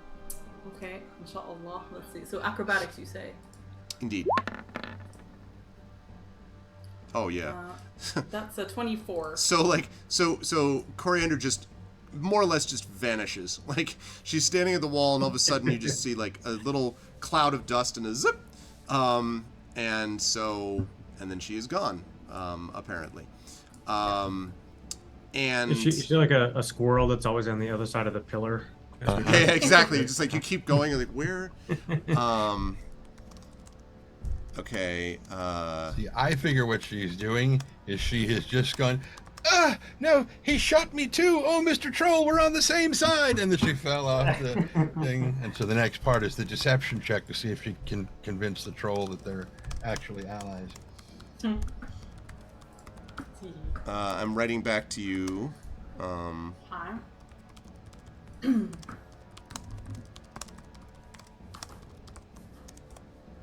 Inshallah. Let's see. So acrobatics, you say? Indeed. Oh yeah. That's a 24. So Coriander just more or less just vanishes. Like she's standing at the wall, and all of a sudden you just see like a little cloud of dust and a zip, and then she is gone, apparently. And Is she like a squirrel that's always on the other side of the pillar? yeah, exactly. Just like you keep going, and like where? Okay. See, I figure what she's doing is she has just gone, no, he shot me too. Oh, Mr. Troll, we're on the same side. And then she fell off the thing. And so the next part is the deception check to see if she can convince the troll that they're actually allies. I'm writing back to you. Hi.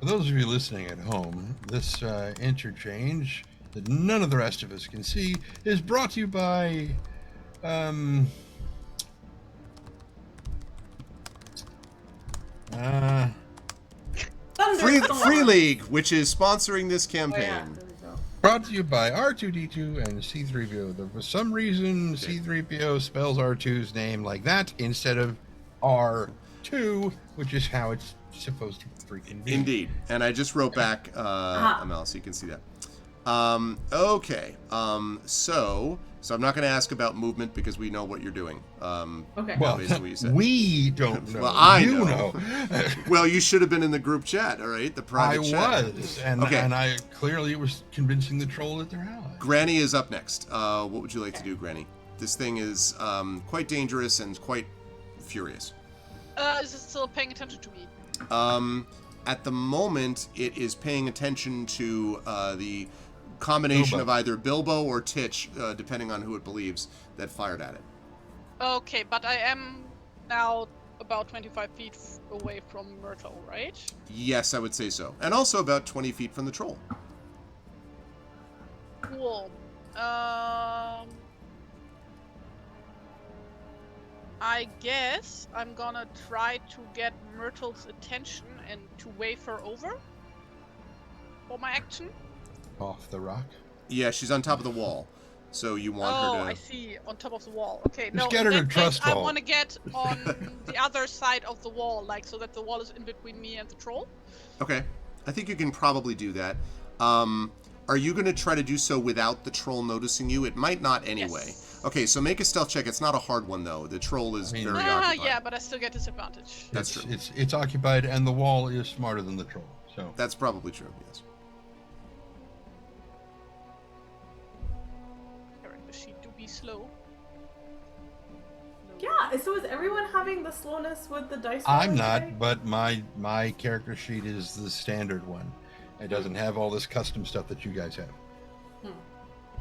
For those of you listening at home, this interchange that none of the rest of us can see is brought to you by Free League, which is sponsoring this campaign. Oh, yeah. There we go. brought to you by R2D2 and C3PO. For some reason, C3PO spells R2's name like that instead of R2, which is how it's supposed to freaking be. Indeed. And I just wrote back ML, so you can see that. Okay. So I'm not going to ask about movement because we know what you're doing. Okay. Well, basically what you said. we don't know. Well, I you know. Well, you should have been in the group chat, all right? The I private chat. was, and Okay. I clearly was convincing the troll that they're allies. Granny is up next. What would you like to do, Granny? This thing is quite dangerous and quite furious. Is it still paying attention to me? At the moment, it is paying attention to the combination Bilbo. of either Bilbo or Titch, depending on who it believes, that fired at it. Okay, but I am now about 25 feet away from Myrtle, right? Yes, I would say so. And also about 20 feet from the troll. Cool. I guess I'm gonna try to get Myrtle's attention and to wave her over for my action. Off the rock. Yeah, she's on top of the wall. So you want her to... I see. On top of the wall. Okay, Just no, get her in to that case, trust I fall. want to get on the other side of the wall, like so that the wall is in between me and the troll. Okay. I think you can probably do that. Are you going to try to do so without the troll noticing you? It might not anyway. Yes. Okay, so make a stealth check. It's not a hard one, though. The troll is very occupied. Yeah, but I still get disadvantage. That's true. It's occupied, and the wall is smarter than the troll. So That's probably true, yes. Character sheet to be slow. No. Yeah, so is everyone having the slowness with the dice? I'm rolling not, today? but my character sheet is the standard one. It doesn't have all this custom stuff that you guys have.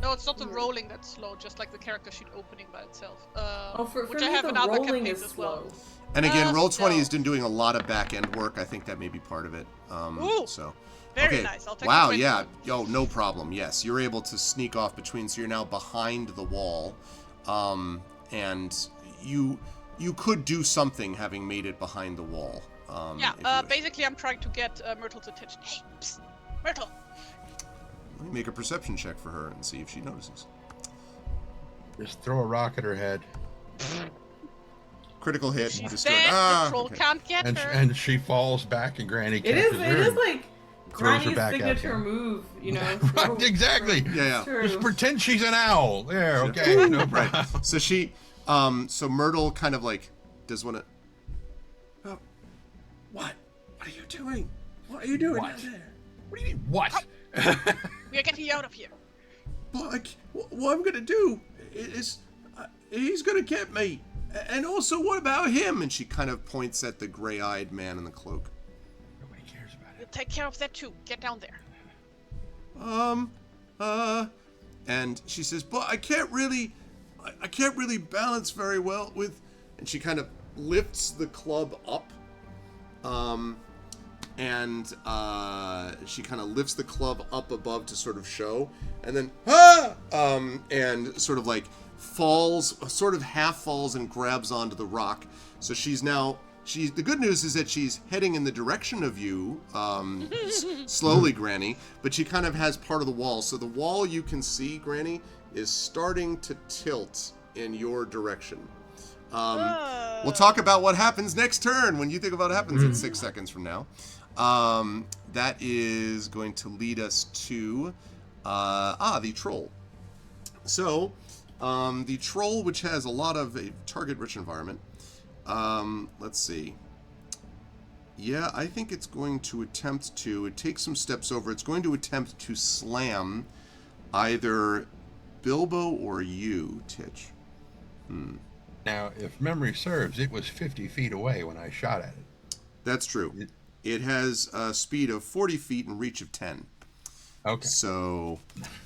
No, it's not the rolling that's slow, just like the character sheet opening by itself. For which me, I have the in other rolling campaigns is as well. slow. And again, Roll20 still. has been doing a lot of back-end work. I think that may be part of it. Ooh, So, very okay. nice. I'll take Wow, the 20. yeah. Yo, no problem. Yes, you're able to sneak off between, so you're now behind the wall. And you could do something having made it behind the wall. If you wish. Basically I'm trying to get Myrtle's attention. Hey, psst, Myrtle! Let me make a perception check for her and see if she notices. Just throw a rock at her head. Critical hit. She's Destroyed. dead. The troll Okay. can't get And, her. and she falls back, and Granny It is. catches her. It is and like throws her Granny's back at signature him. move. You know. Right, exactly. Yeah. True. Just pretend she's an owl. There, Yeah. okay, no problem. Right. So she, so Myrtle kind of like does want to. Oh, what? What are you doing? What are you doing What? down there? What do you mean, what? We are getting you out of here. Like, what I'm gonna do is, he's gonna get me. And also, what about him? And she kind of points at the gray-eyed man in the cloak. Nobody cares about We'll it. take care of that too. Get down there. And she says, but I can't really balance very well with, and she kind of lifts the club up, and she kind of lifts the club up above to sort of show, and then, and sort of like falls, sort of half falls and grabs onto the rock. So the good news is that she's heading in the direction of you, slowly, Granny, but she kind of has part of the wall. So the wall you can see, Granny, is starting to tilt in your direction. We'll talk about what happens next turn when you think about what happens in 6 seconds from now. That is going to lead us to the troll. So the troll, which has a lot of a target-rich environment. Let's see. Yeah, I think it's going to attempt to. It takes some steps over. It's going to attempt to slam either Bilbo or you, Titch. Now, if memory serves, it was 50 feet away when I shot at it. That's true. It has a speed of 40 feet and reach of 10. Okay. So,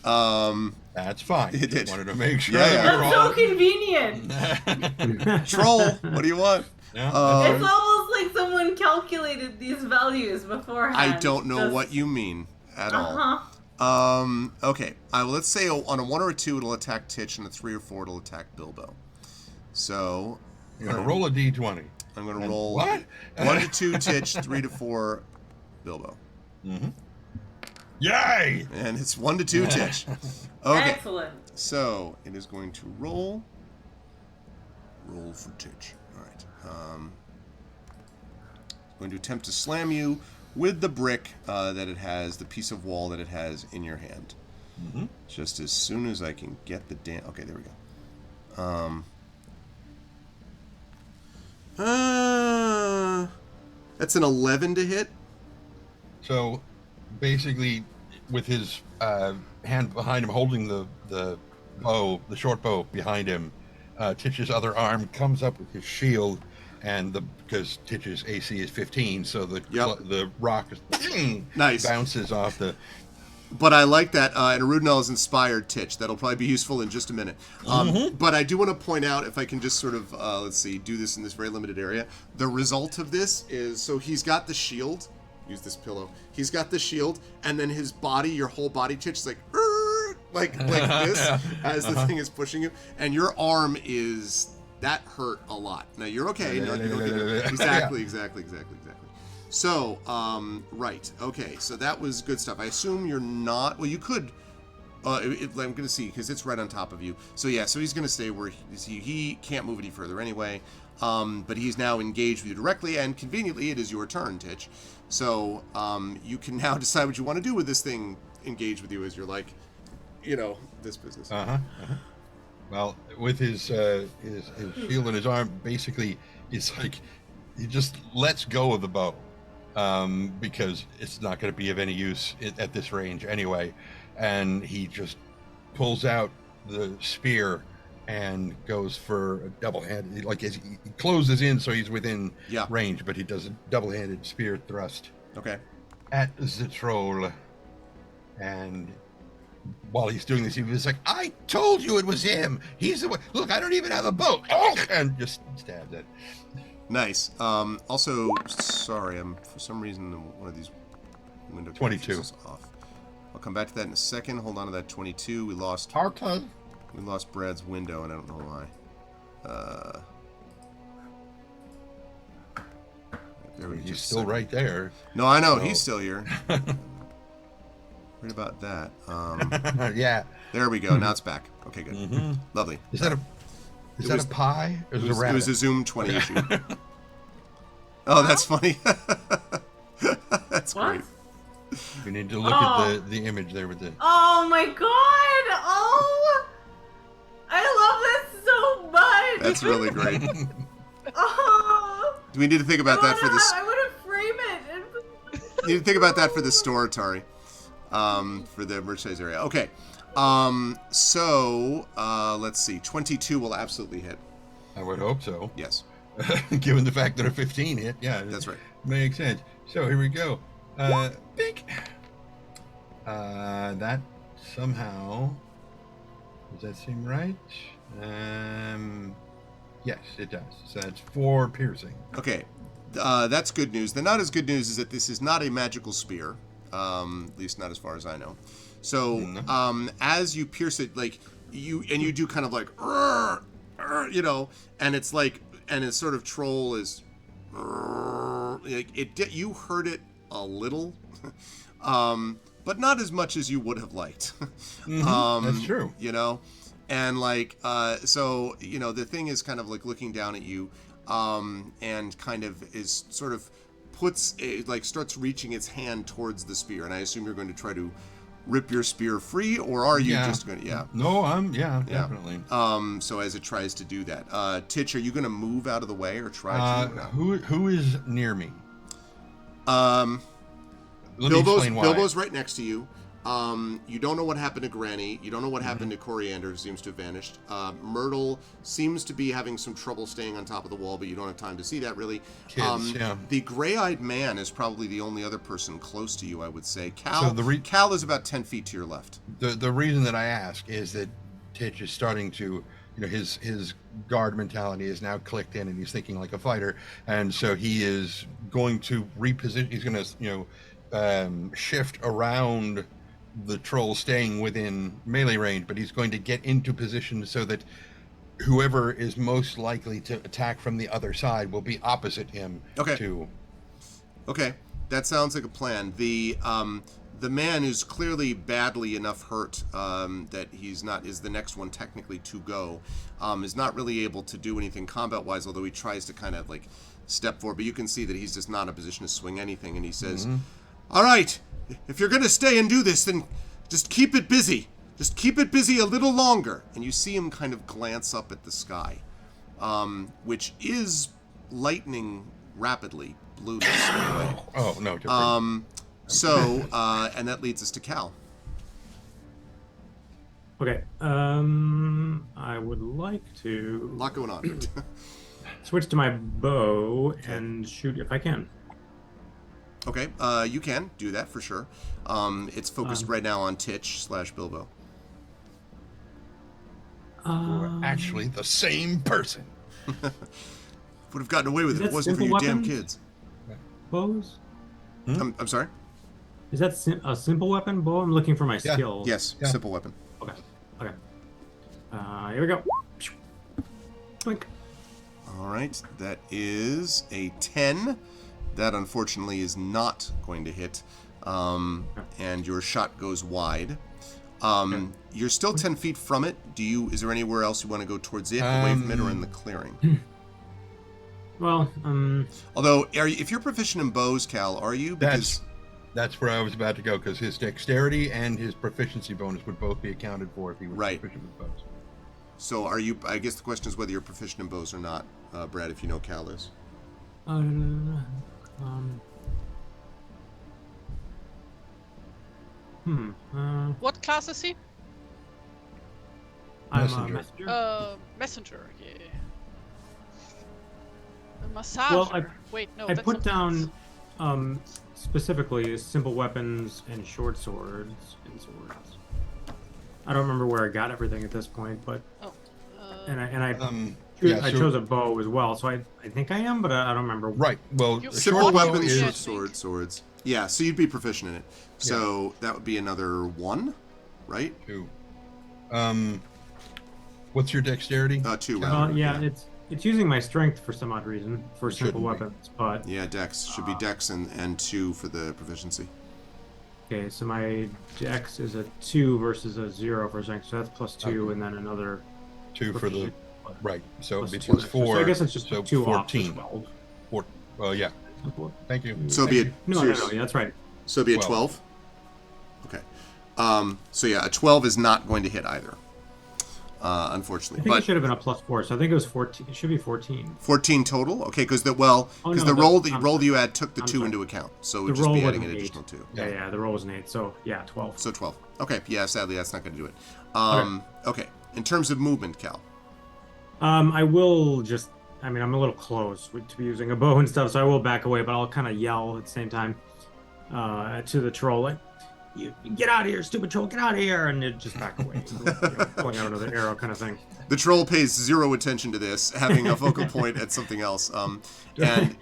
That's fine. It did. Just wanted to make sure Yeah, that yeah. we were That's so all... convenient. troll, what do you want? Yeah, It's almost like someone calculated these values beforehand. I don't know Just- what you mean at all. Uh-huh. Okay. Let's say on a 1 or a 2 it'll attack Titch, and a 3 or 4 it'll attack Bilbo. So You're going to roll a d20. I'm going to And roll what? 1 to 2 Titch, 3 to 4 Bilbo, Yay! and it's 1 to 2 Titch. Okay. Excellent. So it is going to roll for Titch. All right. Going to attempt to slam you with the brick that it has, the piece of wall that it has in your hand. Just as soon as I can get the damn. Okay, there we go. That's an 11 to hit. So, basically, with his hand behind him, holding the bow, the short bow behind him, Titch's other arm comes up with his shield, and because Titch's AC is 15, so the rock Nice. bounces off the. But I like that, and Arudnell has inspired Titch. That'll probably be useful in just a minute. But I do want to point out, if I can just sort of, do this in this very limited area. The result of this is, so he's got the shield. Use this pillow. He's got the shield, and then his body, your whole body, Titch, is like this, as the thing is pushing you. And your arm that hurt a lot. Now, you're okay. No, exactly. So, right. Okay, so that was good stuff. I assume you're not... Well, you could... I'm going to see, because it's right on top of you. So, yeah, so he's going to stay where he can't move any further anyway. But he's now engaged with you directly, and conveniently, it is your turn, Titch. So, you can now decide what you want to do with this thing engaged with you as you're like, this business. Well, with his shield in his arm, basically, it's like he just lets go of the bow. Because it's not going to be of any use at this range anyway. And he just pulls out the spear and goes for a double-handed, like he closes in so he's within range, but he does a double-handed spear thrust. Okay. At the troll. And while he's doing this, he was like, I told you it was him. He's the one. Look, I don't even have a bow. And just stabs it. Nice. Also, sorry, for some reason one of these window 22 is off. I'll come back to that in a second. Hold on to that 22. We lost Brad's window, and I don't know why. There we He's still right there. No, I know he's still here. Right about that. Yeah. There we go. Now it's back. Okay, good. Mm-hmm. Lovely. Is that a pie? Or is it a rabbit? It was a Zoom 20 issue. Oh, that's funny. That's What? great. We need to look at the image there with the. Oh my god! Oh! I love this so much! That's really great. Oh! Do we need to think about that for this? I want to frame it. You need to think about that for the store, Atari. For the merchandise area. Okay. So let's see. 22 will absolutely hit. I would hope so. Yes. Given the fact that a 15 hit, yeah. That's right. Makes sense. So here we go. Bink. That somehow. Does that seem right? Yes, it does. So that's 4 piercing. Okay. That's good news. The not as good news is that this is not a magical spear. At least not as far as I know. So, as you pierce it, like you do kind of like, you know, and it's like, and its sort of troll is, like you heard it a little, but not as much as you would have liked. That's true. You know, and like, so you know, the thing is kind of like looking down at you, and kind of is sort of starts reaching its hand towards the spear, and I assume you're going to try to rip your spear free, or are you just going to? Yeah. No, definitely. So as it tries to do that, Titch, are you going to move out of the way or try to? Who is near me? Let me explain why. Bilbo's right next to you. You don't know what happened to Granny. You don't know what happened to Coriander, who seems to have vanished. Myrtle seems to be having some trouble staying on top of the wall, but you don't have time to see that, really. Kids, yeah. The gray-eyed man is probably the only other person close to you, I would say. So Cal is about 10 feet to your left. The reason that I ask is that Titch is starting to, you know, his guard mentality is now clicked in, and he's thinking like a fighter, and so he is going to reposition. He's going to, you know, shift around the troll staying within melee range, but he's going to get into position so that whoever is most likely to attack from the other side will be opposite him. Okay. Okay, that sounds like a plan. The man who's clearly badly enough hurt that is the next one technically to go, is not really able to do anything combat-wise, although he tries to kind of like step forward, but you can see that he's just not in a position to swing anything, and he says, all right, if you're going to stay and do this, then just keep it busy. Just keep it busy a little longer. And you see him kind of glance up at the sky, which is lightning rapidly, blueness away. Oh, no. Different. And that leads us to Cal. Okay. I would like to A lot going on. switch to my bow and shoot if I can. Okay, you can do that for sure. It's focused right now on Titch/Bilbo. We're actually the same person. Would have gotten away with it if it wasn't for you damn kids. Bows? I'm sorry? Is that a simple weapon bow? I'm looking for my skill. Yes, simple weapon. Okay. Here we go. Blink. All right, that is a 10. That unfortunately is not going to hit, and your shot goes wide. You're still 10 feet from it. Is there anywhere else you want to go towards it, away from it, or in the clearing? Well, although, if you're proficient in bows, Cal, are you? Because that's where I was about to go, because his dexterity and his proficiency bonus would both be accounted for if he was proficient with bows. So are you? I guess the question is whether you're proficient in bows or not, Brad. If you know Cal is. What class is he? I'm a messenger. Messenger, yeah. A massager. Well, Wait, no. I that's put not down specifically simple weapons and short swords and swords. I don't remember where I got everything at this point, but I chose a bow as well, so I think I am, but I don't remember. Right. Well, simple weapons, is... swords. Yeah, so you'd be proficient in it. So that would be another 1, right? 2. What's your dexterity? 2. It's using my strength for some odd reason for simple weapons, but Dex should be Dex and 2 for the proficiency. Okay, so my dex is a 2 versus a 0 for strength, so that's +2, and then another 2 for the right. So it'd be +2 extra. +4. So I guess it's just so 2 14. off the 12. Well, yeah. Thank you. So it'd be a, No, yeah, that's right. so it'd be a 12. Okay. So yeah, a 12 is not going to hit either. Unfortunately, I think but it should have been a +4, so I think it was 14. It should be 14. 14 total. Okay, because the no, roll I'm roll sorry. you had took the I'm 2 sorry. into account, so it The would just roll be was adding an an 8. additional 2. Yeah, the roll was an 8, so yeah, 12. So 12. Okay, yeah. Sadly, that's not going to do it. Okay. In terms of movement, Cal. I will just. I mean, I'm a little close to be using a bow and stuff, so I will back away, but I'll kind of yell at the same time to the troll, like, you get out of here, stupid troll, get out of here, and it just back away, pulling out another arrow kind of thing. The troll pays zero attention to this, having a focal point at something else. And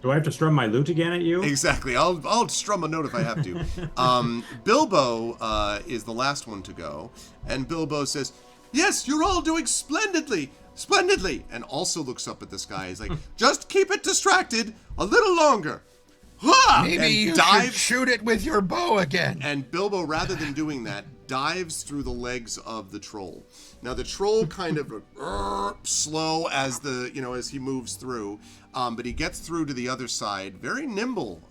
Do I have to strum my lute again at you? exactly, I'll strum a note if I have to. Bilbo is the last one to go, and Bilbo says, "Yes, you're all doing splendidly, splendidly," and also looks up at the sky. He's like, "Just keep it distracted a little longer." Ha! Maybe and you should dives, shoot it with your bow again. and Bilbo, rather than doing that, dives through the legs of the troll. Now the troll kind of slow as as he moves through, but he gets through to the other side, very nimble.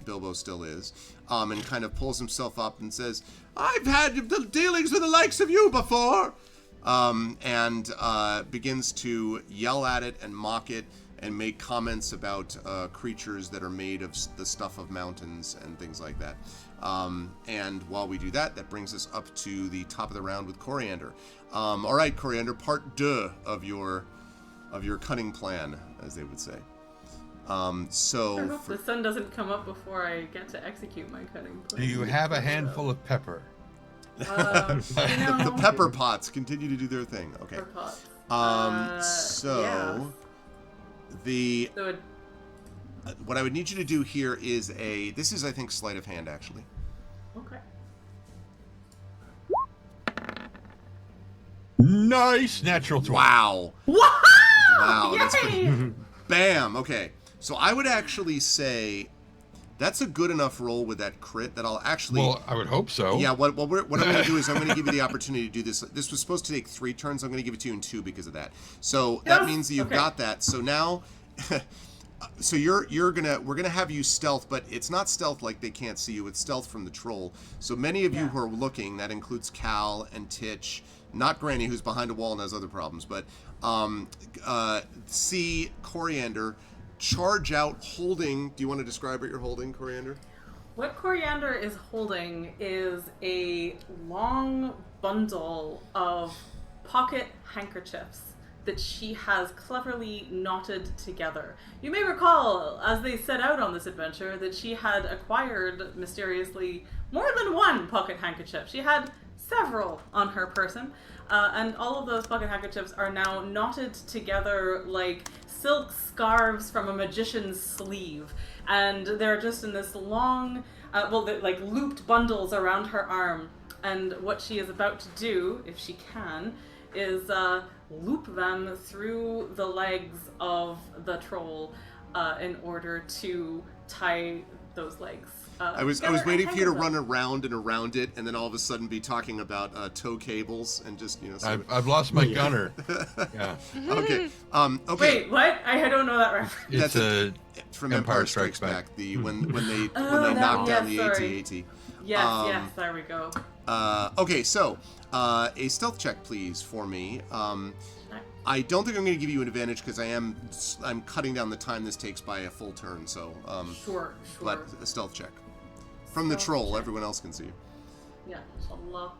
Bilbo still is, and kind of pulls himself up and says, "I've had dealings with the likes of you before," and begins to yell at it and mock it and make comments about creatures that are made of the stuff of mountains and things like that. And while we do that, that brings us up to the top of the round with Coriander. All right, Coriander, part deux of your cunning plan, as they would say. I hope the sun doesn't come up before I get to execute my cutting plan. Do you have a handful of pepper? The pepper pots continue to do their thing. Okay. Pepper pots. So the So it, what I would need you to do here is this is, I think, sleight of hand, actually. okay. Nice natural 20. Wow. What? Wow. That's Yay! bam. Okay. So I would actually say that's a good enough roll with that crit that I'll actually. Well, I would hope so. Yeah. What I'm going to do is I'm going to give you the opportunity to do this. This was supposed to take 3 turns. I'm going to give it to you in 2 because of that. So that Yes! means that you've Okay. got that. So now. So we're gonna have you stealth, but it's not stealth like they can't see you. It's stealth from the troll. So many of you who are looking, that includes Cal and Titch, not Granny, who's behind a wall and has other problems, but see Coriander charge out holding. Do you want to describe what you're holding, Coriander? What Coriander is holding is a long bundle of pocket handkerchiefs that she has cleverly knotted together. You may recall, as they set out on this adventure, that she had acquired, mysteriously, more than one pocket handkerchief. She had several on her person, and all of those pocket handkerchiefs are now knotted together like silk scarves from a magician's sleeve. And they're just in this long, they're like looped bundles around her arm. And what she is about to do, if she can, is loop them through the legs of the troll in order to tie those legs. I was waiting for you to run around and around it, and then all of a sudden be talking about tow cables and just sort of... I've lost my gunner. Yeah. Okay. Okay. Wait, what? I don't know that reference. It's from Empire Strikes Back. The when they knock down the AT-AT. Yes, there we go. Okay, so a stealth check, please, for me. I don't think I'm going to give you an advantage because I'm cutting down the time this takes by a full turn. So Sure. But a stealth check from the troll. Everyone else can see you. Yeah, inshallah.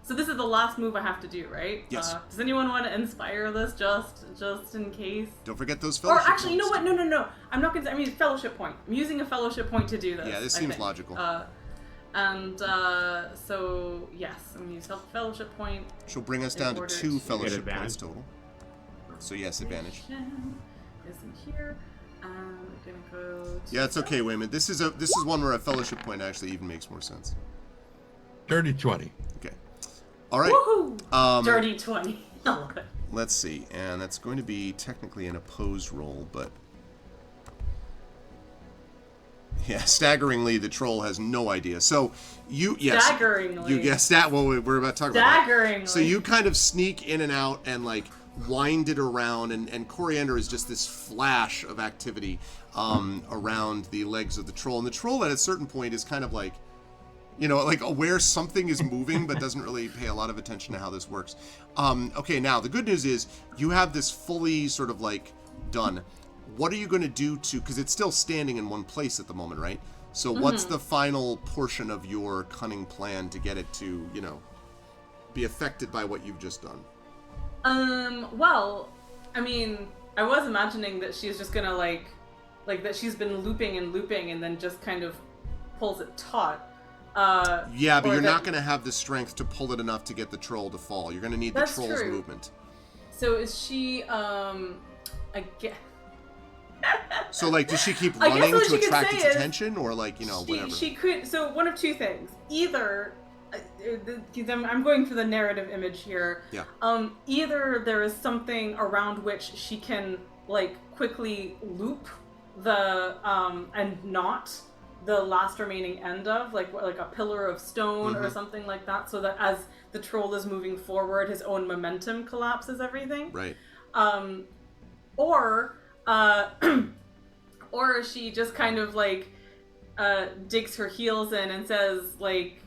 So this is the last move I have to do, right? Yes. Does anyone want to inspire this just in case? Don't forget those Or fellowship actually, you know points. what? No. I'm not gonna. I mean, fellowship point. I'm using a fellowship point to do this. Yeah, this I seems think. logical. So yes, I'm gonna use fellowship point. She'll bring us down to order 2 to fellowship advantage. points total. So yes, advantage. Isn't here. I'm gonna go. To Yeah, it's okay, Wayman. This is one where a fellowship point actually even makes more sense. Dirty 20. Okay. All right. Woohoo! Dirty 20. I love it. Let's see, and that's going to be technically an opposed roll, but Yeah, staggeringly, the troll has no idea. So yes, Staggeringly. you guessed that. Well, we're about to talk about that. Staggeringly. So you kind of sneak in and out and like wind it around, and Coriander is just this flash of activity around the legs of the troll. And the troll at a certain point is kind of like, like aware something is moving, but doesn't really pay a lot of attention to how this works. Okay, now the good news is you have this fully sort of like done. What are you going to do because it's still standing in one place at the moment, right? So what's the final portion of your cunning plan to get it to, be affected by what you've just done? Well, I mean, I was imagining that she's just gonna like that she's been looping and then just kind of pulls it taut. Yeah, but you're not going to have the strength to pull it enough to get the troll to fall. You're going to need the troll's movement. So is she, So, like, does she keep running to attract its attention, or she, whatever? She could. So one of two things. Either I'm going for the narrative image here. Yeah. Either there is something around which she can like quickly loop the and not the last remaining end of like a pillar of stone or something like that, so that as the troll is moving forward, his own momentum collapses everything. Right. Or she just kind of like digs her heels in and says like,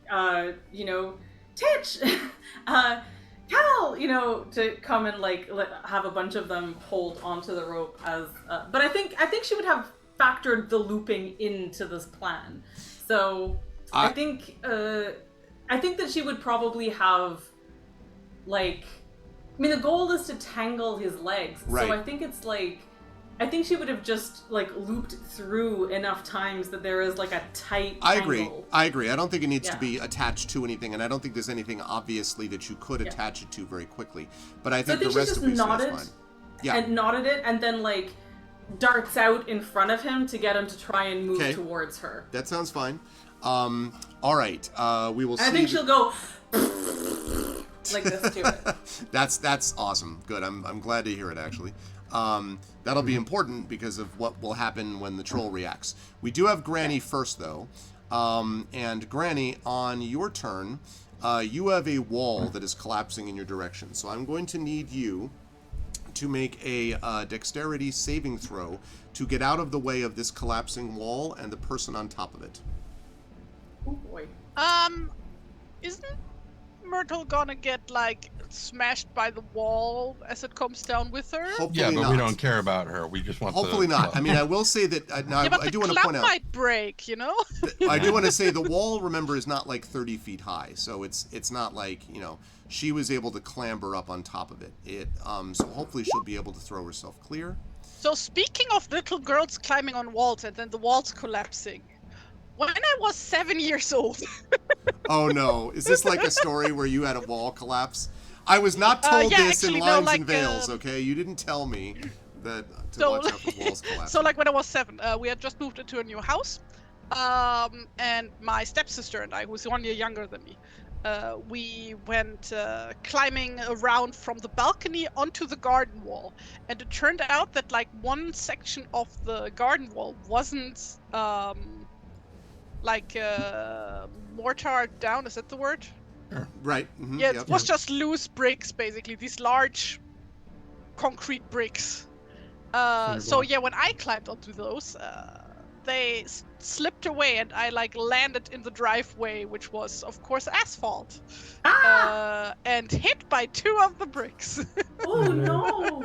Titch, Cal, to come and like have a bunch of them hold onto the rope as. But I think she would have factored the looping into this plan. So I think that she would probably have like. I mean, the goal is to tangle his legs. Right. So I think it's like. I think she would have just like looped through enough times that there is like a tight tangle. I agree. I don't think it needs to be attached to anything, and I don't think there's anything obviously that you could attach it to very quickly. But I think the rest of it is fine. Yeah. And knotted it, and then like darts out in front of him to get him to try and move towards her. That sounds fine. All right. We will see. I think she'll go like this to it. That's awesome. Good. I'm glad to hear it actually. That'll be important because of what will happen when the troll reacts. We do have Granny first, though. And Granny, on your turn, you have a wall that is collapsing in your direction. So I'm going to need you to make a dexterity saving throw to get out of the way of this collapsing wall and the person on top of it. Oh boy. Isn't Myrtle gonna get like smashed by the wall as it comes down with her? Hopefully but not. we don't care about her. We just want. Hopefully not. I mean, I will say that now but I do the want to point club out. might break, I do want to say the wall, remember, is not like 30 feet high, so it's not like she was able to clamber up on top of it. So hopefully she'll be able to throw herself clear. So speaking of little girls climbing on walls and then the walls collapsing, when I was 7 years old. Oh no! Is this like a story where you had a wall collapse? I was not told this in Lines and Veils. Okay, you didn't tell me that to watch out for walls collapsing. So like when I was 7, we had just moved into a new house, and my stepsister and I, who's 1 year younger than me, we went climbing around from the balcony onto the garden wall, and it turned out that like one section of the garden wall wasn't mortar down. Is that the word? Right. Mm-hmm. Yeah, it was just loose bricks, basically. These large concrete bricks. So yeah, when I climbed onto those, they slipped away, and I like landed in the driveway, which was of course asphalt, and hit by 2 of the bricks. Oh no!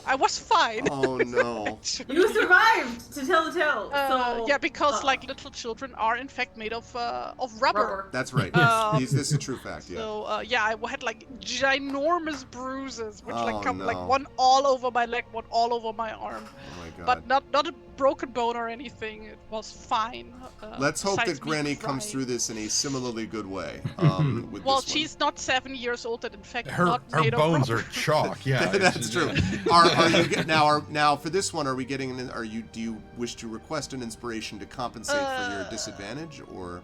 I was fine. Oh no! You survived to tell the tale. So yeah, because like little children are in fact made of rubber. That's right. This is a true fact. Yeah. So yeah, I had like ginormous bruises, which like come no. like one all over my leg, one all over my arm. Oh my god. But not a broken bone or anything. It was fine. Let's hope that besides me Granny comes crying. through this in a similarly good way. With Well, this one. she's not 7 years old, and in fact Her not made bones of are rubber. chalk. Yeah, That's true. Now for this one, are we getting? Do you wish to request an inspiration to compensate for your disadvantage, or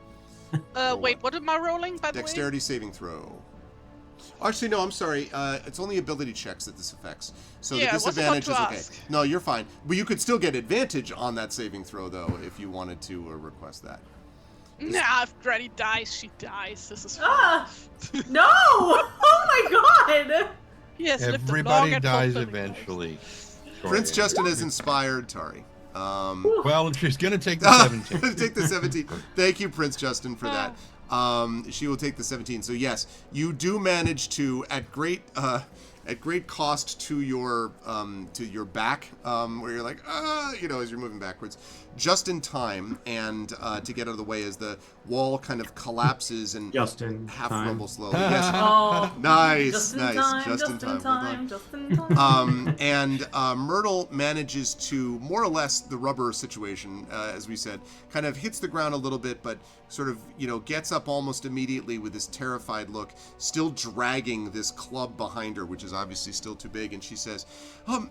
Wait, what am I rolling by the way? dexterity saving throw? Actually, no, I'm sorry. It's only ability checks that this affects. So Yeah, the I wasn't disadvantage is about to okay. ask. No, you're fine. But you could still get advantage on that saving throw, though, if you wanted to request that. Nah, if Granny dies, she dies. This is fine. Ah! No! Oh my god! Yes, Everybody dies eventually. Prince Coriander. Justin is inspired, Tari. Well, she's going to take the 17. Take the 17. Thank you, Prince Justin, for that. She will take the 17. So yes, you do manage to, at great cost to your back, where you're like, as you're moving backwards, just in time, and to get out of the way as the wall kind of collapses and Just in half time. rumble slowly. Yes. Oh, Nice, just in nice, time, just in time. Well done. just in time. And Myrtle manages to, more or less, the rubber situation, as we said, kind of hits the ground a little bit, but sort of, gets up almost immediately with this terrified look, still dragging this club behind her, which is obviously still too big. And she says,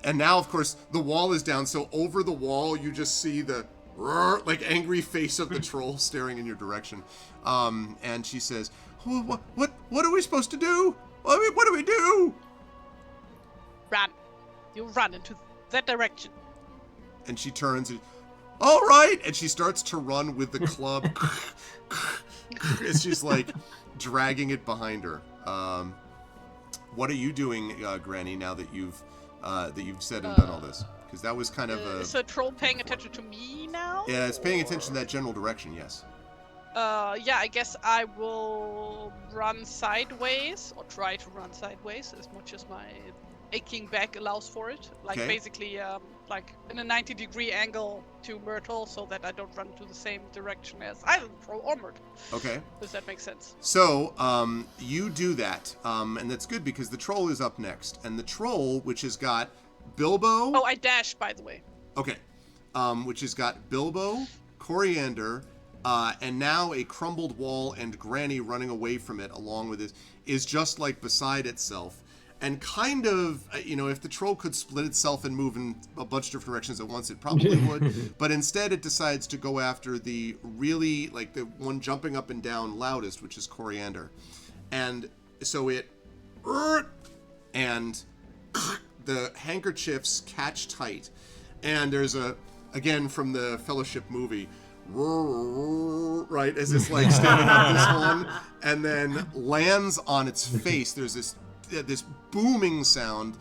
and now, of course, the wall is down. So over the wall, you just see the angry face of the troll staring in your direction. And she says, what are we supposed to do? What do we do? Run. You run into that direction. And she turns and, all right, and she starts to run with the club as she's like dragging it behind her. What are you doing, Granny, now that you've said and done all this? Because that was kind of a... Is the troll paying attention to me now? Yeah, it's paying attention to that general direction, yes. Yeah, I guess I will run sideways, or try to run sideways as much as my aching back allows for it. Like, Okay. basically, like in a 90-degree angle to Myrtle, so that I don't run to the same direction as either the troll or Myrtle. Okay. Does that make sense? So, you do that, and that's good because the troll is up next. And the troll, which has got Bilbo... Oh, I dashed, by the way. Okay. Which has got Bilbo, Coriander, and now a crumbled wall and Granny running away from it along with this, is just like beside itself. And kind of, if the troll could split itself and move in a bunch of different directions at once, it probably would. But instead it decides to go after the really, like the one jumping up and down loudest, which is Coriander. And so it, and the handkerchiefs catch tight. And there's again from the Fellowship movie, right, as it's like standing up this one, and then lands on its face. There's this booming sound,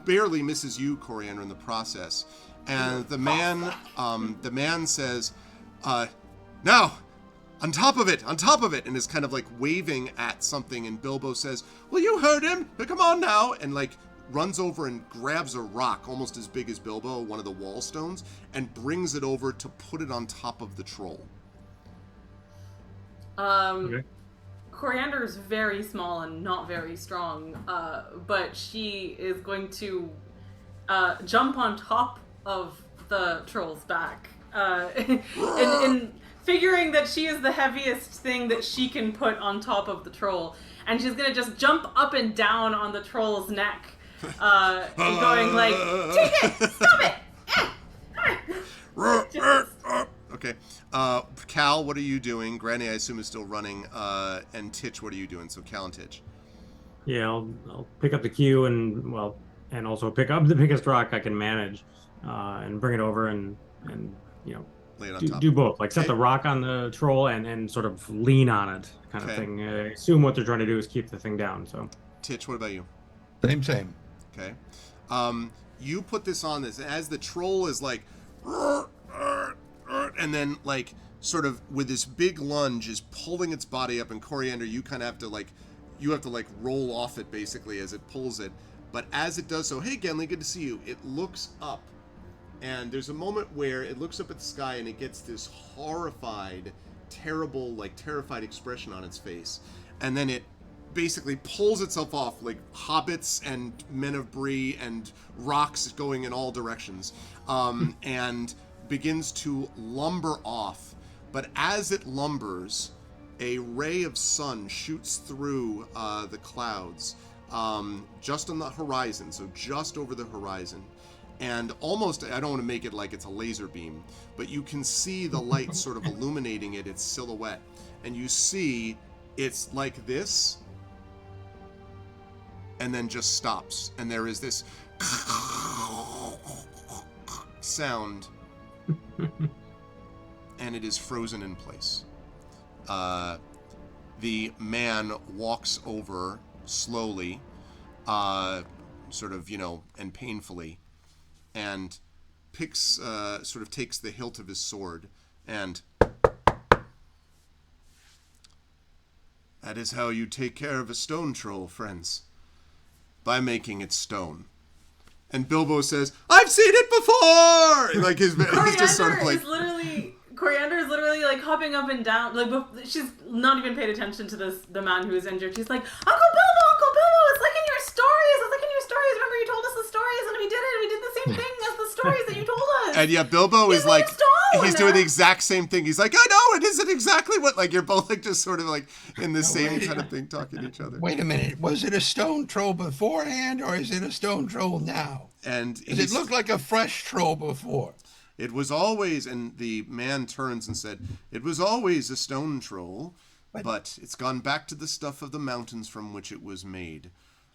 barely misses you, Coriander, in the process. And the man says, now, on top of it, and is kind of like waving at something. And Bilbo says, well, you heard him, but come on now, and like runs over and grabs a rock almost as big as Bilbo, one of the wall stones, and brings it over to put it on top of the troll. Okay. Coriander is very small and not very strong, but she is going to jump on top of the troll's back, in figuring that she is the heaviest thing that she can put on top of the troll, and she's gonna just jump up and down on the troll's neck, going like, "Take it! Stop it!" Okay. Cal, what are you doing? Granny, I assume, is still running. And Titch, what are you doing? So Cal and Titch. Yeah, I'll pick up the cue and also pick up the biggest rock I can manage, and bring it over and Lay it on top. do both. Like set Okay. the rock on the troll and sort of lean on it, kind of Okay. thing. I assume what they're trying to do is keep the thing down. So Titch, what about you? Same. Okay. You put this on this as the troll is like, and then like sort of with this big lunge is pulling its body up, and Coriander, you kind of have to roll off it basically as it pulls it. But as it does so, hey Genly, good to see you. It looks up, and there's a moment where it looks up at the sky and it gets this horrified, terrified expression on its face, and then it basically pulls itself off like hobbits and men of Bree and rocks going in all directions, and begins to lumber off. But as it lumbers, a ray of sun shoots through the clouds, just on the horizon, so just over the horizon. And almost, I don't want to make it like it's a laser beam, but you can see the light sort of illuminating its silhouette. And you see it's like this, and then just stops. And there is this sound, and it is frozen in place. The man walks over slowly, sort of, and painfully, and sort of takes the hilt of his sword, and that is how you take care of a stone troll, friends, by making it stone. And Bilbo says, "I've seen it before!" Like he's just sort of like... Coriander is literally like hopping up and down. Like she's not even paid attention to the man who is injured. She's like, Uncle Bilbo, it's like in your stories. It's like in your stories. Remember you told us the stories and we did it. We did the same thing as the stories that you told us. And yeah, Bilbo is like, he's doing the exact same thing. He's like, I know, it isn't exactly what, like you're both like just sort of like in the same kind of thing talking to each other. Wait a minute, was it a stone troll beforehand or is it a stone troll now? And does it look like a fresh troll before? It was always, and the man turns and said, it was always a stone troll, but it's gone back to the stuff of the mountains from which it was made.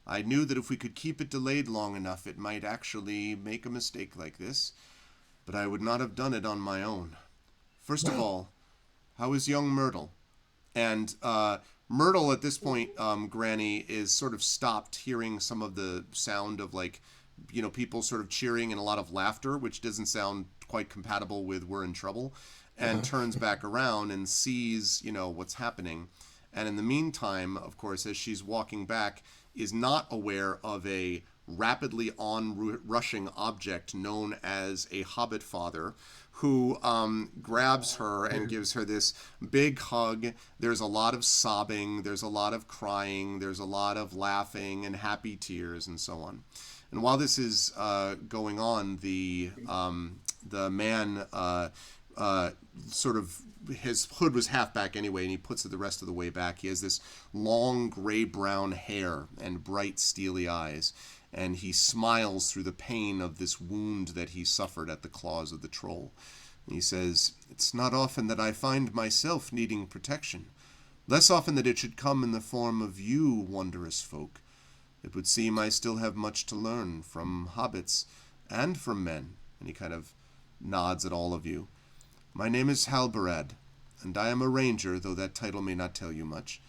I knew that if we could keep it delayed long enough, it might actually make a mistake like this, but I would not have done it on my own. First of all, how is young Myrtle? And Myrtle at this point, Granny, is sort of stopped hearing some of the sound of like, people sort of cheering and a lot of laughter, which doesn't sound quite compatible with "we're in trouble," and turns back around and sees, what's happening. And in the meantime, of course, as she's walking back, is not aware of a rapidly rushing object known as a hobbit father, who grabs her and gives her this big hug. There's a lot of sobbing, there's a lot of crying, there's a lot of laughing and happy tears and so on. And while this is going on, the man sort of, his hood was half back anyway, and he puts it the rest of the way back. He has this long gray-brown hair and bright steely eyes, and he smiles through the pain of this wound that he suffered at the claws of the troll. And he says, "It's not often that I find myself needing protection. Less often that it should come in the form of you, wondrous folk. It would seem I still have much to learn from hobbits and from men." And he kind of nods at all of you. "My name is Halbarad, and I am a ranger, though that title may not tell you much.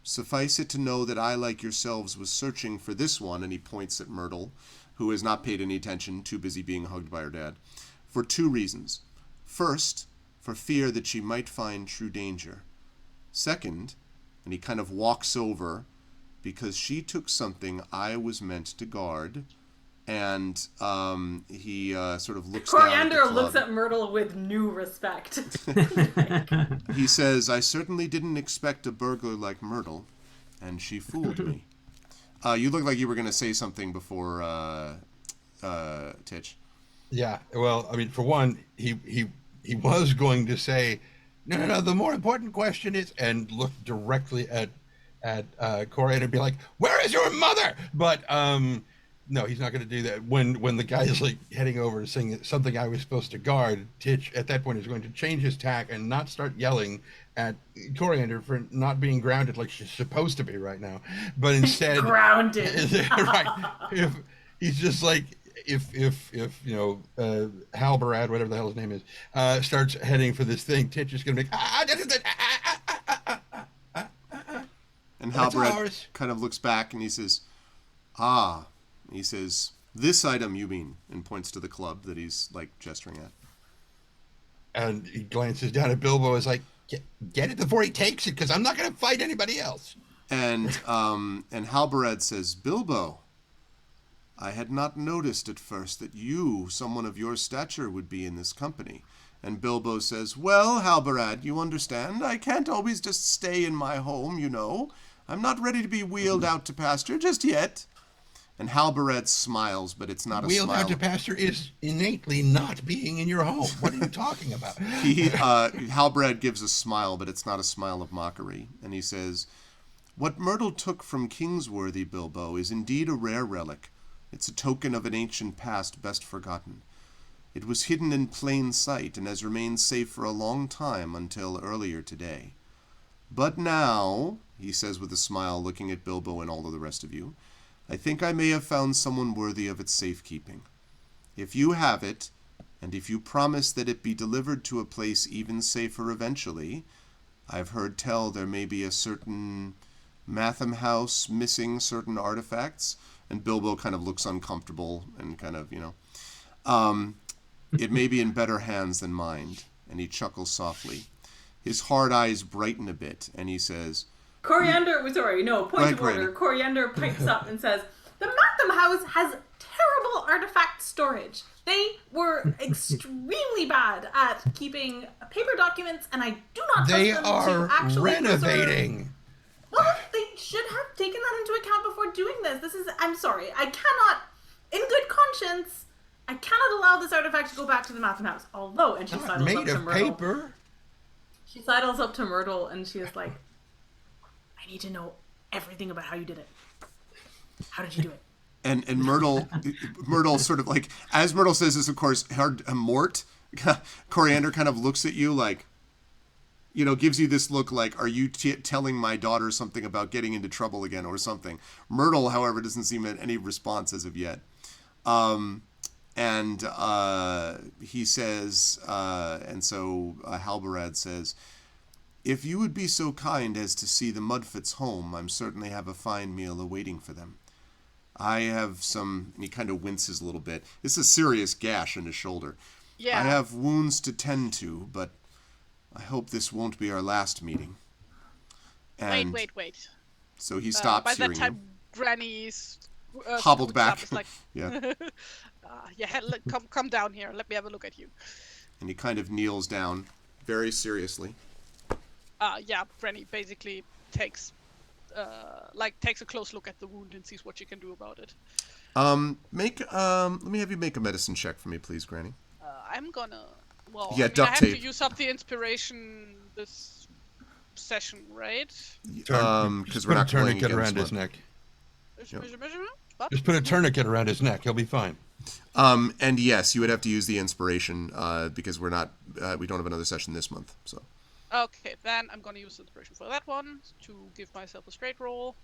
Suffice it to know that I, like yourselves, was searching for this one," and he points at Myrtle, who has not paid any attention, too busy being hugged by her dad, "for two reasons. First, for fear that she might find true danger. Second," and he kind of walks over, "because she took something I was meant to guard." And he sort of looks down at the Coriander club. looks at Myrtle with new respect. He says, "I certainly didn't expect a burglar like Myrtle, and she fooled me." You look like you were going to say something before, Titch. Yeah, well, I mean, for one, he was going to say, no, the more important question is, and look directly at Coriander and be like, "Where is your mother?" But no, he's not going to do that. When the guy is like heading over to saying something I was supposed to guard, Titch at that point is going to change his tack and not start yelling at Coriander for not being grounded like she's supposed to be right now, but instead grounded. Right. If he's just like if Halbarad, whatever the hell his name is, starts heading for this thing, Titch is going to make and Halbarad kind of looks back and he says, "Ah." He says, "This item, you mean?" and points to the club that he's, like, gesturing at. And he glances down at Bilbo, is like, get it before he takes it, because I'm not going to fight anybody else. And Halbarad says, "Bilbo, I had not noticed at first that you, someone of your stature, would be in this company." And Bilbo says, "Well, Halbarad, you understand, I can't always just stay in my home, I'm not ready to be wheeled out to pasture just yet." And Halbarad smiles, but it's not a smile. Wheeled out to pasture is innately not being in your home. What are you talking about? Halbarad gives a smile, but it's not a smile of mockery. And he says, "What Myrtle took from Kingsworthy, Bilbo, is indeed a rare relic. It's a token of an ancient past best forgotten. It was hidden in plain sight and has remained safe for a long time until earlier today. But now," he says with a smile, looking at Bilbo and all of the rest of you, I think I may have found someone worthy of its safekeeping. If you have it, and if you promise that it be delivered to a place even safer eventually, I've heard tell there may be a certain Matham house missing certain artifacts, and Bilbo kind of looks uncomfortable and kind of, it may be in better hands than mine, and he chuckles softly. His hard eyes brighten a bit, and he says, point of order. Coriander pipes up and says, the Matham house has terrible artifact storage. They were extremely bad at keeping paper documents, and I do not trust them to actually renovating. Preserve. Well, they should have taken that into account before doing this. I'm sorry. I cannot, in good conscience, I cannot allow this artifact to go back to the Matham house. Although, and she sidles up to Myrtle. Paper. She sidles up to Myrtle, and she is like, I need to know everything about how you did it. How did you do it? And Myrtle sort of like, as Myrtle says this, of course, Mort, Coriander kind of looks at you like, gives you this look like, are you telling my daughter something about getting into trouble again or something? Myrtle, however, doesn't seem any response as of yet. And he says, and so Halbarad says, if you would be so kind as to see the Mudfoots home, I'm certainly have a fine meal awaiting for them. I have some, and he kind of winces a little bit. This is a serious gash in his shoulder. Yeah. I have wounds to tend to, but I hope this won't be our last meeting. And Wait. So he stops by hearing that time, you. Granny's Hobbled back. Is like, Yeah. Come down here. Let me have a look at you. And he kind of kneels down very seriously. Granny basically takes a close look at the wound and sees what she can do about it. Let me have you make a medicine check for me, please, Granny. I'm gonna. Well, Yeah, I duct have tape. to use up the inspiration this session, right? Because we're not put a playing tourniquet again around this his month. neck. What? Just put a tourniquet around his neck. He'll be fine. And yes, you would have to use the inspiration because we don't have another session this month. So. Okay, then I'm gonna use inspiration for that one to give myself a straight roll.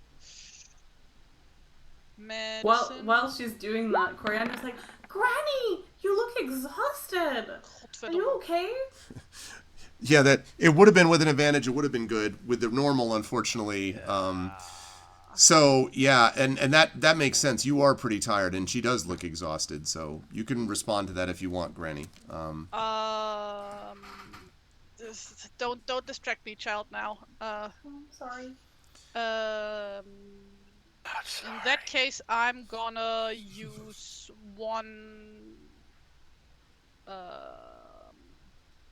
Medicine. While she's doing that, Coriander's like, Granny, you look exhausted. Are you okay? Yeah, that it would have been with an advantage. It would have been good with the normal, unfortunately. So yeah, and that makes sense. You are pretty tired, and she does look exhausted. So you can respond to that if you want, Granny. Don't distract me, child. Now. I'm sorry. In that case, I'm gonna use one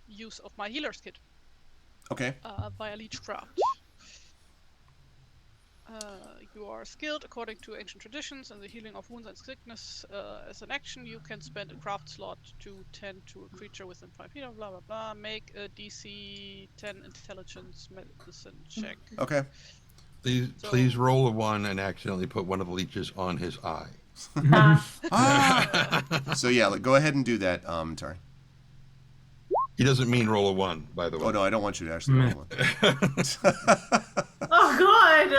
use of my healer's kit. Okay. Via Leechcraft. You are skilled according to ancient traditions in the healing of wounds and sickness. As an action, you can spend a craft slot to tend to a creature within 5 feet of blah blah blah. Make a DC 10 intelligence medicine check. Okay. Please roll a 1 and accidentally put one of the leeches on his eye. So yeah, go ahead and do that, Tari. He doesn't mean roll a 1, by the way. Oh no, I don't want you to actually roll one. Oh God!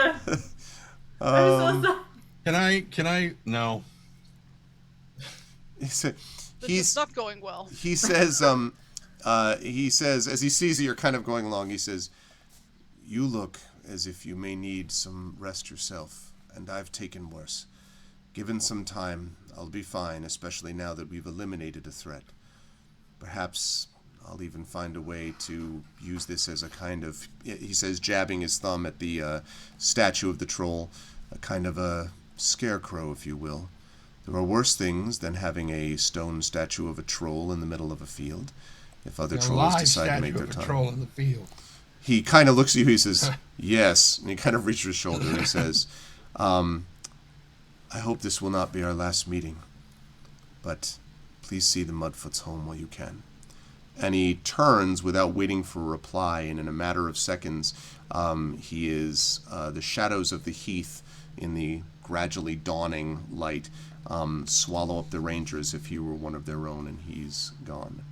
I'm so sorry. Can I? No. This is not going well. He says, as he sees that you're kind of going along, he says, you look as if you may need some rest yourself, and I've taken worse. Given some time, I'll be fine, especially now that we've eliminated a threat. Perhaps I'll even find a way to use this as a kind of, he says, jabbing his thumb at the statue of the troll, a kind of a scarecrow, if you will. There are worse things than having a stone statue of a troll in the middle of a field, if other trolls decide to make their time. Troll in the field. He kind of looks at you, he says, yes, and he kind of reaches his shoulder and he says, I hope this will not be our last meeting, but please see the Mudfoots home while you can. And he turns without waiting for a reply, and in a matter of seconds, he is the shadows of the heath in the gradually dawning light swallow up the rangers if he were one of their own, and he's gone.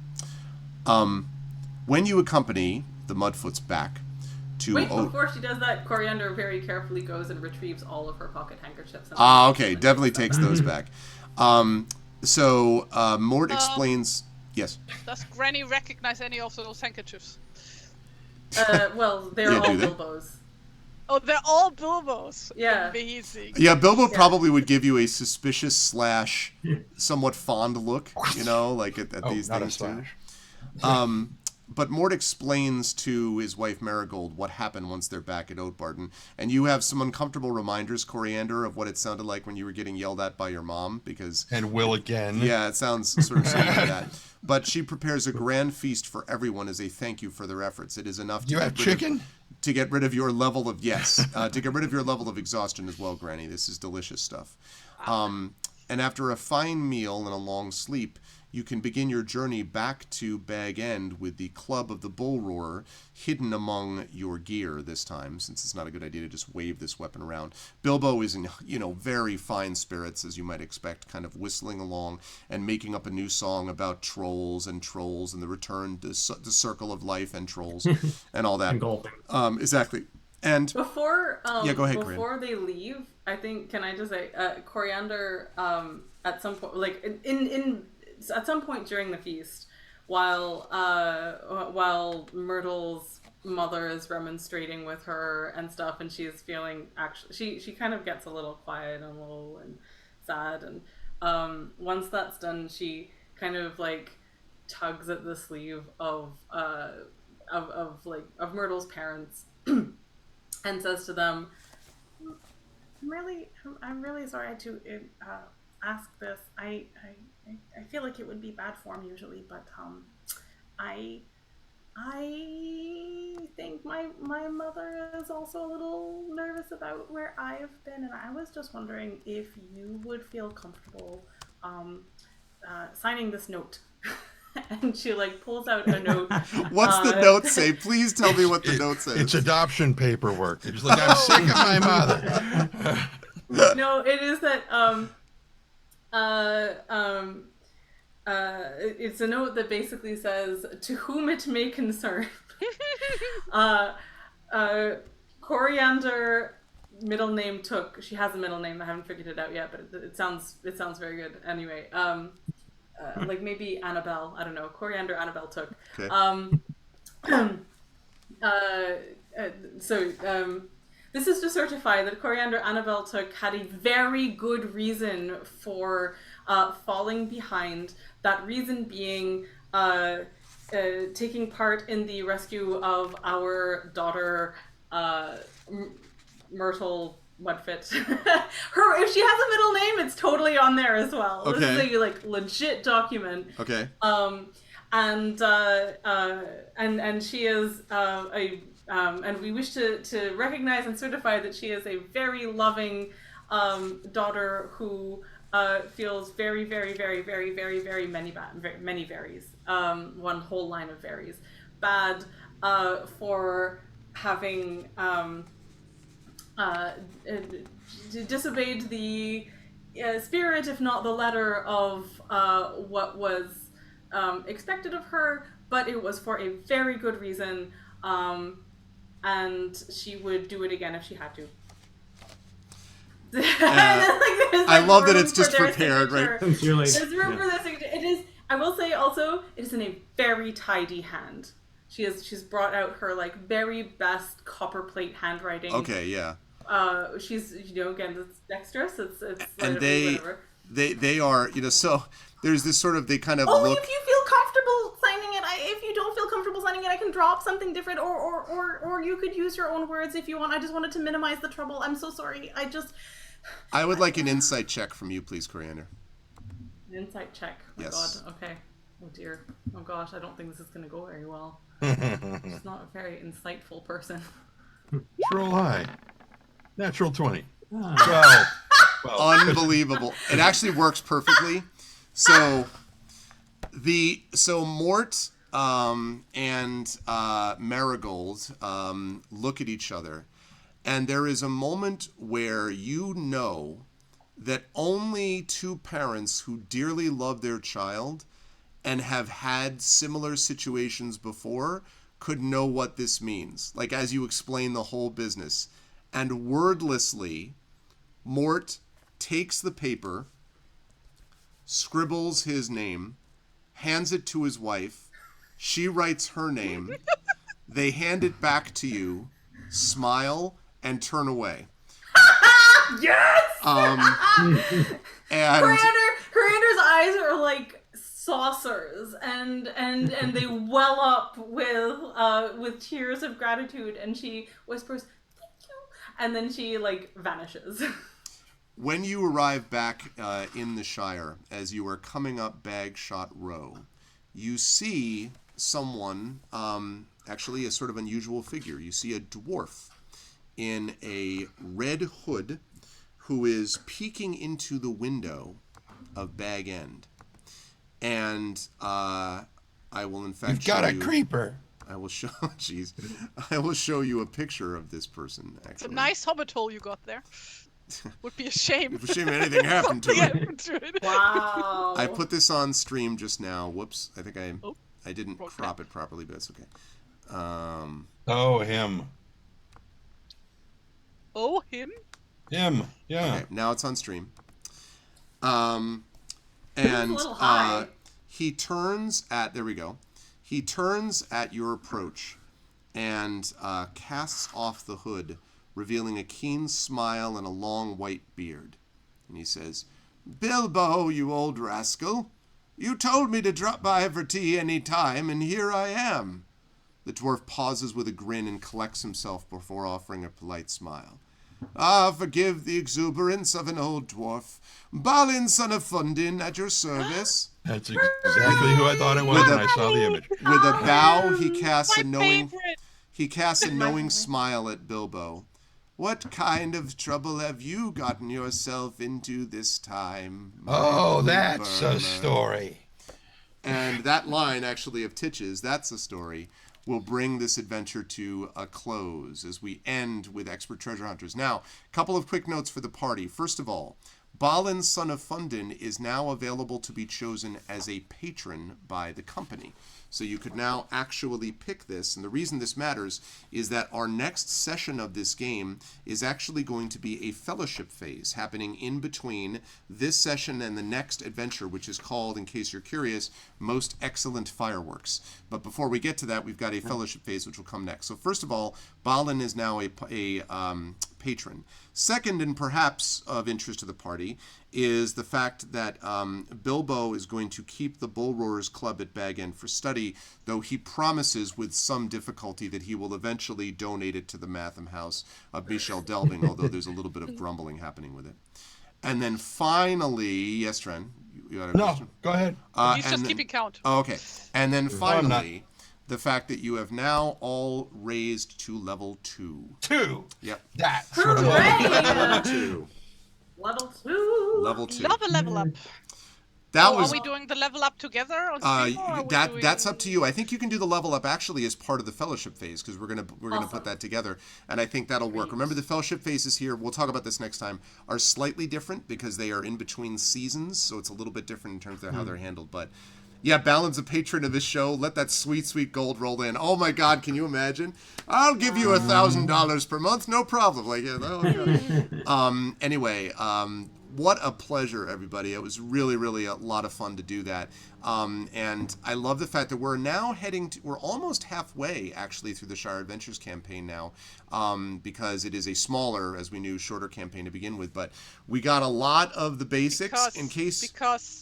When you accompany the Mudfoots back, to Wait, before she does that, Coriander very carefully goes and retrieves all of her pocket handkerchiefs. Okay, definitely takes those back. Mort explains. Yes. Does Granny recognize any of those handkerchiefs? Well, they're Yeah, all do they? Bilbo's. Oh, they're all Bilbo's. Yeah. Amazing. Yeah, Bilbo probably would give you a suspicious / somewhat fond look, like at these not things a too. slash. But Mort explains to his wife Marigold what happened once they're back at Oatbarton, and you have some uncomfortable reminders, Coriander, of what it sounded like when you were getting yelled at by your mom, because... And will again. Yeah, it sounds sort of similar to that. But she prepares a grand feast for everyone as a thank you for their efforts. It is enough to You have chicken? To get rid of your level of to get rid of your level of exhaustion as well, Granny. This is delicious stuff. And after a fine meal and a long sleep, you can begin your journey back to Bag End with the club of the Bull Roarer hidden among your gear this time, since it's not a good idea to just wave this weapon around. Bilbo is in, very fine spirits, as you might expect, kind of whistling along and making up a new song about trolls and the return to the circle of life and trolls and all that. And golfing. Exactly. And before go ahead, before they leave, I think, can I just say, Coriander at some point, like at some point during the feast, while Myrtle's mother is remonstrating with her and stuff, and she is feeling she kind of gets a little quiet and low and sad, and once that's done, she kind of like tugs at the sleeve of Myrtle's parents and says to them, I'm really sorry to ask this. I feel like it would be bad form usually, but I think my mother is also a little nervous about where I've been, and I was just wondering if you would feel comfortable signing this note. And she pulls out a note. What's the note say? Please tell me what the note says. It's adoption paperwork. It's like, I'm sick of my mother. No, it is that it's a note that basically says, to whom it may concern. Coriander, middle name Took. She has a middle name. I haven't figured it out yet, but it sounds very good. Anyway, maybe Annabelle. I don't know. Coriander Annabelle Took. Okay. This is to certify that Coriander Annabelle Took had a very good reason for falling behind. That reason being taking part in the rescue of our daughter, Myrtle Mudfit. If she has a middle name, it's totally on there as well. Okay. This is a legit document. Okay. And she is and we wish to recognize and certify that she is a very loving daughter who feels very, very, very, very, very, very many varies. One whole line of varies. Bad for having disobeyed the spirit, if not the letter, of what was expected of her, but it was for a very good reason, and she would do it again if she had to. I love that it's just prepared, right? There's room for their signature. It is. I will say also, it is in a very tidy hand. She's brought out her very best copperplate handwriting. Okay, yeah. She's again, it's dexterous. It's and whatever. they are so there's this sort of, they kind of only look. If you feel comfortable signing it. If you don't feel comfortable signing it, I can draw up something different, or you could use your own words if you want. I just wanted to minimize the trouble. I'm so sorry. I would like an insight check from you, please, Coriander. An insight check. Oh yes. God. Okay. Oh dear. Oh gosh. I don't think this is going to go very well. She's not a very insightful person. Roll high. Natural 20. Ah. Well, Unbelievable. It actually works perfectly. So Mort and Marigold look at each other, and there is a moment where you know that only two parents who dearly love their child and have had similar situations before could know what this means, like as you explain the whole business. And wordlessly, Mort takes the paper, scribbles his name, hands it to his wife. She writes her name. They hand it back to you, smile, and turn away. Yes! And Corander's eyes are like saucers, and they well up with tears of gratitude, and she whispers, "Thank you," and then she like vanishes. when you arrive back in the Shire, as you are coming up Bagshot Row, you see someone, actually a sort of unusual figure. You see a dwarf in a red hood who is peeking into the window of Bag End. And I will in fact You've got a creeper. I will show jeez. I will show you a picture of this person, actually. It's a nice hobbit hole you got there. Would be a shame. If a shame anything happened to it. Wow. I put this on stream just now. Whoops. I think I didn't Okay. crop it properly, but it's okay. Oh, him. Oh, him? Him. Yeah. Okay, now it's on stream. a And little high. he turns at, there we go. He turns at your approach and casts off the hood, revealing a keen smile and a long white beard. And he says, "Bilbo, you old rascal, you told me to drop by for tea any time, and here I am." The dwarf pauses with a grin and collects himself before offering a polite smile. "Ah, forgive the exuberance of an old dwarf. Balin, son of Fundin, at your service." That's exactly who I thought it was when I saw the image. With a bow, he casts My a knowing favorite. smile at Bilbo. "What kind of trouble have you gotten yourself into this time, my Oh, blue that's a burner?" story. And that line, actually, of Titch's, that's a story, will bring this adventure to a close as we end with Expert Treasure Hunters. Now, a couple of quick notes for the party. First of all, Balin, son of Fundin, is now available to be chosen as a patron by the company. So you could now actually pick this. And the reason this matters is that our next session of this game is actually going to be a fellowship phase happening in between this session and the next adventure, which is called, in case you're curious, Most Excellent Fireworks. But before we get to that, we've got a fellowship phase, which will come next. So first of all, Balin is now a patron. Second, and perhaps of interest to the party, is the fact that Bilbo is going to keep the Bull Roarers Club at Bag End for study, though he promises with some difficulty that he will eventually donate it to the Matham House of Michel Delving, although there's a little bit of grumbling happening with it. And then finally, yes, Tren, you had a question? No, go ahead. He's just keeping count. Oh, okay. And then I'm finally, the fact that you have now all raised to level 2. 2. Yep. That's what I'm Hooray! 2. Level 2. Level 2. Love a level up. That Oh, was are we doing the level up together on stream, or are we doing... that's up to you. I think you can do the level up actually as part of the fellowship phase, because we're gonna put that together, and I think that'll work. Remember, the fellowship phases here, we'll talk about this next time, are slightly different because they are in between seasons, so it's a little bit different in terms of how they're handled. But yeah, Balin's a patron of this show. Let that sweet, sweet gold roll in. Oh my God, can you imagine? I'll give you $1,000 per month, no problem. Like, anyway, what a pleasure, everybody. It was really, really a lot of fun to do that. And I love the fact that we're now we're almost halfway, actually, through the Shire Adventures campaign now, because it is a smaller, as we knew, shorter campaign to begin with. But we got a lot of the basics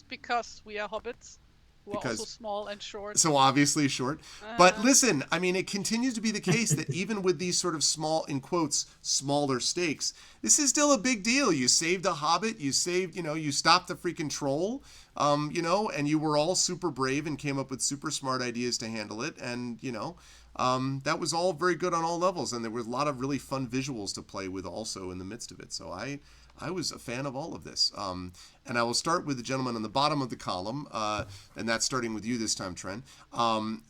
because we are hobbits. We're also small and short. So obviously short. But listen, I mean, it continues to be the case that even with these sort of small, in quotes, smaller stakes, this is still a big deal. You saved a hobbit, you stopped the freaking troll, and you were all super brave and came up with super smart ideas to handle it. And, that was all very good on all levels. And there were a lot of really fun visuals to play with also in the midst of it. So I was a fan of all of this. And I will start with the gentleman on the bottom of the column, and that's starting with you this time, Tren.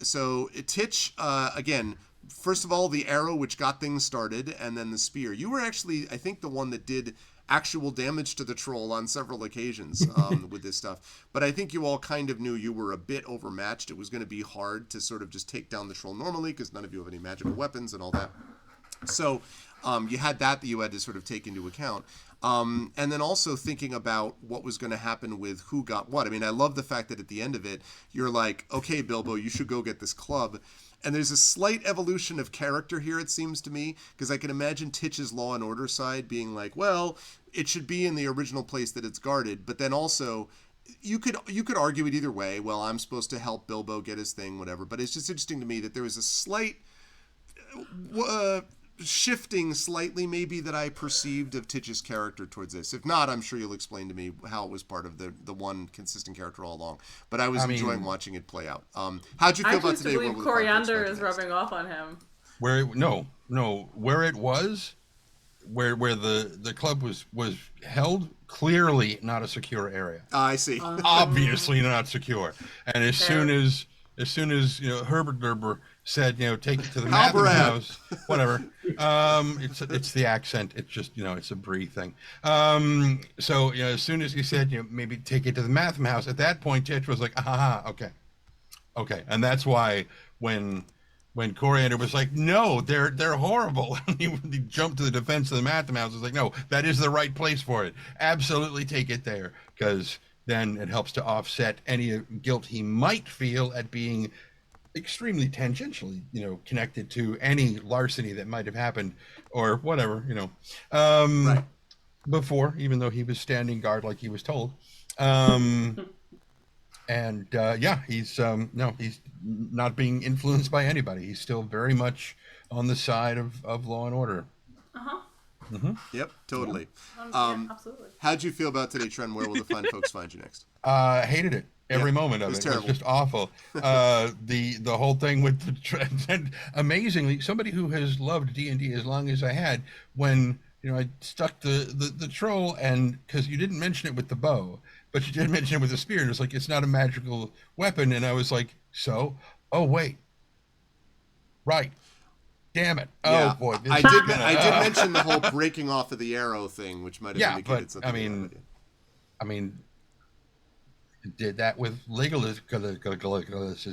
So Titch, again, first of all, the arrow, which got things started, and then the spear. You were actually, I think, the one that did actual damage to the troll on several occasions with this stuff. But I think you all kind of knew you were a bit overmatched. It was going to be hard to sort of just take down the troll normally because none of you have any magical weapons and all that. So you had that you had to sort of take into account. And then also thinking about what was going to happen with who got what. I mean, I love the fact that at the end of it, you're like, okay, Bilbo, you should go get this club. And there's a slight evolution of character here, it seems to me, because I can imagine Titch's Law and Order side being like, well, it should be in the original place that it's guarded. But then also, you could argue it either way. Well, I'm supposed to help Bilbo get his thing, whatever. But it's just interesting to me that there was a slight shifting slightly maybe that I perceived of Titch's character towards this. If not, I'm sure you'll explain to me how it was part of the one consistent character all along. But I was enjoying watching it play out. How'd you feel about today? I believe coriander is rubbing off on him. Where it was, where the club was held, clearly not a secure area. I see. Obviously not secure. And as soon as Herbert Gerber said, take it to the Matham house, whatever. It's the accent. It's just, it's a Brie thing. So, as soon as he said, maybe take it to the Matham house, at that point, Titch was like, okay. And that's why when Coriander was like, no, they're horrible, and he jumped to the defense of the Matham house, was like, no, that is the right place for it. Absolutely take it there, because then it helps to offset any guilt he might feel at being extremely tangentially, connected to any larceny that might have happened or whatever, right. Before, even though he was standing guard like he was told. He's he's not being influenced by anybody. He's still very much on the side of law and order. Mm-hmm. Yep, totally. Absolutely. How'd you feel about today, Trent? Where will the fine folks find you next? Hated it. Every moment of it. It was just awful. The whole thing with and amazingly, somebody who has loved D&D as long as I had, when I stuck the troll, and because you didn't mention it with the bow, but you did mention it with the spear, and it's like, it's not a magical weapon, and I was like, oh wait, right. Damn it! Yeah. Oh boy, I did mention the whole breaking off of the arrow thing, which might have indicated something. I mean, did that with Legolas?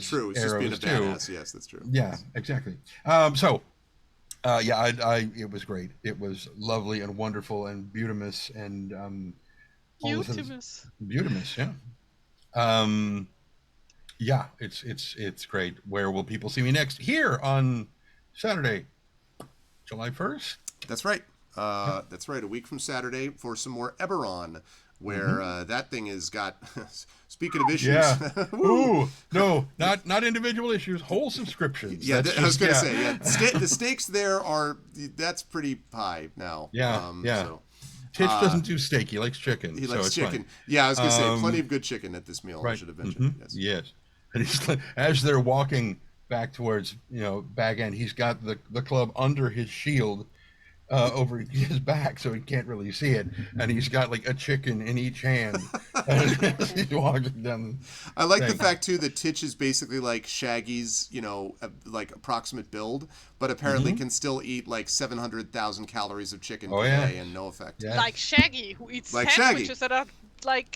True, it's just being a badass. Yes, that's true. Yeah, exactly. It was great. It was lovely and wonderful and beautimous and beautimous. Yeah. It's great. Where will people see me next? Here on Saturday, July 1st. That's right. That's right. A week from Saturday for some more Eberron, where that thing has got. Speaking of issues, yeah. Ooh, no, not individual issues, whole subscriptions. Yeah, I was going to say, the stakes there that's pretty high now. Yeah, So, Titch doesn't do steak; he likes chicken. He likes chicken. Fine. Yeah, I was going to say, plenty of good chicken at this meal. Right. I should have mentioned. Yes. And he's as they're walking back towards Bag End, he's got the club under his shield. Over his back, so he can't really see it, and he's got like a chicken in each hand. He's walking down. I like the fact too that Titch is basically like Shaggy's, like approximate build, but apparently can still eat like 700,000 calories of chicken per day and no effect. Yeah. Like Shaggy, who eats sandwiches that are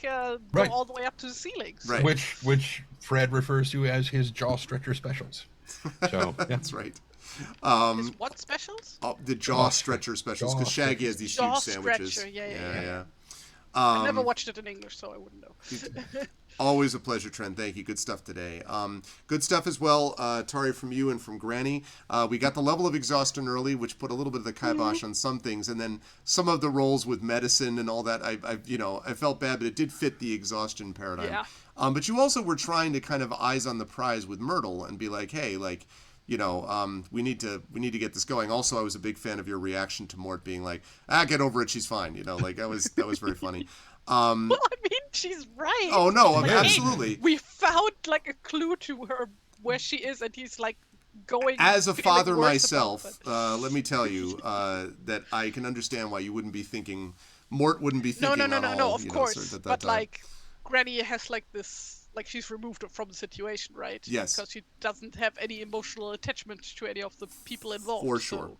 go all the way up to the ceilings. Right. Which Fred refers to as his jaw stretcher specials. So that's right. What specials? The jaw stretcher specials, because Shaggy has these huge sandwiches. Stretcher, yeah. I never watched it in English, so I wouldn't know. Always a pleasure, Trent. Thank you. Good stuff today. Good stuff as well, Tari, from you and from Granny. We got the level of exhaustion early, which put a little bit of the kibosh on some things, and then some of the roles with medicine and all that. I felt bad, but it did fit the exhaustion paradigm. Yeah. But you also were trying to kind of eyes on the prize with Myrtle and be like, hey, like. We need to get this going. Also, I was a big fan of your reaction to Mort being like, get over it, she's fine. That was very funny. Well, I mean, she's right. Oh no, like, absolutely. Hey, we found like a clue to her where she is, and he's like going. As a father myself, let me tell you that I can understand why you wouldn't be thinking. Mort wouldn't be thinking. No. Of course, but like, Granny has like this. Like, she's removed from the situation, right? Yes. Because she doesn't have any emotional attachment to any of the people involved. For sure.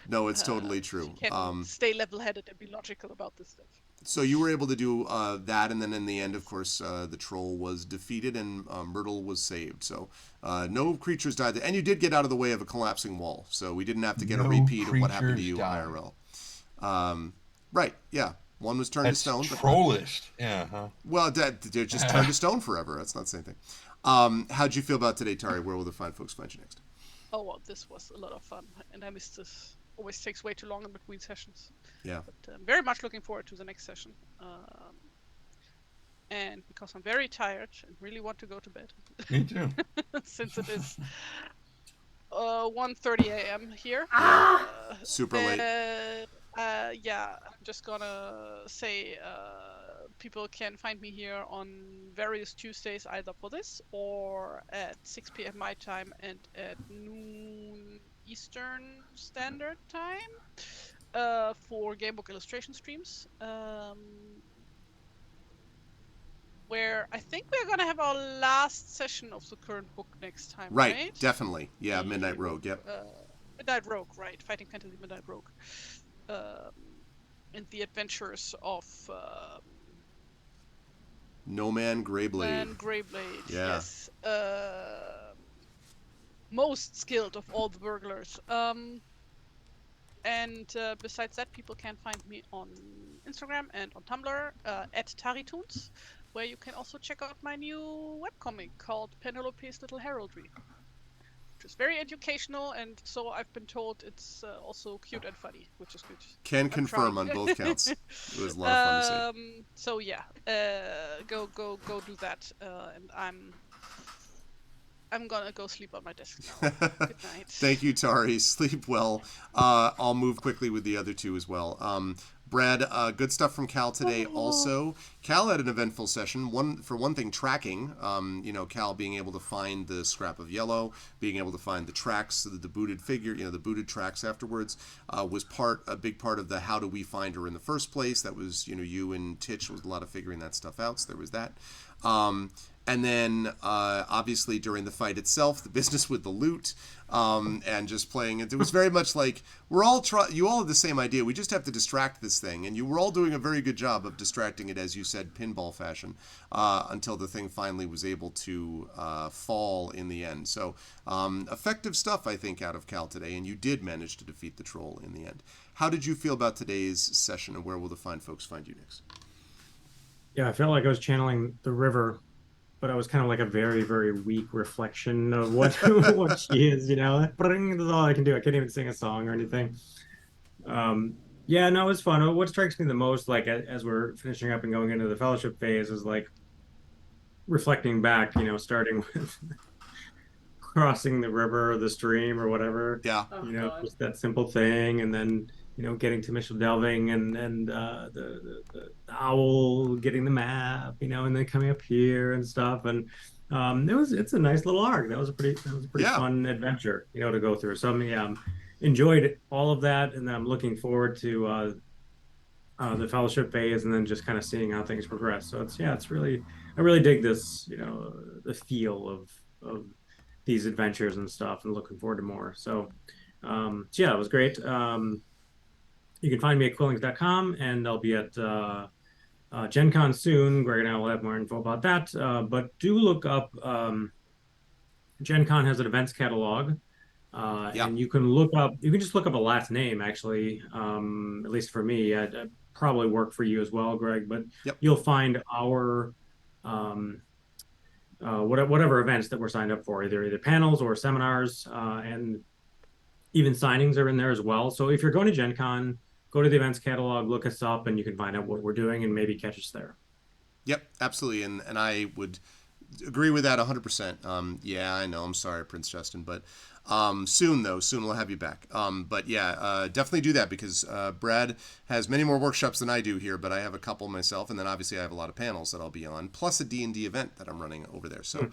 No, it's totally true. You can stay level-headed and be logical about this stuff. So you were able to do that, and then in the end, of course, the troll was defeated and Myrtle was saved. So no creatures died, and you did get out of the way of a collapsing wall, so we didn't have to get a repeat of what happened to you IRL. Right? Yeah, one was turned to stone. Trollist. Yeah. Huh? Well, they're just turned to stone forever. That's not the same thing. How'd you feel about today, Tari? Where will the fine folks find you next? Oh, well, this was a lot of fun, and I missed this. Always takes way too long in between sessions. Yeah. But I'm very much looking forward to the next session. And because I'm very tired and really want to go to bed. Me too. Since it is 1:30 a.m. here. Super late. Yeah, I'm just gonna say people can find me here on various Tuesdays, either for this or at 6 p.m. my time and at noon Eastern Standard Time for Gamebook illustration streams. Where I think we're gonna have our last session of the current book next time, right? Definitely. Yeah, Midnight Rogue, yep. Midnight Rogue, right. Fighting Fantasy Midnight Rogue. And the adventures of No Man Greyblade. Man Greyblade, yeah. Yes. Most skilled of all the burglars. And besides that, people can find me on Instagram and on Tumblr at TariToons, where you can also check out my new webcomic called Penelope's Little Heraldry, which is very educational, and so I've been told it's also cute and funny, which is good. Can confirm on both counts. It was a lot of fun to see. So yeah, go do that, and I'm gonna go sleep on my desk now. Good night. Thank you, Tari. Sleep well. I'll move quickly with the other two as well. Brad, good stuff from Cal today. Also, Cal had an eventful session. For one thing, tracking. Cal being able to find the scrap of yellow, being able to find the tracks, the booted figure, the booted tracks afterwards, was a big part of the how do we find her in the first place. That was, you and Titch was a lot of figuring that stuff out. So there was that. And then, obviously, during the fight itself, the business with the loot, and just playing it. It was very much like, you all have the same idea. We just have to distract this thing. And you were all doing a very good job of distracting it, as you said, pinball fashion, until the thing finally was able to fall in the end. So, effective stuff, I think, out of Cal today. And you did manage to defeat the troll in the end. How did you feel about today's session, and where will the fine folks find you next? Yeah, I felt like I was channeling the river, but I was kind of like a very, very weak reflection of what what she is, That's all I can do. I can't even sing a song or anything. Yeah, no, it was fun. What strikes me the most, like as we're finishing up and going into the fellowship phase, is like reflecting back, starting with crossing the river or the stream or whatever. Yeah. Just that simple thing, and then getting to Mitchell Delving and the owl getting the map, and then coming up here and stuff, and it's a nice little arc. That was a pretty fun adventure, to go through. So enjoyed all of that, and then I'm looking forward to the fellowship phase, and then just kind of seeing how things progress. So I really dig this, the feel of these adventures and stuff, and looking forward to more. So it was great. You can find me at quillings.com, and I'll be at Gen Con soon. Greg and I will have more info about that. But do look up, Gen Con has an events catalog, and you can just look up a last name, actually, at least for me. I'd probably work for you as well, Greg, but you'll find our whatever events that we're signed up for, either panels or seminars, and even signings are in there as well. So if you're going to Gen Con, go to the events catalog, look us up, and you can find out what we're doing and maybe catch us there. Yep, absolutely. And I would agree with that 100%. Yeah, I know. I'm sorry, Prince Justin, but soon we'll have you back. But yeah, definitely do that, because Brad has many more workshops than I do here, but I have a couple myself, and then obviously I have a lot of panels that I'll be on, plus a D&D event that I'm running over there. So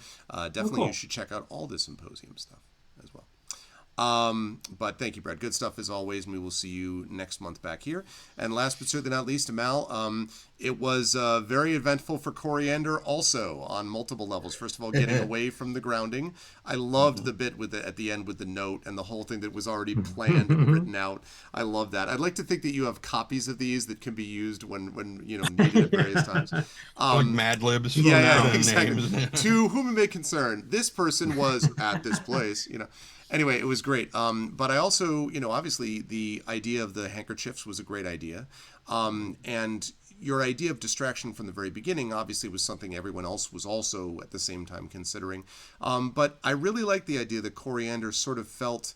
definitely you should check out all the symposium stuff as well. But thank you, Brad. Good stuff as always, and we will see you next month back here. And last but certainly not least, Amal, It was very eventful for Coriander also on multiple levels. First of all, getting away from the grounding. I loved the bit with at the end with the note and the whole thing that was already planned and written out. I love that. I'd like to think that you have copies of these that can be used when needed at various times. Like Mad Libs. Yeah, exactly. To whom it may concern, this person was at this place. Anyway, it was great. But I also, obviously the idea of the handkerchiefs was a great idea. And your idea of distraction from the very beginning obviously was something everyone else was also at the same time considering. But I really like the idea that Coriander sort of felt,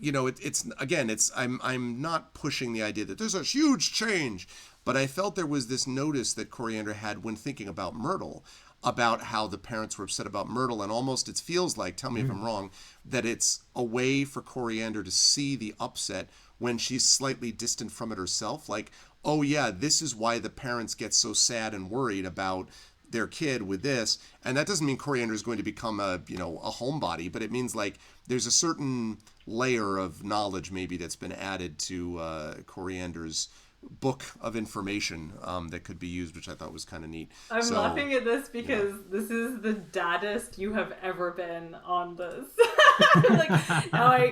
I'm not pushing the idea that there's a huge change, but I felt there was this notice that Coriander had when thinking about Myrtle, about how the parents were upset about Myrtle, and almost it feels like, tell me if I'm wrong, that it's a way for Coriander to see the upset when she's slightly distant from it herself. Like, oh yeah, this is why the parents get so sad and worried about their kid with this. And that doesn't mean Coriander is going to become a homebody, but it means like there's a certain layer of knowledge maybe that's been added to Coriander's book of information that could be used, which I thought was kind of neat. I'm laughing at this because this is the daddest you have ever been on this. Like, now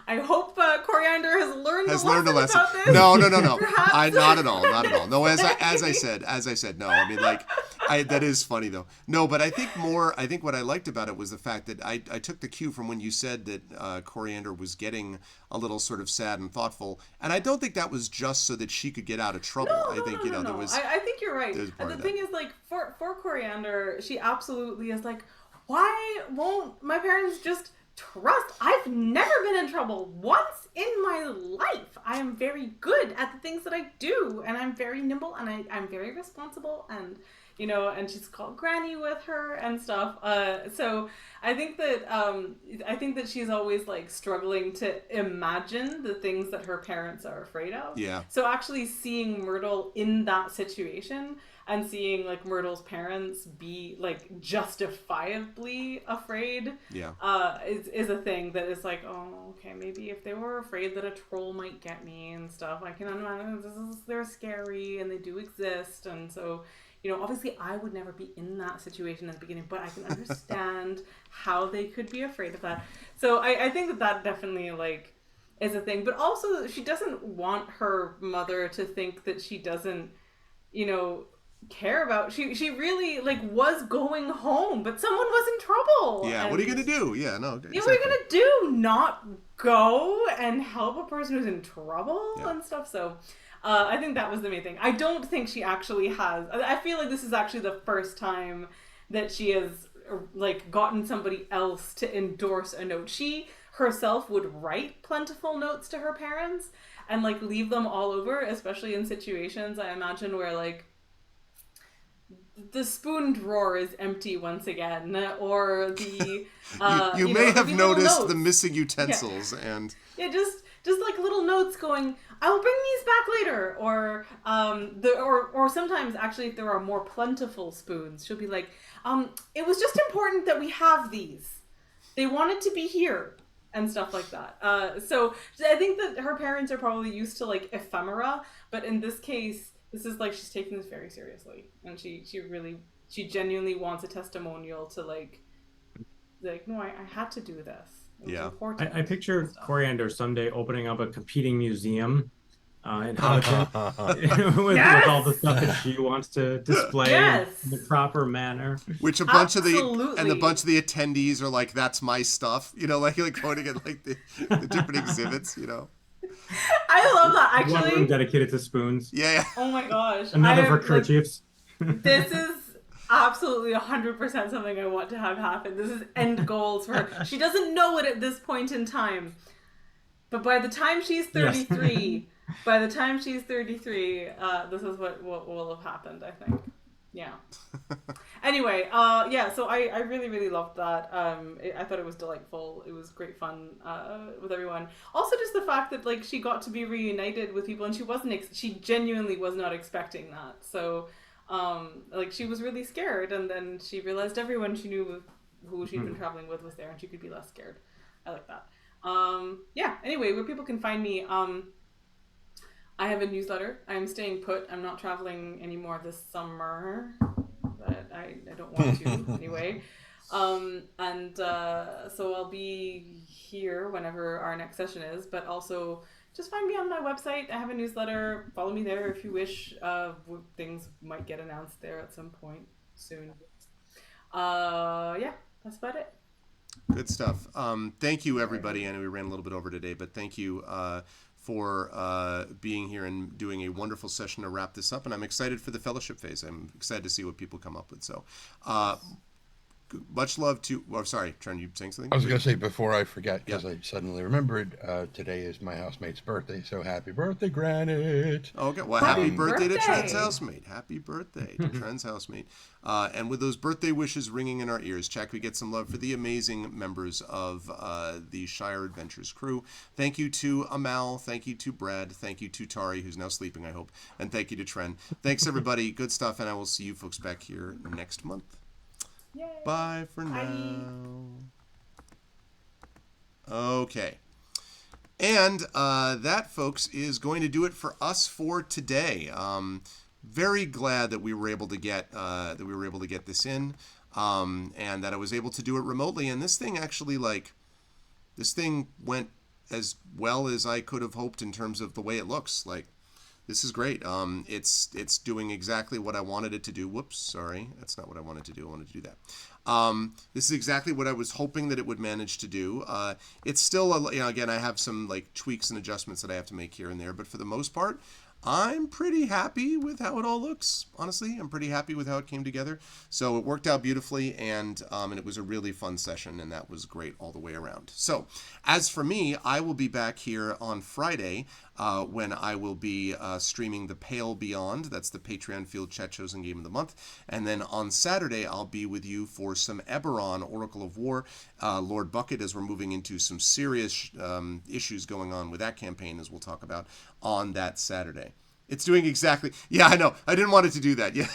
I hope Coriander has learned a lesson about this. No. Not at all. No, as I said, no. I mean, like, that is funny though. No, but I think what I liked about it was the fact that I took the cue from when you said that Coriander was getting a little sort of sad and thoughtful, and I don't think that was just so that she could get out of trouble. There was. I think you're right. And the thing is, like, for Coriander, she absolutely is like, why won't my parents just trust? I've never been in trouble once in my life. I am very good at the things that I do, and I'm very nimble, and I'm very responsible, and and she's called Granny with her and stuff. So I think that she's always like struggling to imagine the things that her parents are afraid of. Yeah. So actually seeing Myrtle in that situation and seeing like Myrtle's parents be like justifiably afraid, is a thing that is like, oh, okay, maybe if they were afraid that a troll might get me and stuff, I can imagine they're scary and they do exist, and so. Obviously I would never be in that situation at the beginning, but I can understand how they could be afraid of that. So I think that definitely like is a thing, but also she doesn't want her mother to think that she doesn't, care about. She really like was going home, but someone was in trouble. Yeah, and, what are you gonna do? Yeah, no. Exactly. Yeah, what are you gonna do? Not go and help a person who's in trouble and stuff. So. I think that was the main thing. I don't think she actually has. I feel like this is actually the first time that she has like gotten somebody else to endorse a note. She herself would write plentiful notes to her parents and like leave them all over, especially in situations I imagine where like the spoon drawer is empty once again, or the you may have noticed the missing utensils and just like little notes going, I will bring these back later, or or sometimes actually if there are more plentiful spoons, she'll be like, it was just important that we have these. They wanted to be here and stuff like that. So I think that her parents are probably used to like ephemera, but in this case, this is like she's taking this very seriously, and she genuinely wants a testimonial to like no, I had to do this. I picture Coriander someday opening up a competing museum in Houghton with all the stuff that she wants to display in the proper manner. Which a bunch of the attendees are like, "That's my stuff," like quoting at like the different exhibits, I love that actually. One room dedicated to spoons. Yeah. Oh my gosh. Another for kerchiefs. This is absolutely 100% something I want to have happen. This is end goals for her. She doesn't know it at this point in time, but by the time she's 33, this is what will have happened, I think. Yeah. Anyway, so I really, really loved that. I thought it was delightful. It was great fun with everyone. Also, just the fact that like she got to be reunited with people, and she genuinely was not expecting that. So, like she was really scared, and then she realized everyone she knew who she'd been traveling with was there, and she could be less scared. I like that. Anyway, where people can find me, I have a newsletter. I'm staying put. I'm not traveling anymore this summer, but I don't want to anyway. So I'll be here whenever our next session is, but also just find me on my website. I have a newsletter. Follow me there if you wish. Things might get announced there at some point soon. Yeah, that's about it. Good stuff. Thank you, everybody. I know we ran a little bit over today, but thank you for being here and doing a wonderful session to wrap this up. And I'm excited for the fellowship phase. I'm excited to see what people come up with. So much love to... Oh, sorry, Trent, you saying something? I was going to say, before I forget, because I suddenly remembered, today is my housemate's birthday, so happy birthday, Granite! Okay, well, happy birthday to Trent's housemate. Happy birthday to Trent's housemate. And with those birthday wishes ringing in our ears, Jack, we get some love for the amazing members of the Shire Adventures crew. Thank you to Amal. Thank you to Brad. Thank you to Tari, who's now sleeping, I hope. And thank you to Trent. Thanks, everybody. Good stuff, and I will see you folks back here next month. Yay. Bye for now. Okay. And that, folks, is going to do it for us for today. Very glad that we were able to get this in, and that I was able to do it remotely. And this thing actually, this thing went as well as I could have hoped in terms of the way it looks. This is great. It's doing exactly what I wanted it to do. Whoops, sorry. That's not what I wanted to do. I wanted to do that. This is exactly what I was hoping that it would manage to do. It's still, again, I have some tweaks and adjustments that I have to make here and there, but for the most part, I'm pretty happy with how it all looks. Honestly, I'm pretty happy with how it came together. So it worked out beautifully, and it was a really fun session, and that was great all the way around. So as for me, I will be back here on Friday when I will be streaming The Pale Beyond. That's the Patreon Field Chat Chosen Game of the Month. And then on Saturday, I'll be with you for some Eberron, Oracle of War, Lord Bucket, as we're moving into some serious issues going on with that campaign, as we'll talk about on that Saturday. It's doing exactly... Yeah, I know. I didn't want it to do that. Yeah.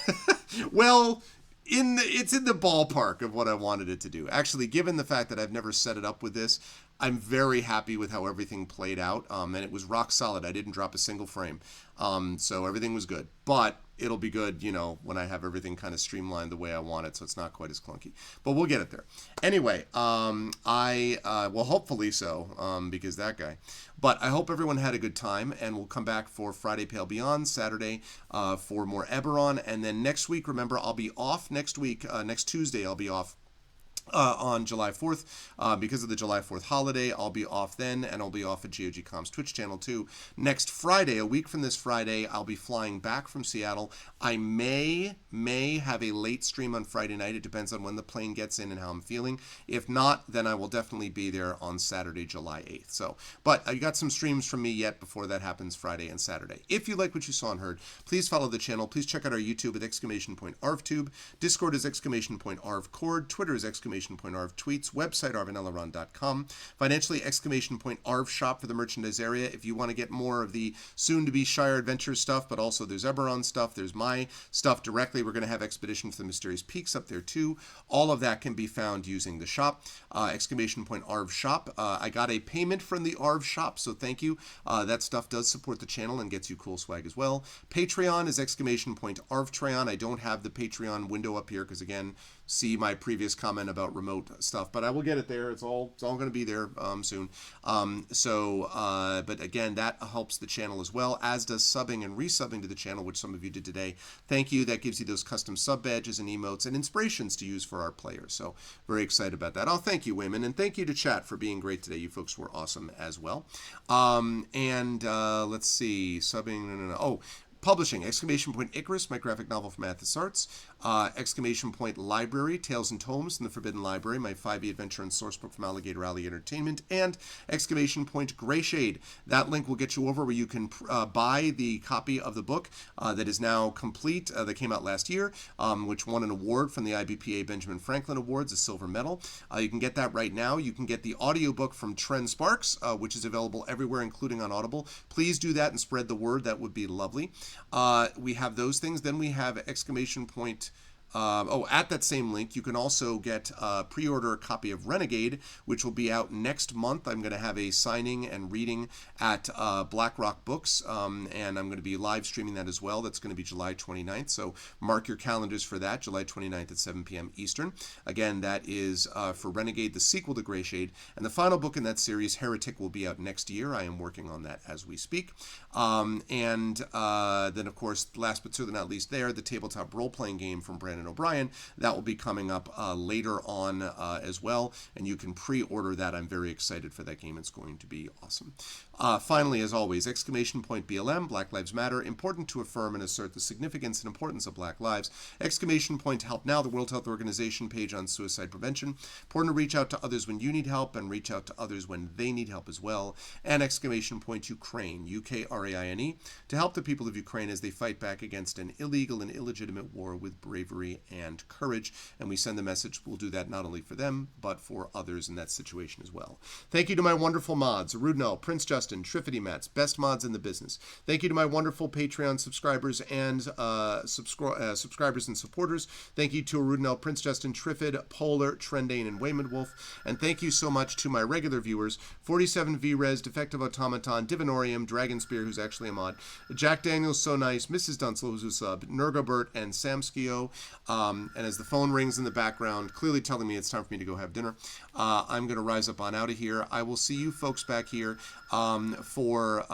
Well... It's in the ballpark of what I wanted it to do. Actually, given the fact that I've never set it up with this, I'm very happy with how everything played out, and it was rock solid. I didn't drop a single frame, so everything was good. But it'll be good, when I have everything kind of streamlined the way I want it, so it's not quite as clunky. But we'll get it there. Anyway, hopefully so, because that guy. But I hope everyone had a good time, and we'll come back for Friday Pale Beyond, Saturday for more Eberron, and then next week, remember, I'll be off next week. Next Tuesday, I'll be off. On July 4th, because of the July 4th holiday. I'll be off then, and I'll be off at GOG.com's Twitch channel too. Next Friday, a week from this Friday, I'll be flying back from Seattle. I may have a late stream on Friday night. It depends on when the plane gets in and how I'm feeling. If not, then I will definitely be there on Saturday, July 8th. So, but I got some streams from me yet before that happens Friday and Saturday. If you like what you saw and heard, please follow the channel. Please check out our YouTube at !ArvTube. Discord is !ArvCord. Twitter is !ArvTweets, website arvanelaron.com, financially !ArvShop for the merchandise area. If you want to get more of the soon-to-be Shire Adventures stuff, but also there's Eberron stuff, there's my stuff directly. We're going to have Expedition for the Mysterious Peaks up there too. All of that can be found using the shop, !ArvShop. I got a payment from the Arv shop, so thank you. That stuff does support the channel and gets you cool swag as well. Patreon is !ArvTreon. I don't have the Patreon window up here because, again, see my previous comment about remote stuff, but I will get it there. It's all going to be there soon. But again, that helps the channel as well, as does subbing and resubbing to the channel, which some of you did today. Thank you. That gives you those custom sub badges and emotes and inspirations to use for our players. So very excited about that. Oh, thank you, women, and thank you to chat for being great today. You folks were awesome as well. Let's see, subbing. Oh. Publishing, !Icarus, my graphic novel from Athos Arts, !Library, Tales and Tomes in the Forbidden Library, my 5e adventure and sourcebook from Alligator Alley Entertainment, and !Greyshade. That link will get you over where you can buy the copy of the book that is now complete, that came out last year, which won an award from the IBPA Benjamin Franklin Awards, a silver medal. You can get that right now. You can get the audiobook from Trent Sparks, which is available everywhere, including on Audible. Please do that and spread the word. That would be lovely. We have those things. Then we have At that same link, you can also get pre-order a copy of Renegade, which will be out next month. I'm going to have a signing and reading at BlackRock Books, and I'm going to be live streaming that as well. That's going to be July 29th, so mark your calendars for that, July 29th at 7 p.m. Eastern. Again, that is for Renegade, the sequel to Grey Shade, and the final book in that series, Heretic, will be out next year. I am working on that as we speak. Then, of course, last but certainly not least there, the tabletop role-playing game from Brandon O'Brien. That will be coming up later on as well, and you can pre-order that. I'm very excited for that game. It's going to be awesome. Finally, as always, exclamation point BLM, Black Lives Matter, important to affirm and assert the significance and importance of Black lives. Exclamation point Help Now, the World Health Organization page on suicide prevention. Important to reach out to others when you need help and reach out to others when they need help as well. And exclamation point Ukraine, UKRAINE, to help the people of Ukraine as they fight back against an illegal and illegitimate war with bravery and courage. And we send the message, we'll do that not only for them, but for others in that situation as well. Thank you to my wonderful mods, Rudnell, Prince Justin, Triffity Mats, best mods in the business. Thank you to my wonderful Patreon subscribers and subscribers and supporters. Thank you to Rudnell, Prince Justin, Triffid, Polar, Trendane, and Wayman Wolf. And thank you so much to my regular viewers, 47 VRes, Defective Automaton, Divinorium, Dragonspear, who's actually a mod, Jack Daniels, So Nice, Mrs. Dunsel, who's a sub, Nergobert, and Samskio. And as the phone rings in the background, clearly telling me it's time for me to go have dinner, I'm going to rise up on out of here. I will see you folks back here for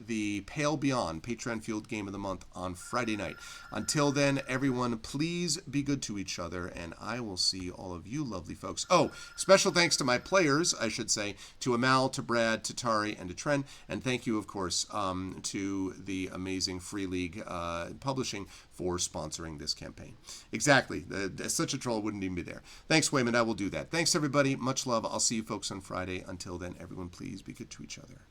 the Pale Beyond Patreon Fueled Game of the Month on Friday night. Until then, everyone, please be good to each other, and I will see all of you lovely folks. Oh, special thanks to my players, I should say, to Amal, to Brad, to Tari, and to Tren, and thank you, of course, to the amazing Free League Publishing for sponsoring this campaign. Exactly. Such a troll wouldn't even be there. Thanks, Wayman. I will do that. Thanks, everybody. Much love. I'll see you folks on Friday. Until then, everyone, please be good to each other.